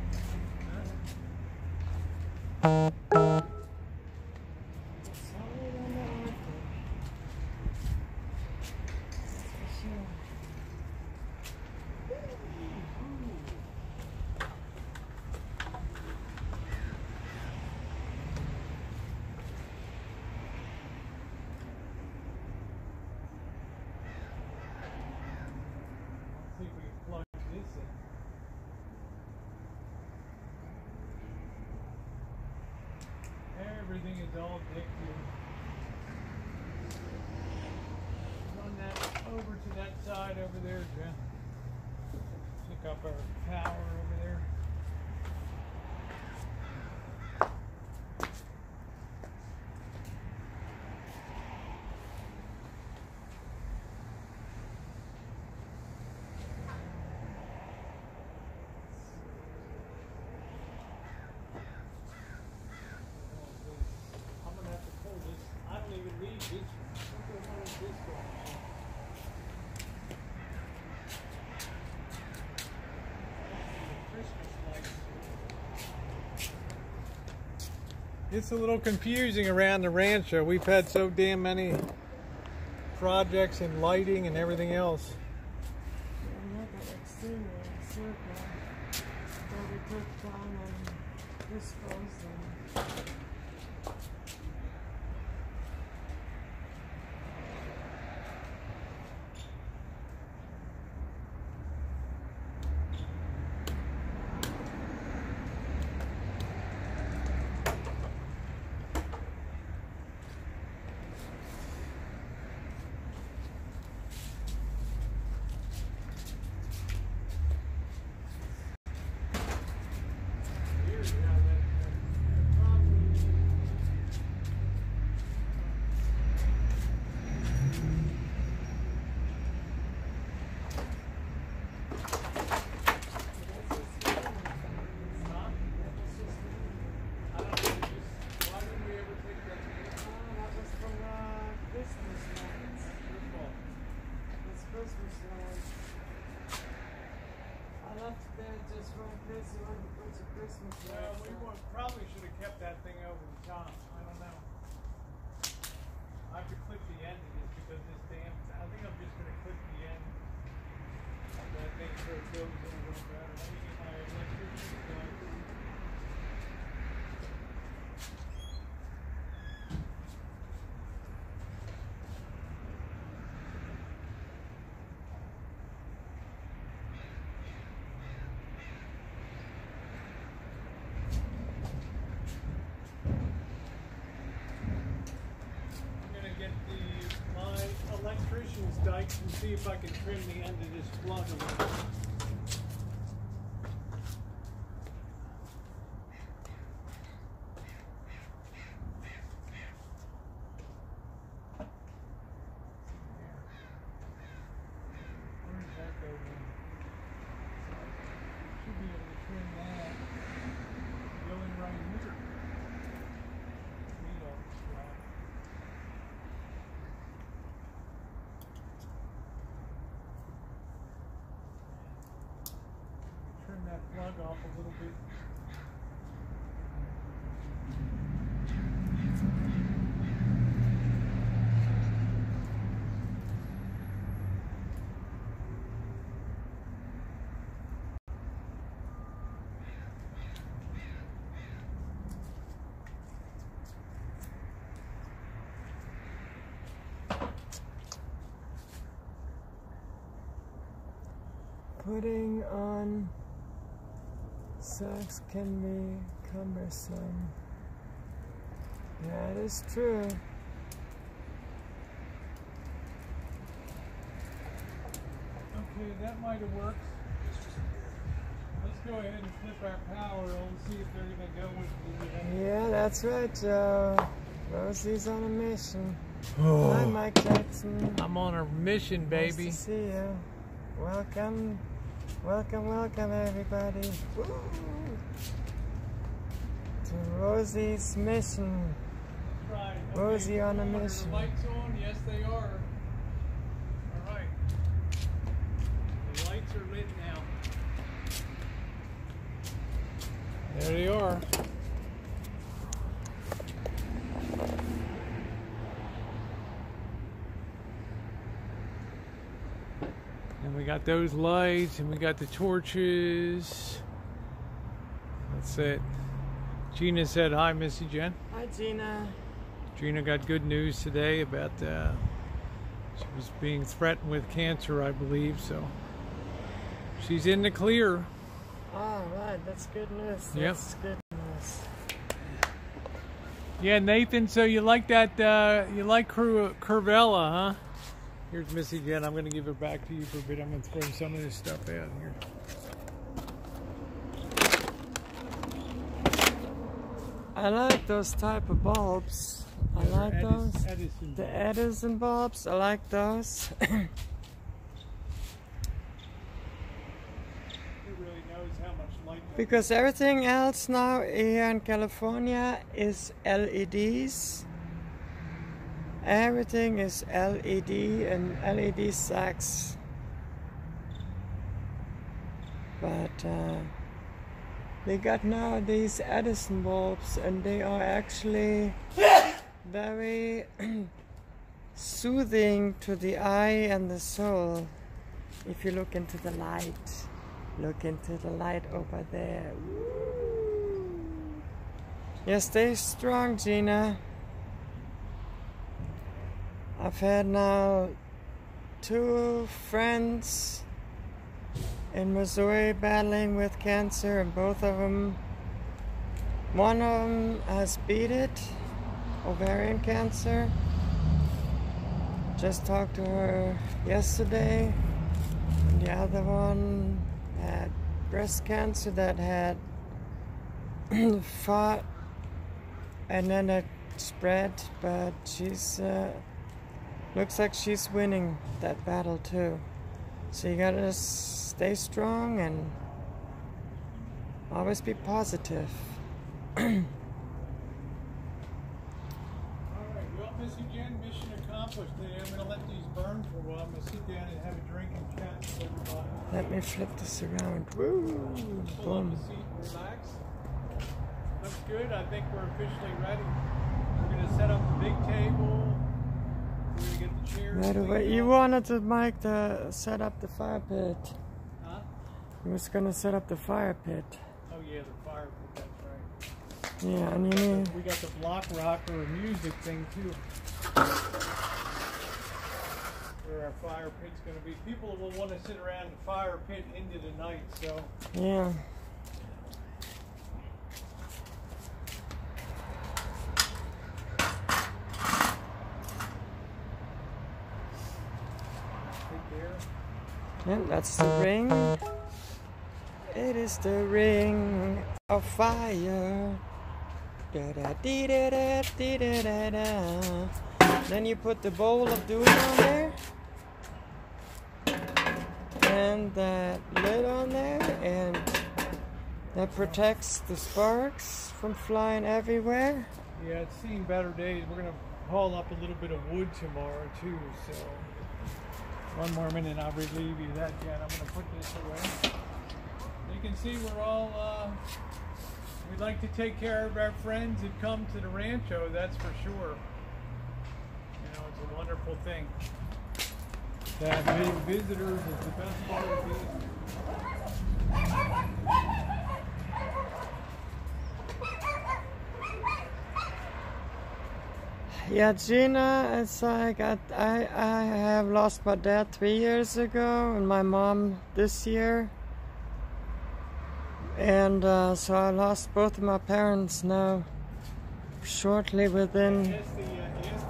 [SPEAKER 1] See if we can plug this in. Everything is all dicked in. Run that over to that side over there, Jen. Pick up our power over there. I'm gonna have to pull this. I don't even need this one. Look at one of this one. Christmas lights. It's a little confusing around the Rancho. We've had so damn many projects and lighting and everything else.
[SPEAKER 2] Look at that circle that we put down and disposed in. Well, we probably should have kept that thing over the top. I don't know. I have to clip the end of this because this damn. I think I'm just going to clip the end of that thing so it goes in a little better. Let me get my electrician's gun. Electrician's dikes and see if I can trim the end of this plug a little. Where does that go in? Should be able to trim that. Go in right here. Need all this slack. Trim that plug off a little bit. Putting on socks can be cumbersome. That is true.
[SPEAKER 1] Okay, that might have worked. Let's go ahead and flip our power on and see if they're going to go with the...
[SPEAKER 2] Yeah, that's right, Joe. Rosie's on a mission.
[SPEAKER 1] Oh.
[SPEAKER 2] Hi, Mike Jackson.
[SPEAKER 1] I'm on a mission, baby.
[SPEAKER 2] Nice to see you. Welcome, welcome, welcome, everybody. Woo. To Rosie's mission.
[SPEAKER 1] Right.
[SPEAKER 2] Rosie on a
[SPEAKER 1] Are
[SPEAKER 2] mission.
[SPEAKER 1] the lights on? Yes, they are. All right. The lights are lit now. There they are. And we got those lights, and we got the torches. That's it. Gina said hi, Missy Jenn.
[SPEAKER 2] Hi, Gina.
[SPEAKER 1] Gina got good news today about she was being threatened with cancer, I believe, so she's in the clear.
[SPEAKER 2] All right, that's good news.
[SPEAKER 1] Yep.
[SPEAKER 2] That's good news.
[SPEAKER 1] Yeah, Nathan, so you like that, you like Curvella, huh? Here's Missy Jenn. I'm going to give her back to you for a bit. I'm going to throw some of this stuff out here.
[SPEAKER 2] I like those type of bulbs. I like those.
[SPEAKER 1] Edison
[SPEAKER 2] The
[SPEAKER 1] bulbs.
[SPEAKER 2] Edison bulbs, I like those.
[SPEAKER 1] Who really knows how much light that
[SPEAKER 2] Because everything else now here in California is LEDs. Everything is LED and LED sucks. But they got now these Edison bulbs, and they are actually very soothing to the eye and the soul. If you look into the light, look into the light over there. Woo. Yeah, stay strong, Gina. I've had now 2 friends in Missouri battling with cancer, and both of them, one of them has beat it, ovarian cancer. Just talked to her yesterday. And the other one had breast cancer that had fought, and then it spread, but she's looks like she's winning that battle too. So you gotta stay strong and always be positive.
[SPEAKER 1] Alright, well, Missy Jenn, mission accomplished today. I'm going to let these burn for a while. I'm going to sit down and have a drink and chat with everybody.
[SPEAKER 2] Let me flip this around. Woo!
[SPEAKER 1] Pull up
[SPEAKER 2] Boom.
[SPEAKER 1] the seat and relax. Looks good. I think we're officially ready. We're going to set up the big table. We're going to get the chairs.
[SPEAKER 2] Right away.
[SPEAKER 1] cleaned
[SPEAKER 2] You
[SPEAKER 1] up.
[SPEAKER 2] wanted to make set up the fire pit.
[SPEAKER 1] Huh?
[SPEAKER 2] You was gonna set up the fire pit.
[SPEAKER 1] Oh, yeah, the fire pit. That's right.
[SPEAKER 2] Yeah, and you need.
[SPEAKER 1] We got the block rocker music thing, too. Where our fire pit's going to be. People will want to sit around the fire pit into the night, so.
[SPEAKER 2] Yeah. Yeah, that's the ring. It is the ring of fire. Da da dee da da dee da da da. Then you put the bowl of dew on there, and that lid on there, and that protects the sparks from flying everywhere.
[SPEAKER 1] Yeah, it's seen better days. We're going to haul up a little bit of wood tomorrow, too, so. One more minute and I'll relieve you of that, Jen. I'm going to put this away. You can see we're all, we like to take care of our friends that come to the Rancho, that's for sure. You know, it's a wonderful thing. To have big visitors is the best part of it.
[SPEAKER 2] Yeah, Gina, it's like I have lost my dad 3 years ago, and my mom this year. And so I lost both of my parents now, shortly within.
[SPEAKER 1] He has the juice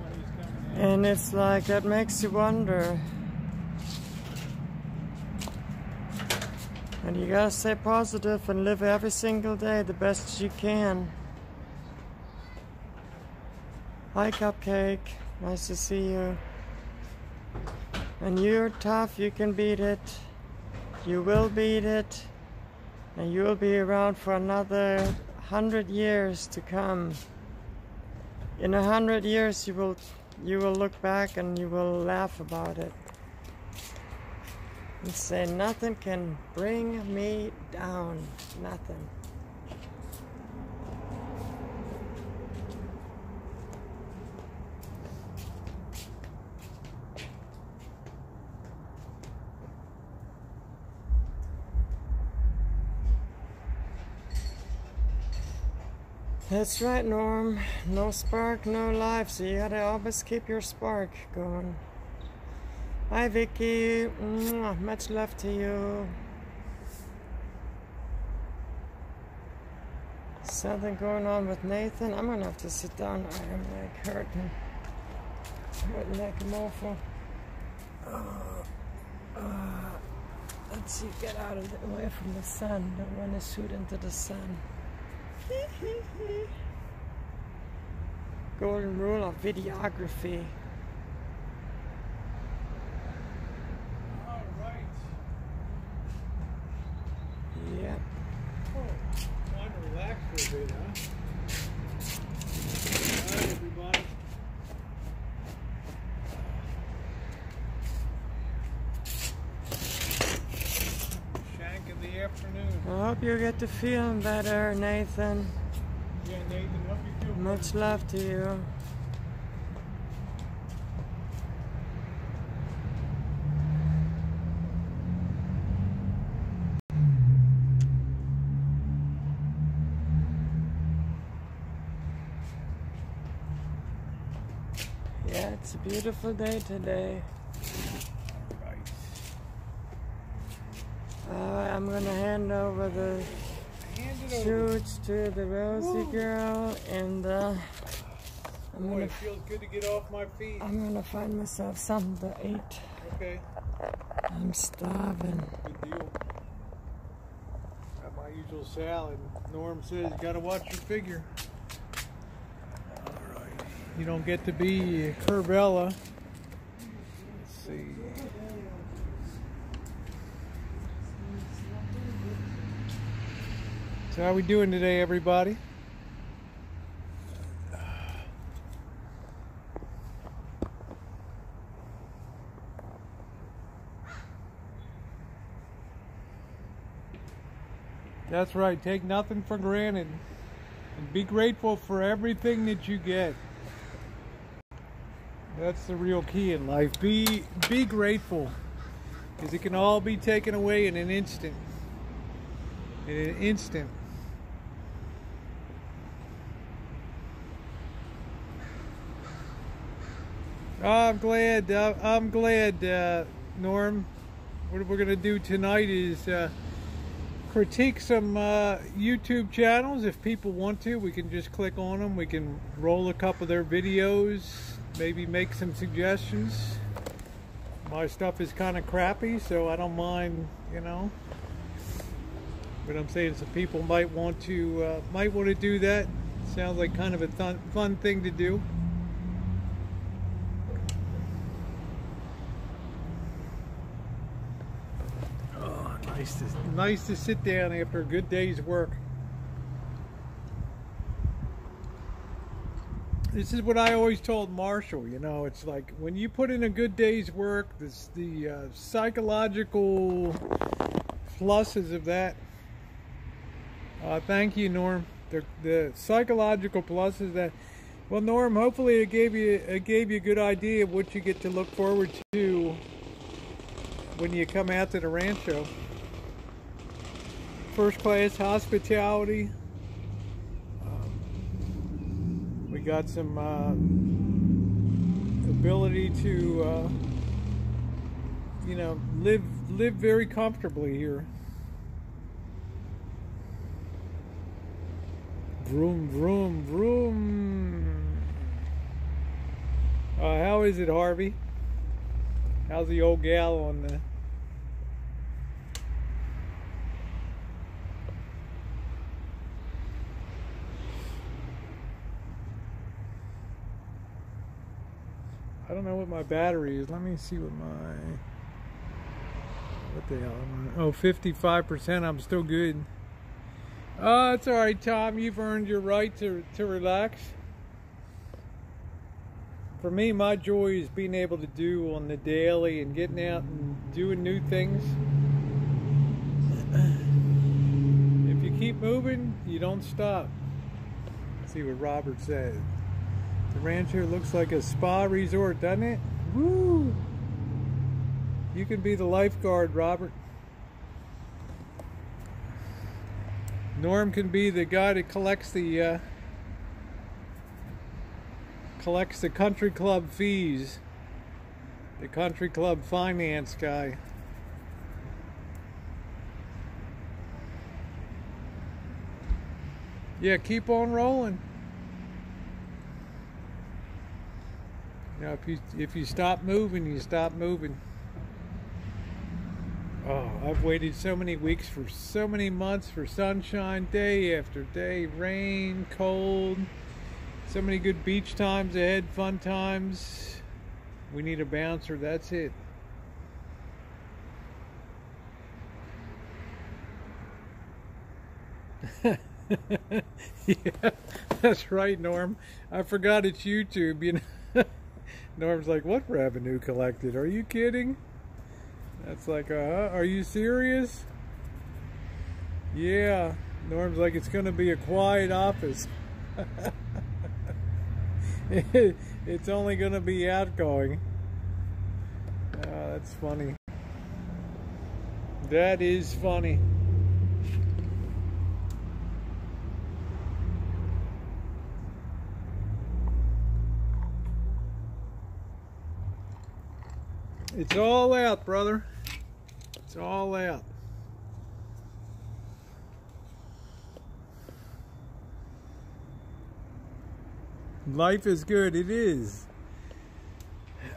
[SPEAKER 1] when he's coming in.
[SPEAKER 2] And it's like, that makes you wonder. And you gotta stay positive and live every single day the best you can. Hi, Cupcake. Nice to see you. And you're tough. You can beat it. You will beat it. And you will be around for another 100 years to come. In 100 years, you will look back and you will laugh about it. And say, nothing can bring me down. Nothing. That's right, Norm. No spark, no life, so you gotta always keep your spark going. Hi, Vicky. Much love to you. Something going on with Nathan. I'm gonna have to sit down. I am like hurting like a mofo. Let's see, get out of the way from the sun. Don't want to shoot into the sun. Golden rule of videography.
[SPEAKER 1] All right.
[SPEAKER 2] Yeah.
[SPEAKER 1] Oh, time to relax for a bit, huh? All right, everybody. Shank in the afternoon.
[SPEAKER 2] I hope you get to feeling better, Nathan.
[SPEAKER 1] Yeah, Nathan, hope you feel
[SPEAKER 2] Much love to you. Yeah, it's a beautiful day today. I'm gonna hand over the shoots to the Rosie girl, and
[SPEAKER 1] Boy, it feels good to get off my feet.
[SPEAKER 2] I'm gonna find myself something to eat.
[SPEAKER 1] Okay.
[SPEAKER 2] I'm starving.
[SPEAKER 1] Good deal. Got my usual salad. Norm says you gotta watch your figure. Alright. You don't get to be Curvella. Let's see. So how we doing today, everybody? That's right, take nothing for granted and be grateful for everything that you get. That's the real key in life. Be grateful, because it can all be taken away in an instant. In an instant. I'm glad, Norm. What we're going to do tonight is critique some YouTube channels. If people want to, we can just click on them. We can roll a couple of their videos, maybe make some suggestions. My stuff is kind of crappy, so I don't mind, you know. But I'm saying some people might want to do that. Sounds like kind of a fun thing to do. Nice to sit down after a good day's work. This is what I always told Marshall, you know, it's like when you put in a good day's work, the psychological pluses of that. Thank you, Norm. The psychological pluses that, well, Norm, hopefully it gave you a good idea of what you get to look forward to when you come out to the Rancho. First class hospitality. We got some ability to, you know, live very comfortably here. Vroom, vroom, vroom. How is it, Harvey? How's the old gal on the... I don't know what my battery is. Let me see what the hell am I? Oh, 55%. I'm still good. Oh, it's all right, Tom. You've earned your right to relax. For me, my joy is being able to do on the daily and getting out and doing new things. If you keep moving, you don't stop. Let's see what Robert said. The Rancho looks like a spa resort, doesn't it? Woo! You can be the lifeguard, Robert. Norm can be the guy that collects the country club fees. The country club finance guy. Yeah, keep on rolling. Now, if you stop moving, you stop moving. Oh, I've waited so many weeks for so many months for sunshine, day after day, rain, cold. So many good beach times ahead, fun times. We need a bouncer, that's it. Yeah, that's right, Norm. I forgot it's YouTube, you know. Norm's like, what revenue collected? Are you kidding? That's like, are you serious? Yeah. Norm's like, it's going to be a quiet office. It's only going to be outgoing. That's funny. That is funny. It's all out, brother. It's all out. Life is good. It is.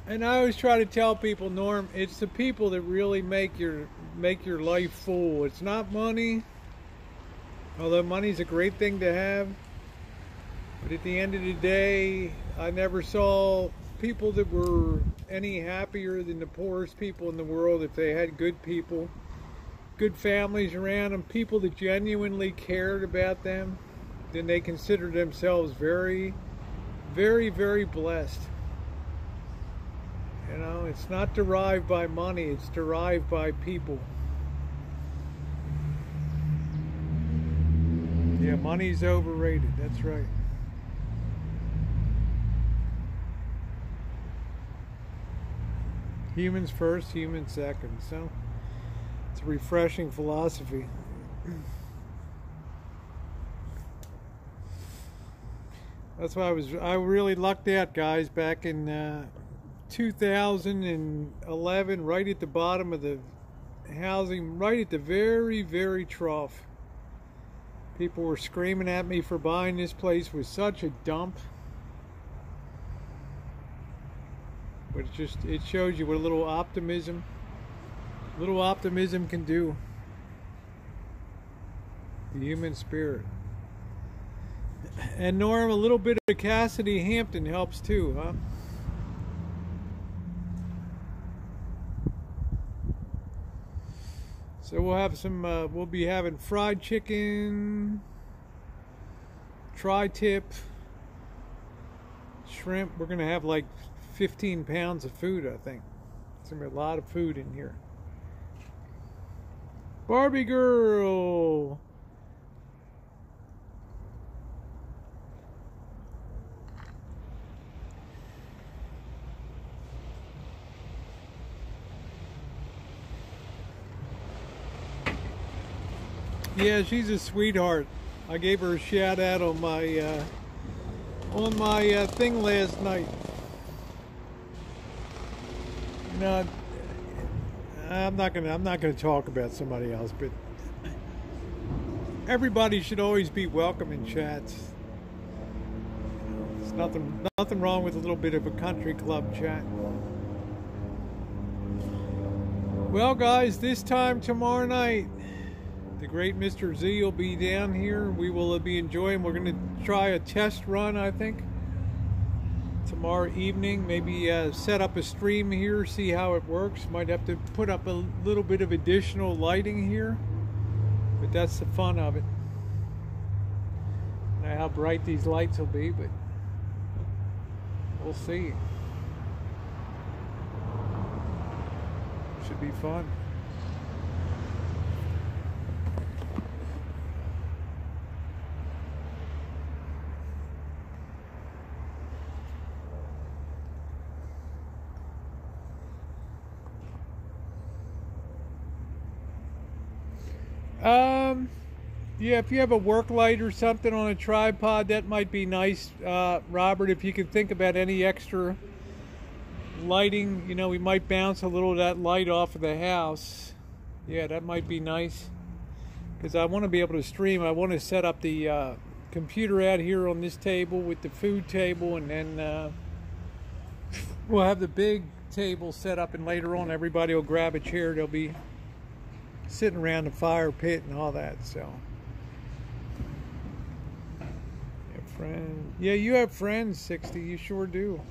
[SPEAKER 1] And I always try to tell people, Norm, it's the people that really make your life full. It's not money. Although money's a great thing to have. But at the end of the day, I never saw people that were any happier than the poorest people in the world if they had good people, good families around them, people that genuinely cared about them. Then they considered themselves very, very, very blessed. You know, it's not derived by money, it's derived by people. Yeah, money's overrated, that's right. Humans first, humans second. So it's a refreshing philosophy. That's why I really lucked out, guys, back in 2011, right at the bottom of the housing, right at the very, very trough. People were screaming at me for buying this place. Was such a dump. But it shows you what a little optimism can do. The human spirit. And Norm, a little bit of Cassidy Hampton helps too, huh? So we'll have some, we'll be having fried chicken, tri-tip, shrimp. We're gonna have like 15 pounds of food, I think. There's gonna be a lot of food in here. Barbie girl! Yeah, she's a sweetheart. I gave her a shout out on my thing last night. No, I'm not gonna talk about somebody else, but everybody should always be welcome in chats. There's nothing wrong with a little bit of a country club chat. Well, guys, this time tomorrow night, the great Mr. Z will be down here. We will be enjoying. We're gonna try a test run, I think. tomorrow evening. Maybe set up a stream here, see how it works. Might have to put up a little bit of additional lighting here, but that's the fun of it. I don't know how bright these lights will be, but we'll see. Should be fun. Yeah, if you have a work light or something on a tripod, that might be nice, Robert. If you can think about any extra lighting, you know, we might bounce a little of that light off of the house. Yeah, that might be nice, because I want to be able to stream. I want to set up the computer out here on this table with the food table, and then we'll have the big table set up, and later on everybody will grab a chair. They'll be sitting around the fire pit and all that. So friends. Yeah, you have friends, 60. You sure do.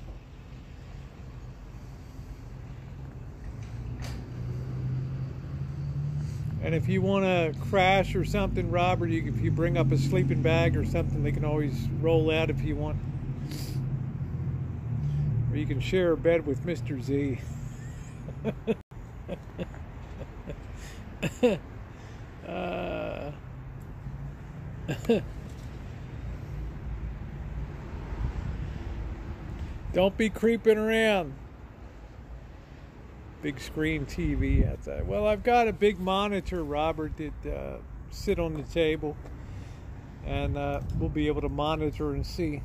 [SPEAKER 1] And if you want to crash or something, Robert, if you bring up a sleeping bag or something, they can always roll out if you want. Or you can share a bed with Mr. Z. Don't be creeping around. Big screen TV outside. Well, I've got a big monitor, Robert, that sit on the table, and we'll be able to monitor and see.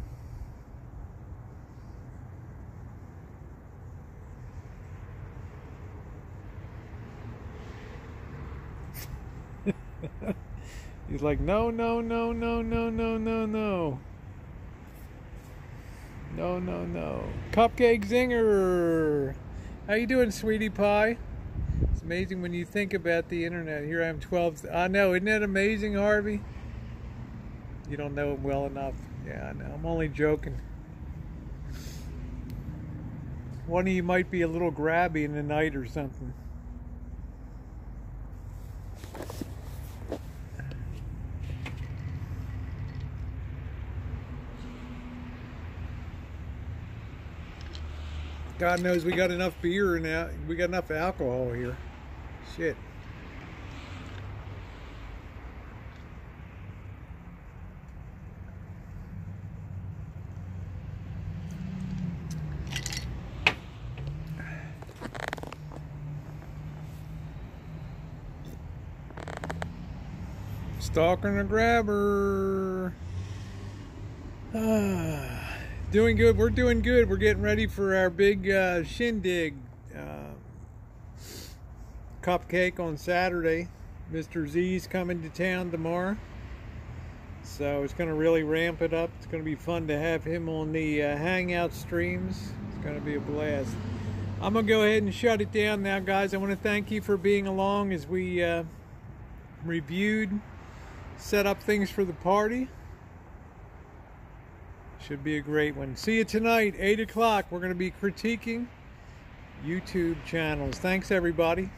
[SPEAKER 1] He's like, no, no, no, no, no, no, no, no. No, no, no. Cupcake Zinger. How you doing, sweetie pie? It's amazing when you think about the internet. Here I am, 12. I know, isn't that amazing, Harvey? You don't know him well enough. Yeah, I know. I'm only joking. One of you might be a little grabby in the night or something. God knows we got enough beer now. We got enough alcohol here. Shit. Stalker and a grabber. Doing good. We're doing good. We're getting ready for our big shindig. Cupcake on Saturday. Mr. Z's coming to town tomorrow, so it's going to really ramp it up. It's going to be fun to have him on the hangout streams. It's going to be a blast. I'm going to go ahead and shut it down now, guys. I want to thank you for being along as we reviewed, set up things for the party. Should be a great one. See you tonight, 8 o'clock. We're going to be critiquing YouTube channels. Thanks, everybody.